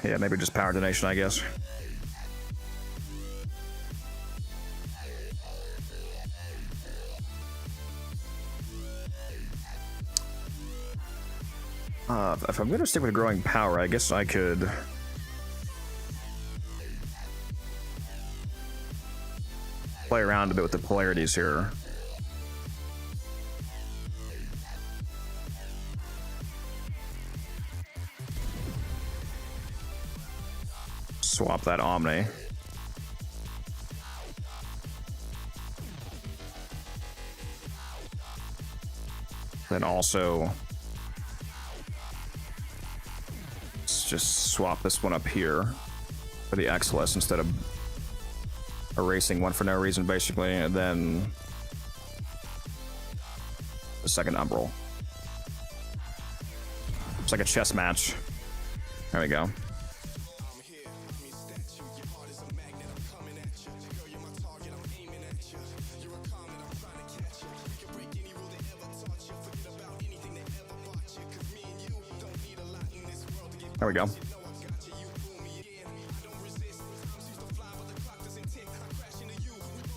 Yeah, maybe just power donation, I guess. If I'm going to stick with growing power, I guess I could play around a bit with the polarities here. Swap that Omni. Then also let's just swap this one up here for the Exilus instead of erasing one for no reason, basically, and then the second Umbral. It's like a chess match. There we go. There we go.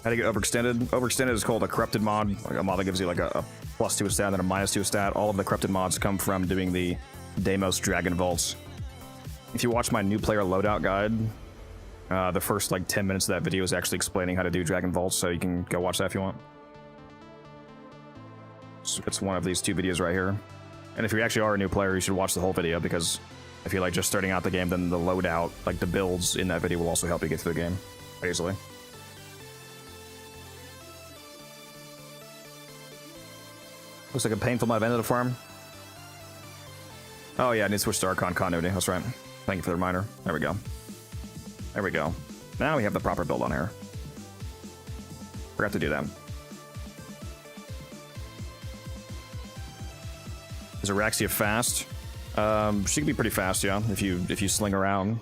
How to get overextended? Overextended is called a corrupted mod. Like a mod that gives you like a +2 stat and then a -2 stat. All of the corrupted mods come from doing the Deimos Dragon Vaults. If you watch my new player loadout guide, the first like 10 minutes of that video is actually explaining how to do Dragon Vaults, so you can go watch that if you want. So it's one of these 2 videos right here. And if you actually are a new player, you should watch the whole video, because if you're like just starting out the game, then the loadout, like the builds in that video, will also help you get through the game quite easily. Looks like a painful might have ended the farm. Oh yeah, I need to switch to Archon continuity. That's right. Thank you for the reminder. There we go. There we go. Now we have the proper build on here. Forgot to do that. Is Araxia fast? She can be pretty fast, yeah. If you sling around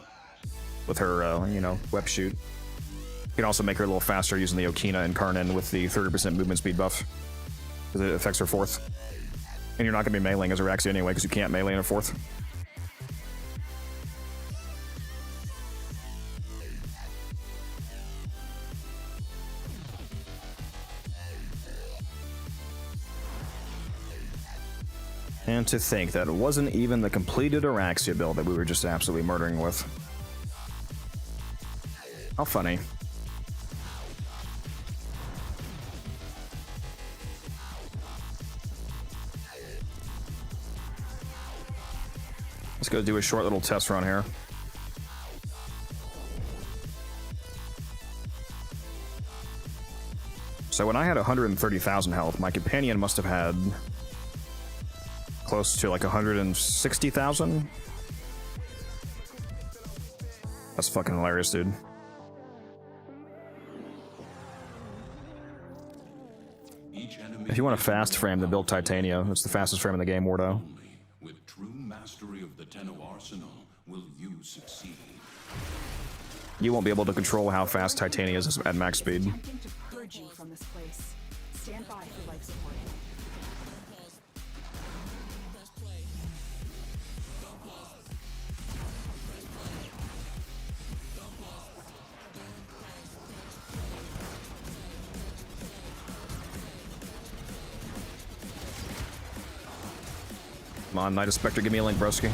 with her, you know, web shoot. You can also make her a little faster using the Okina and Karnan with the 30% movement speed buff, because it affects her 4th. And you're not going to be meleeing as Araxia anyway, because you can't melee in her 4th. And to think that it wasn't even the completed Araxia build that we were just absolutely murdering with. How funny. Let's go do a short little test run here. So when I had 130,000 health, my companion must have had close to like 160,000. That's fucking hilarious, dude. If you want a fast frame, then build Titania. It's the fastest frame in the game, Wardo. With true mastery of the Tenno arsenal, will you succeed? You won't be able to control how fast Titania is at max speed. Attempting to purge you from this place. Stand by for life support. Come on, Night Spectre, give me a link, broski.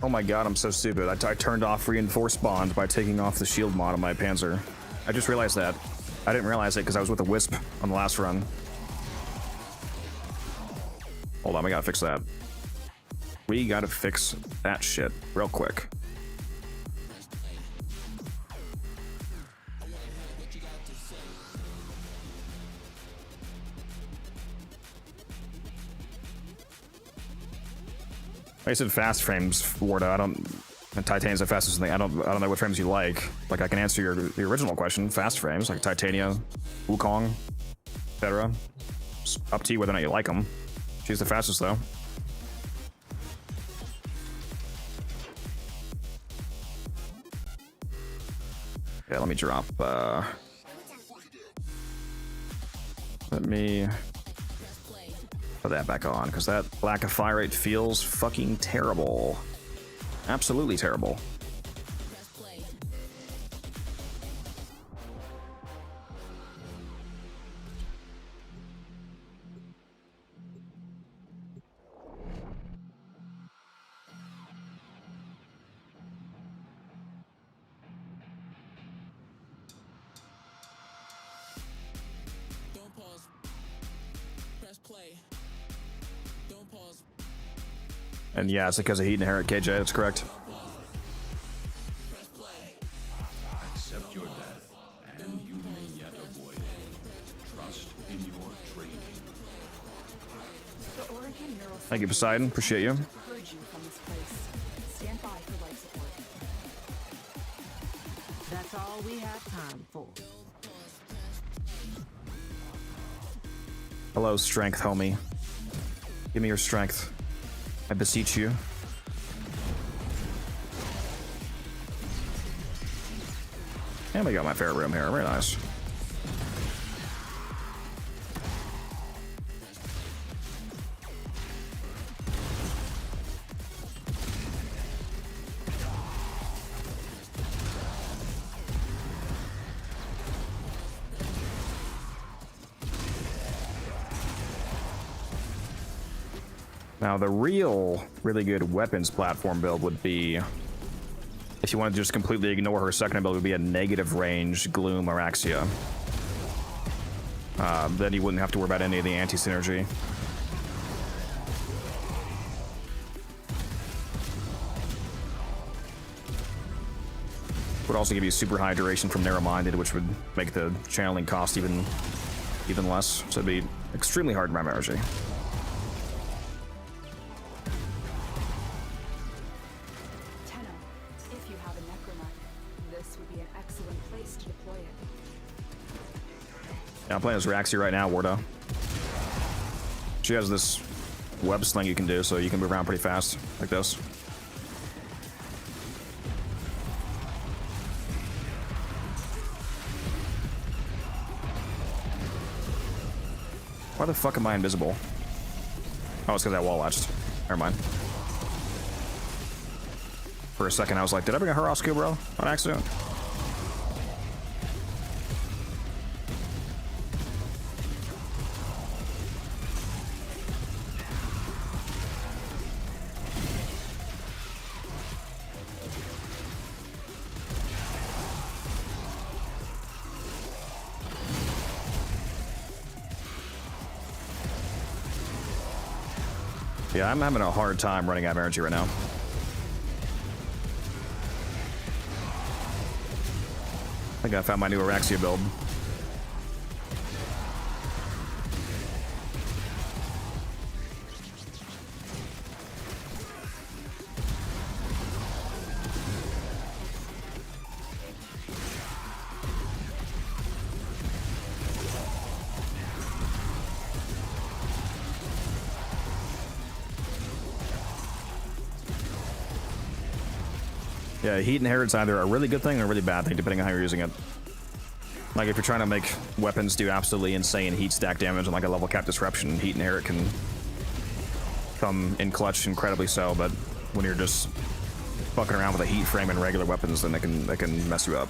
Oh my god, I'm so stupid. I turned off reinforced bond by taking off the shield mod on my Panzer. I just realized that. I didn't realize it because I was with a Wisp on the last run. Hold on, we gotta fix that. We gotta fix that shit real quick. I said fast frames, Warda. I don't. Titania's the fastest thing. I don't know what frames you like. Like I can answer your original question. Fast frames like Titania, Wukong, etc. It's up to you whether or not you like them. She's the fastest though. Yeah, let me drop. Let me put that back on, because that lack of fire rate feels fucking terrible. Absolutely terrible. And yeah, it's because of heat inherent, KJ, that's correct. Accept your death, and you may yet avoid it. Trust in your training. The Oregon Neural Thank you, Poseidon. Appreciate you. purge you from this place. Stand by for life support. That's all we have time for. Hello, strength, homie. Give me your strength. I beseech you. And we got my favorite room here. Very nice. Now, the really good weapons platform build would be, if you want to just completely ignore her second ability, would be a negative range Gloom or Axia. Then you wouldn't have to worry about any of the anti-synergy. Would also give you super high duration from narrow-minded, which would make the channeling cost even less. So it'd be extremely hard to remember energy. If you have a necromancer, this would be an excellent place to deploy it. Yeah, I'm playing as Raxi right now, Wardo. She has this web sling you can do, so you can move around pretty fast, like this. Why the fuck am I invisible? Oh, it's because I wall latched. Never mind. For a second, I was like, did I bring a Hurosku, bro? On accident? Yeah, I'm having a hard time running out of energy right now. I think I found my new Araxia build. Yeah, heat inherit's either a really good thing or a really bad thing, depending on how you're using it. Like, if you're trying to make weapons do absolutely insane heat stack damage and like a level cap disruption, heat inherit can come in clutch incredibly so, but when you're just fucking around with a heat frame and regular weapons, then they can mess you up.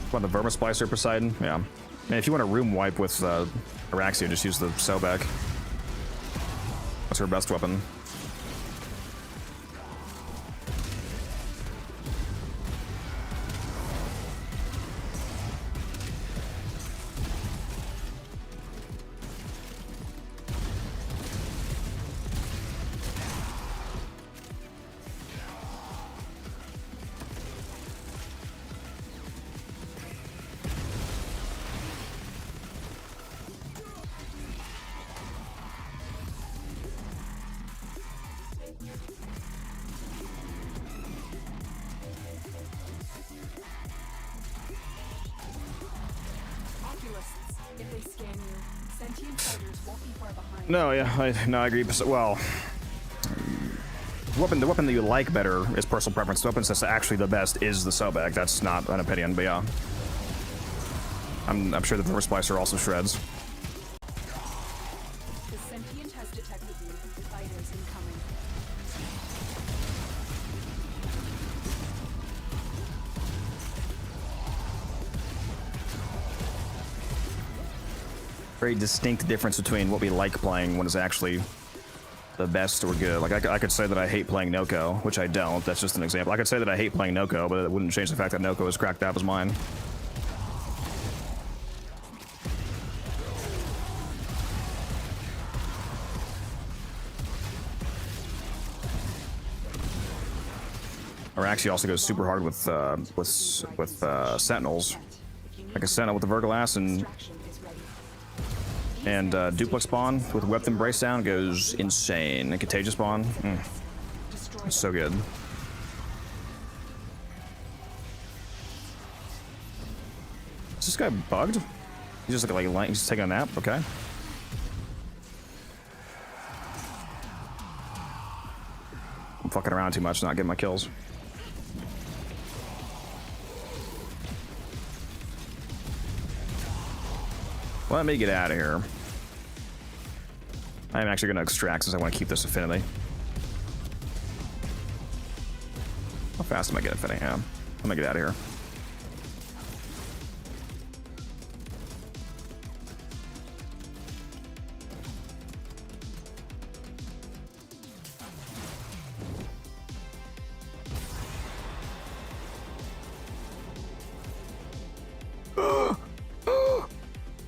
What, the Vermisplicer Poseidon? Yeah. Man, if you want a room wipe with Araxia, just use the Sobek. That's her best weapon. If they scan you, sentient fighters won't be far behind. No, yeah, I agree. Well, the weapon that you like better is personal preference. The weapon that's actually the best is the Sobek. That's not an opinion, but yeah. I'm sure the Vermisplicer also shreds. The sentient has detected you. Fighters incoming. Very distinct difference between what we like playing when it's actually the best or good. Like, I could say that I hate playing Noko, which I don't. That's just an example. I could say that I hate playing Noko, but it wouldn't change the fact that Noko is cracked up as mine. Araxia also goes super hard with Sentinels. Like a Sentinel with the Verglass and Duplex Spawn with Weapon Embrace down goes insane. And Contagious Spawn, it's so good. Is this guy bugged? He's just like he's taking a nap. Okay. I'm fucking around too much, not getting my kills. Let me get out of here. I'm actually going to extract since I want to keep this affinity. How fast am I getting affinity? Yeah. I'm going to get out of here.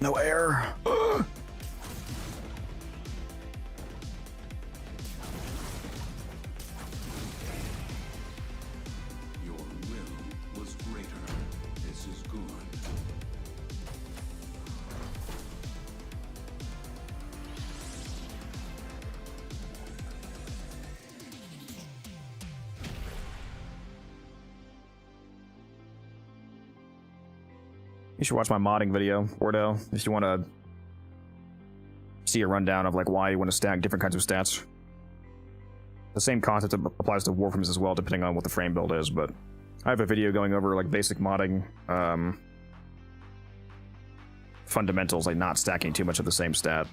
No air. Your will was greater. This is good. You should watch my modding video, Ordo, if you want to see a rundown of like why you want to stack different kinds of stats. The same concept applies to Warframes as well, depending on what the frame build is, but I have a video going over like basic modding fundamentals, like not stacking too much of the same stat.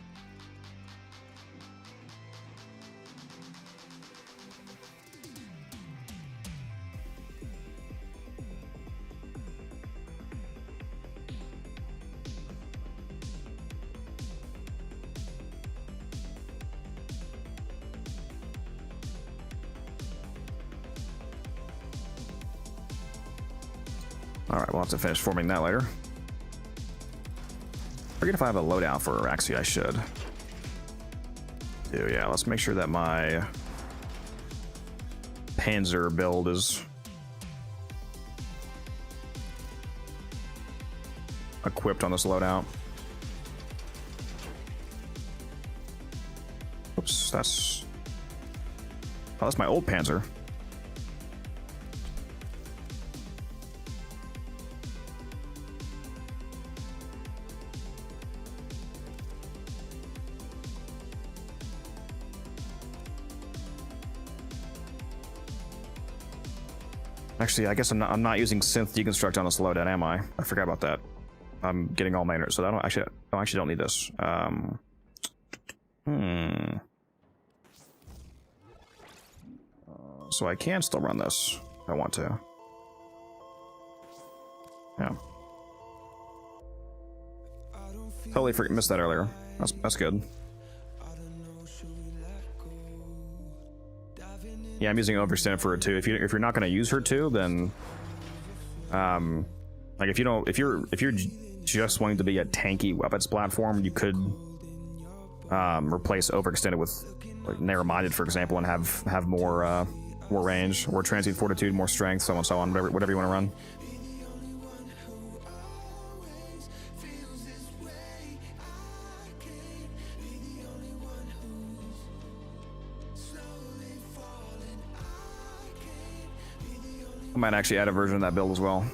All right, we'll have to finish forming that later. Forget if I have a loadout for Axia. I should. Yeah, let's make sure that my Panzer build is equipped on this loadout. Oops, that's... Oh, that's my old Panzer. Actually, I guess I'm not using synth deconstruct on this loadout, am I? I forgot about that. I'm getting all my, so I actually don't need this. So I can still run this if I want to. Yeah. Totally missed that earlier. That's good. Yeah, I'm using overextended for her too. If you're not going to use her too, then like if you're just wanting to be a tanky weapons platform, you could replace overextended with like narrow-minded, for example, and have more range, or transient fortitude, more strength, so on and so on, whatever you want to run. I might actually add a version of that build as well.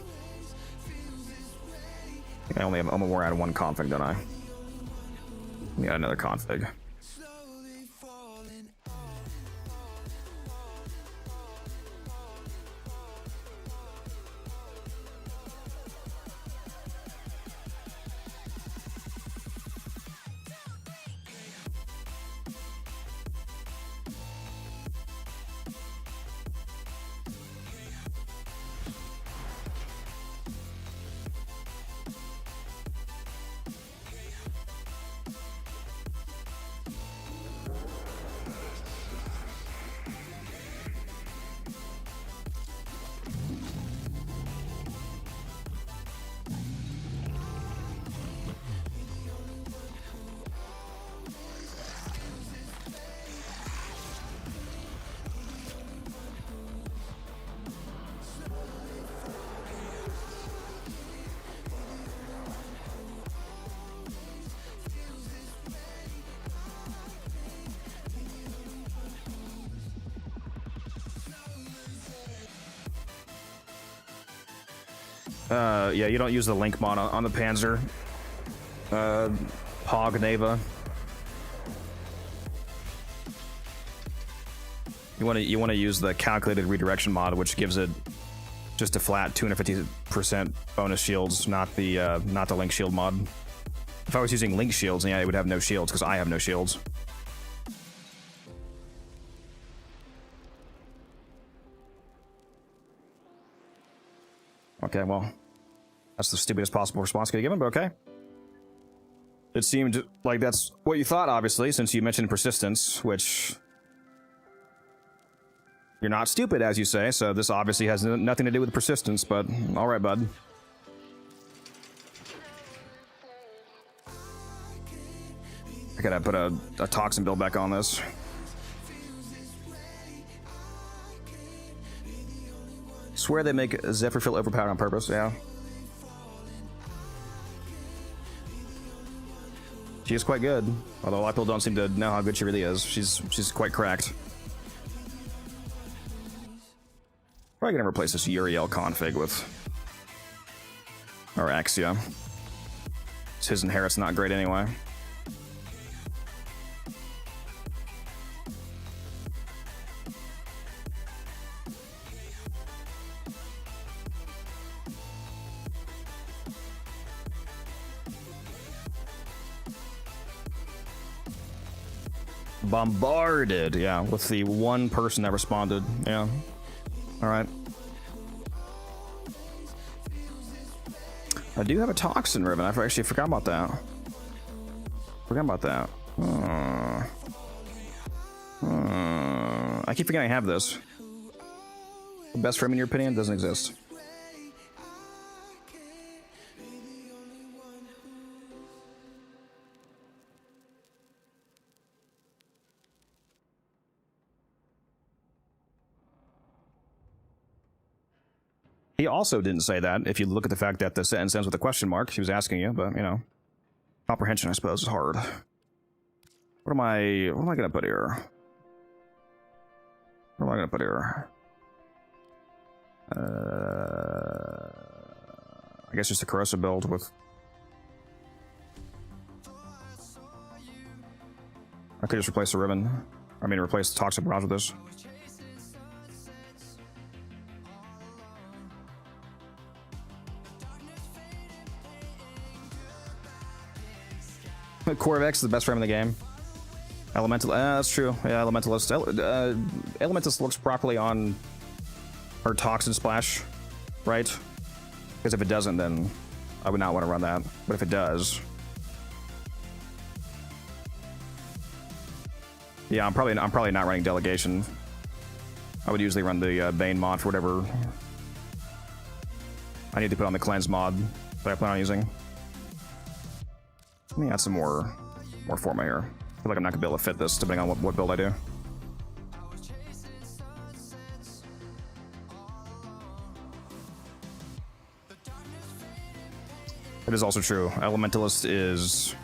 I think I only more out of one config, don't I? We got another config. Yeah, you don't use the link mod on the Panzer. Hog Neva. You want to use the calculated redirection mod, which gives it just a flat 250% bonus shields, not the link shield mod. If I was using link shields, yeah, it would have no shields because I have no shields. Okay, well, that's the stupidest possible response I could give him, but okay. It seemed like that's what you thought, obviously, since you mentioned persistence, which... You're not stupid, as you say, so this obviously has nothing to do with persistence, but alright, bud. I gotta put a toxin build back on this. Swear they make Zephyr feel overpowered on purpose, yeah. She is quite good, although a lot of people don't seem to know how good she really is. She's quite cracked. Probably gonna replace this Uriel config with our Axia. His inherit's not great anyway. Bombarded, yeah, with the one person that responded, yeah. Alright. I do have a toxin ribbon. I actually forgot about that. I keep forgetting I have this. The best frame in your opinion doesn't exist. He also didn't say that. If you look at the fact that the sentence ends with a question mark, he was asking you, but you know, comprehension, I suppose, is hard. What am I gonna put here? What am I gonna put here? I guess just a corrosive build with. I could just replace the Riven. I mean, replace the toxic barrage with this. Core of X is the best frame in the game. Elemental, that's true. Yeah, Elementalist. Elementalist looks properly on her Toxin Splash, right? Because if it doesn't, then I would not want to run that. But if it does, yeah, I'm probably not running Delegation. I would usually run the Bane mod for whatever I need to put on the Cleanse mod that I plan on using. Let me add some more forma here. I feel like I'm not gonna be able to fit this depending on what build I do. It is also true. Elementalist is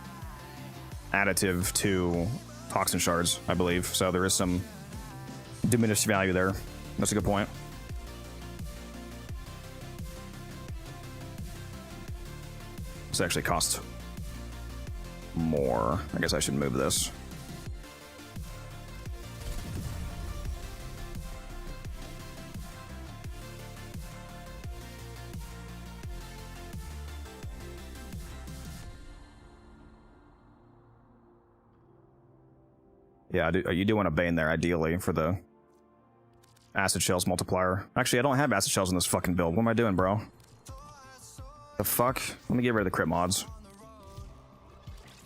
additive to Toxin Shards, I believe. So there is some diminished value there. That's a good point. This actually costs more. I guess I should move this. Yeah, you do want a Bane there, ideally, for the Acid Shells multiplier. Actually, I don't have Acid Shells in this fucking build. What am I doing, bro? The fuck? Let me get rid of the crit mods.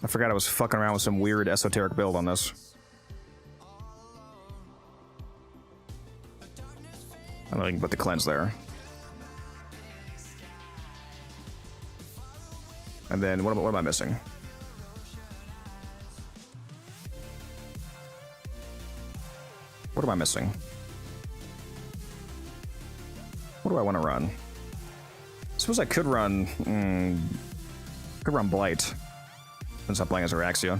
I forgot I was fucking around with some weird esoteric build on this. I don't know if I can put the cleanse there. And then what am I missing? What am I missing? What do I want to run? I suppose I could run. Could run Blight. Since I'm playing as Araxia.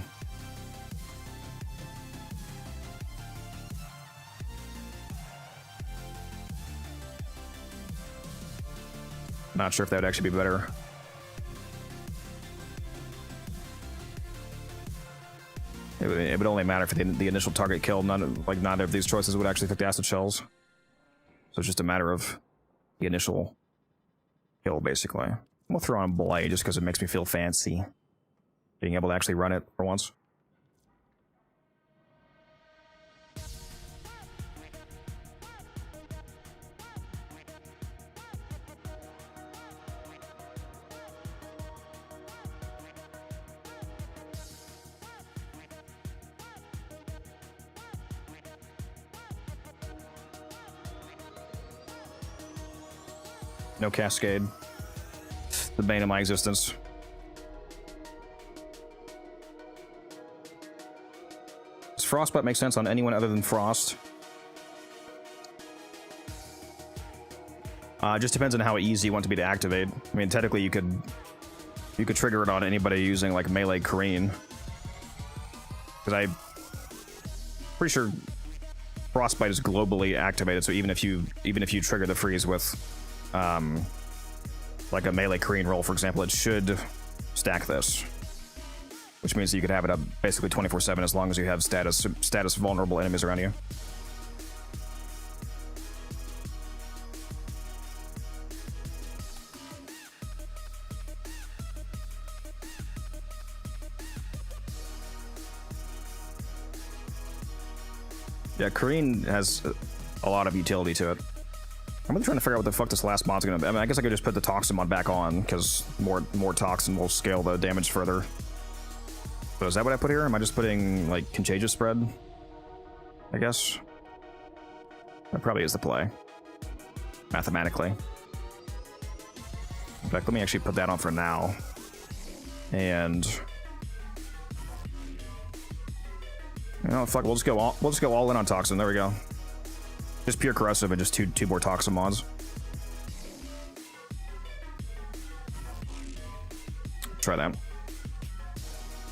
Not sure if that would actually be better. It would only matter for the initial target kill. Neither of these choices would actually affect the Acid Shells. So it's just a matter of the initial kill, basically. I'm gonna throw on Blight just because it makes me feel fancy. Being able to actually run it for once. No Cascade. The bane of my existence. Does Frostbite make sense on anyone other than Frost? Just depends on how easy you want it to be to activate. I mean, technically you could trigger it on anybody using like melee Kareen. Because I'm pretty sure Frostbite is globally activated, so even if you trigger the freeze with like a melee Kareen roll, for example, it should stack this. Which means that you could have it up basically 24/7 as long as you have status vulnerable enemies around you. Yeah, Kareen has a lot of utility to it. I'm really trying to figure out what the fuck this last mod's gonna be. I mean, I guess I could just put the Toxin mod back on, because more Toxin will scale the damage further. So is that what I put here? Am I just putting, like, Contagious Spread? I guess. That probably is the play. Mathematically. In fact, let me actually put that on for now. And... you know, fuck, we'll just go all in on Toxin. There we go. Just pure corrosive and just two more Toxin mods. Try that.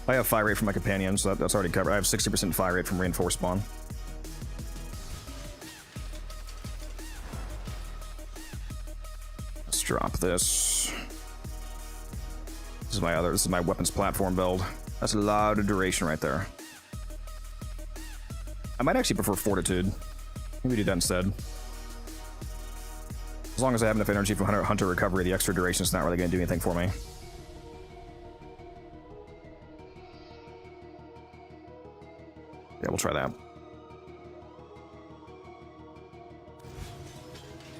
I have fire rate from my companion, so that's already covered. I have 60% fire rate from reinforced spawn. Let's drop this. This is my weapons platform build. That's a lot of duration right there. I might actually prefer fortitude. Maybe do that instead. As long as I have enough energy from hunter recovery, the extra duration is not really going to do anything for me. Yeah, we'll try that.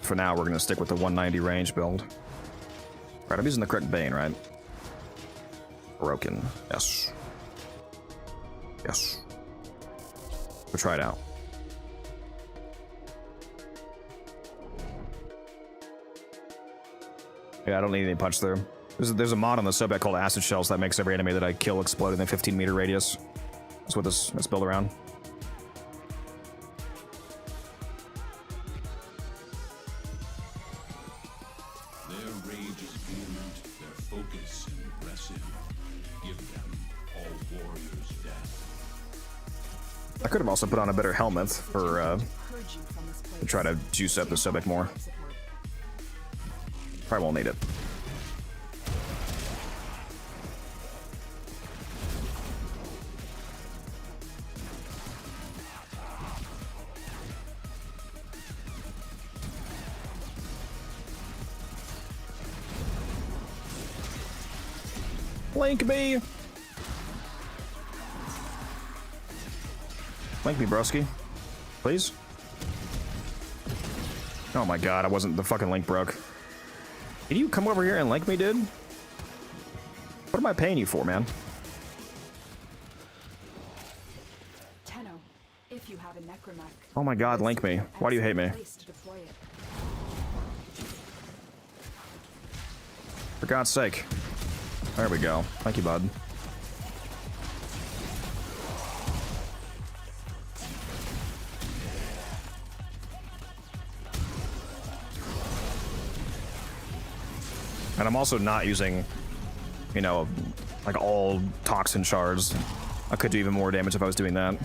For now, we're going to stick with the 190 range build. Right, I'm using the correct Bane, right? Broken. Yes. Yes. We'll try it out. Yeah, I don't need any punch through. There's a mod on the subnet called Acid Shells that makes every enemy that I kill explode in a 15-meter radius. That's what this built around. Their rage is vehement, their focus impressive. Give them all warriors death. I could have also put on a better helmet for to try to juice up the subject more. Probably won't need it. Link me! Link me, broski. Please? Oh my god, the fucking link broke. Can you come over here and link me, dude? What am I paying you for, man? Tenno, if you have a necromech. Oh my god, link me. Why do you hate me? For God's sake. There we go. Thank you, bud. And I'm also not using, you know, like all toxin shards. I could do even more damage if I was doing that.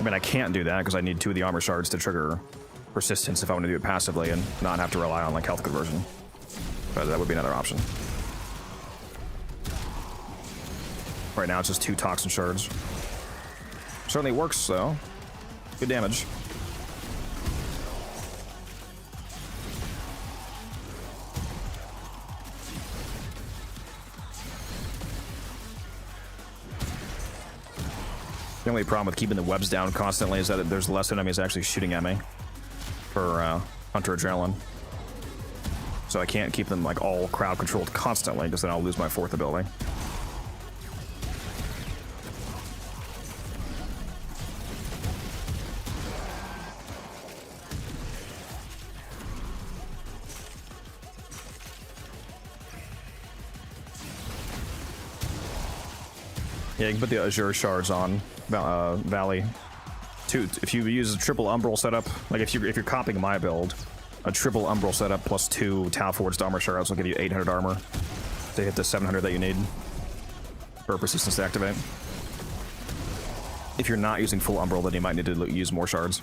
I mean, I can't do that because I need 2 of the armor shards to trigger persistence if I want to do it passively and not have to rely on like health conversion. But that would be another option. Right now it's just 2 toxin shards. Certainly works though. Good damage. The only problem with keeping the webs down constantly is that there's less enemies actually shooting at me for Hunter Adrenaline. So I can't keep them like all crowd controlled constantly because then I'll lose my 4th ability. Yeah, you can put the Azure shards on Valley. If you use a triple Umbral setup, like if you're copying my build, a triple Umbral setup plus 2 Tau Forged armor shards will give you 800 armor to hit the 700 that you need for persistence to activate. If you're not using full Umbral, then you might need to use more shards.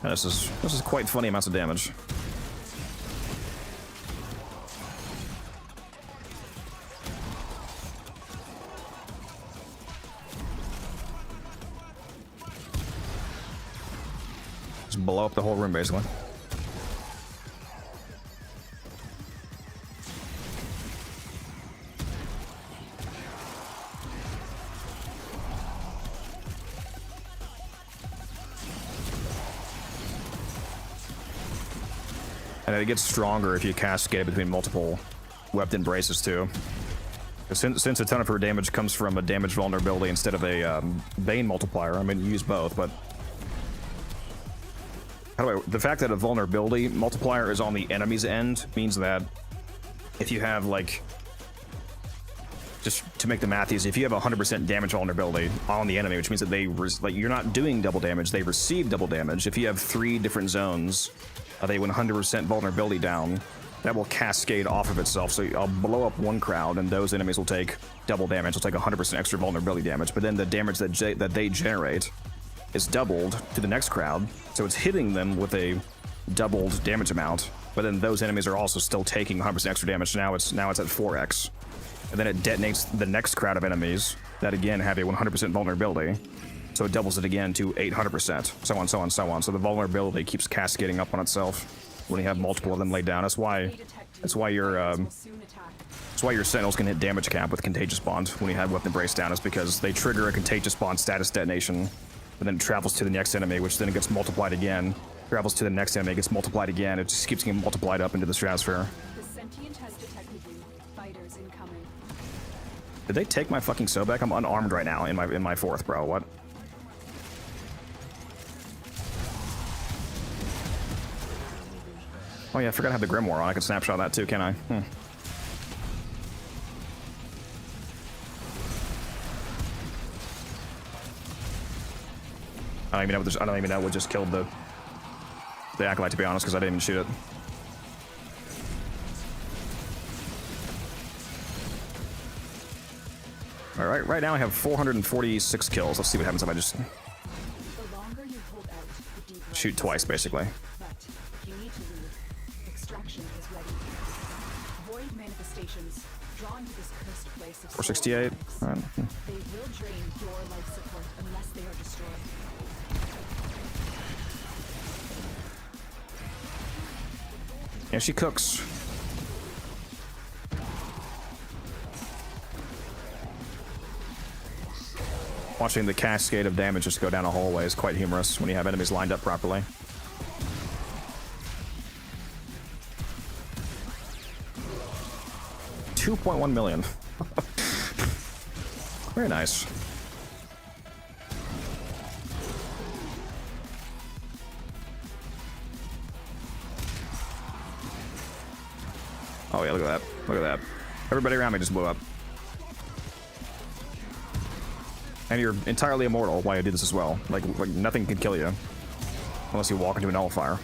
And this is quite funny amounts of damage. Just blow up the whole room, basically. And it gets stronger if you cascade between multiple webbed embraces too. Since a ton of her damage comes from a damage vulnerability instead of a Bane multiplier, I mean, you use both, but the fact that a vulnerability multiplier is on the enemy's end means that if you have like just to make the math easy, if you have 100% damage vulnerability on the enemy, which means that they like you're not doing double damage, they receive double damage. If you have 3 different zones of a 100% vulnerability down, that will cascade off of itself. So I'll blow up one crowd, and those enemies will take double damage. They'll take 100% extra vulnerability damage, but then the damage that they generate is doubled to the next crowd, so it's hitting them with a doubled damage amount. But then those enemies are also still taking 100% extra damage. Now it's at 4x. And then it detonates the next crowd of enemies that again have a 100% vulnerability. So it doubles it again to 800%, so on, so on, so on. So the vulnerability keeps cascading up on itself when you have multiple of them laid down. That's why your sentinels can hit damage cap with contagious bond when you have weapon brace down, is because they trigger a contagious bond status detonation, and then it travels to the next enemy, which then it gets multiplied again. Travels to the next enemy, gets multiplied again. It just keeps getting multiplied up into the stratosphere. The sentient has detected you. Fighters incoming. Did they take my fucking Sobek? I'm unarmed right now in my fourth, bro. What? Oh yeah, I forgot I have the Grimoire on. I can snapshot that too, can I? I don't even know what just killed the Acolyte, to be honest, because I didn't even shoot it. Alright, right now I have 446 kills. Let's see what happens if I just The longer you hold out, the deeper shoot twice, basically. But if you need to leave, extraction is ready. Void manifestations drawn to this cursed place of 468. soul All right. They will drain your life support unless they are destroyed. Yeah, she cooks. Watching the cascade of damage just go down a hallway is quite humorous when you have enemies lined up properly. $2.1 million. Very nice. Oh yeah, look at that. Look at that. Everybody around me just blew up. And you're entirely immortal while you do this as well. Like nothing can kill you. Unless you walk into a nullifier.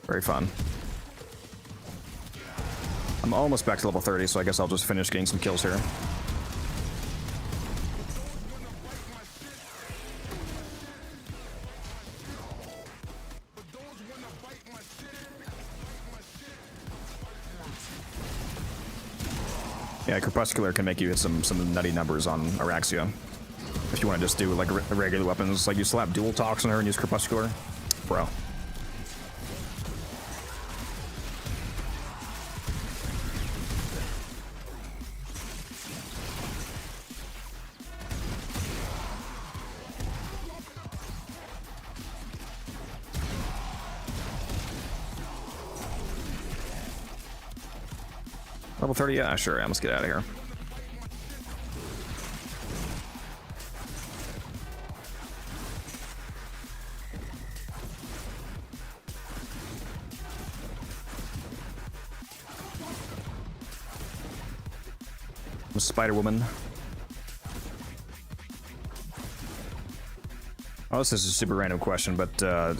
Very fun. I'm almost back to level 30, so I guess I'll just finish getting some kills here. Yeah, Crepuscular can make you hit some nutty numbers on Araxia. If you want to just do like regular weapons, like you slap dual tox on her and use Crepuscular, bro. Level 30? Yeah, sure. Let's get out of here. I'm Spider-Woman. Oh, this is a super random question, but do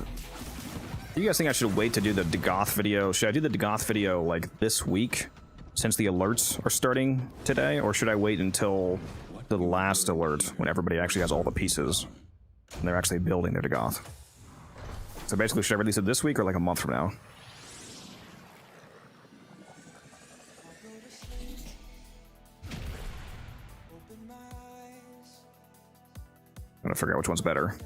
you guys think I should wait to do the Dagoth video? Should I do the Dagoth video like this week? Since the alerts are starting today, or should I wait until the last alert when everybody actually has all the pieces and they're actually building their Dagoth? So basically, should I release it this week or like a month from now? I'm gonna figure out which one's better.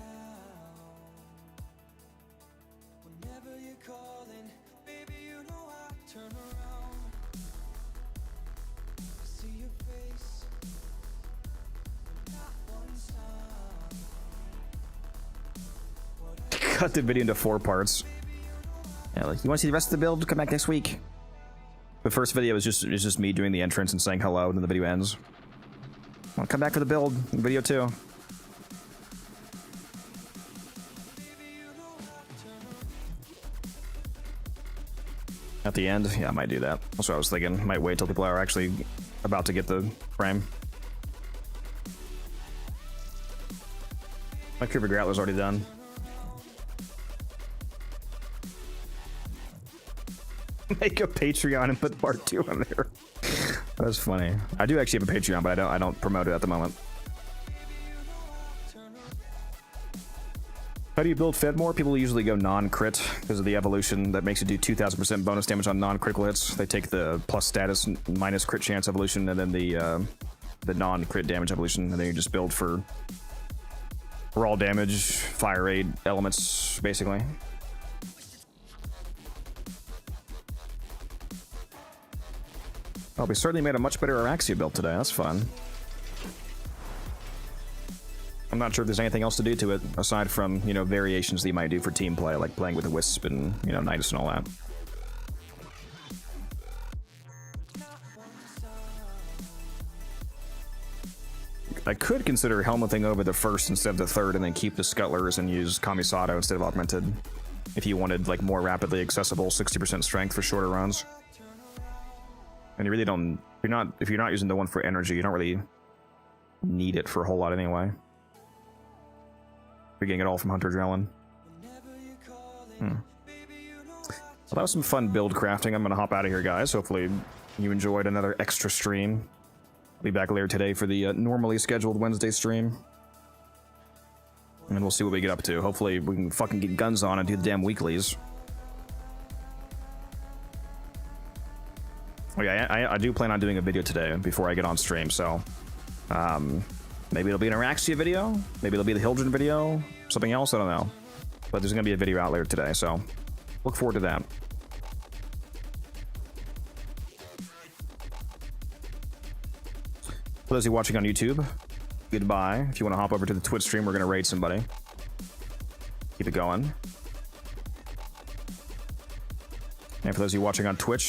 Cut the video into 4 parts. Yeah, like, you want to see the rest of the build? Come back next week. The first video is just me doing the entrance and saying hello, and then the video ends. I'll come back for the build video 2. At the end, yeah, I might do that. That's what I was thinking. Might wait till people are actually about to get the frame. My Creeper Grappler's already done. Make a Patreon and put part 2 on there. That's funny. I do actually have a Patreon, but I don't promote it at the moment. How do you build Fed more? People usually go non-crit because of the evolution that makes you do 2000% bonus damage on non-critical hits. They take the plus status minus crit chance evolution and then the non-crit damage evolution, and then you just build for raw damage, fire rate, elements, basically. Oh, we certainly made a much better Araxia build today. That's fun. I'm not sure if there's anything else to do to it aside from, you know, variations that you might do for team play, like playing with a Wisp and, you know, Nidus and all that. I could consider helmeting over the first instead of the third and then keep the Scuttlers and use Kamisato instead of Augmented. If you wanted, like, more rapidly accessible 60% strength for shorter runs. And you really don't, if you're not using the one for energy, you don't really need it for a whole lot anyway. You're getting it all from Hunter Adrenaline. Well, that was some fun build crafting. I'm gonna hop out of here, guys. Hopefully you enjoyed another extra stream. I'll be back later today for the normally scheduled Wednesday stream. And we'll see what we get up to. Hopefully we can fucking get guns on and do the damn weeklies. Oh yeah, I do plan on doing a video today before I get on stream, so maybe it'll be an Araxia video, maybe it'll be the Hildren video, something else, I don't know. But there's gonna be a video out later today, so look forward to that. For those of you watching on YouTube, goodbye. If you want to hop over to the Twitch stream, we're gonna raid somebody. Keep it going. And for those of you watching on Twitch,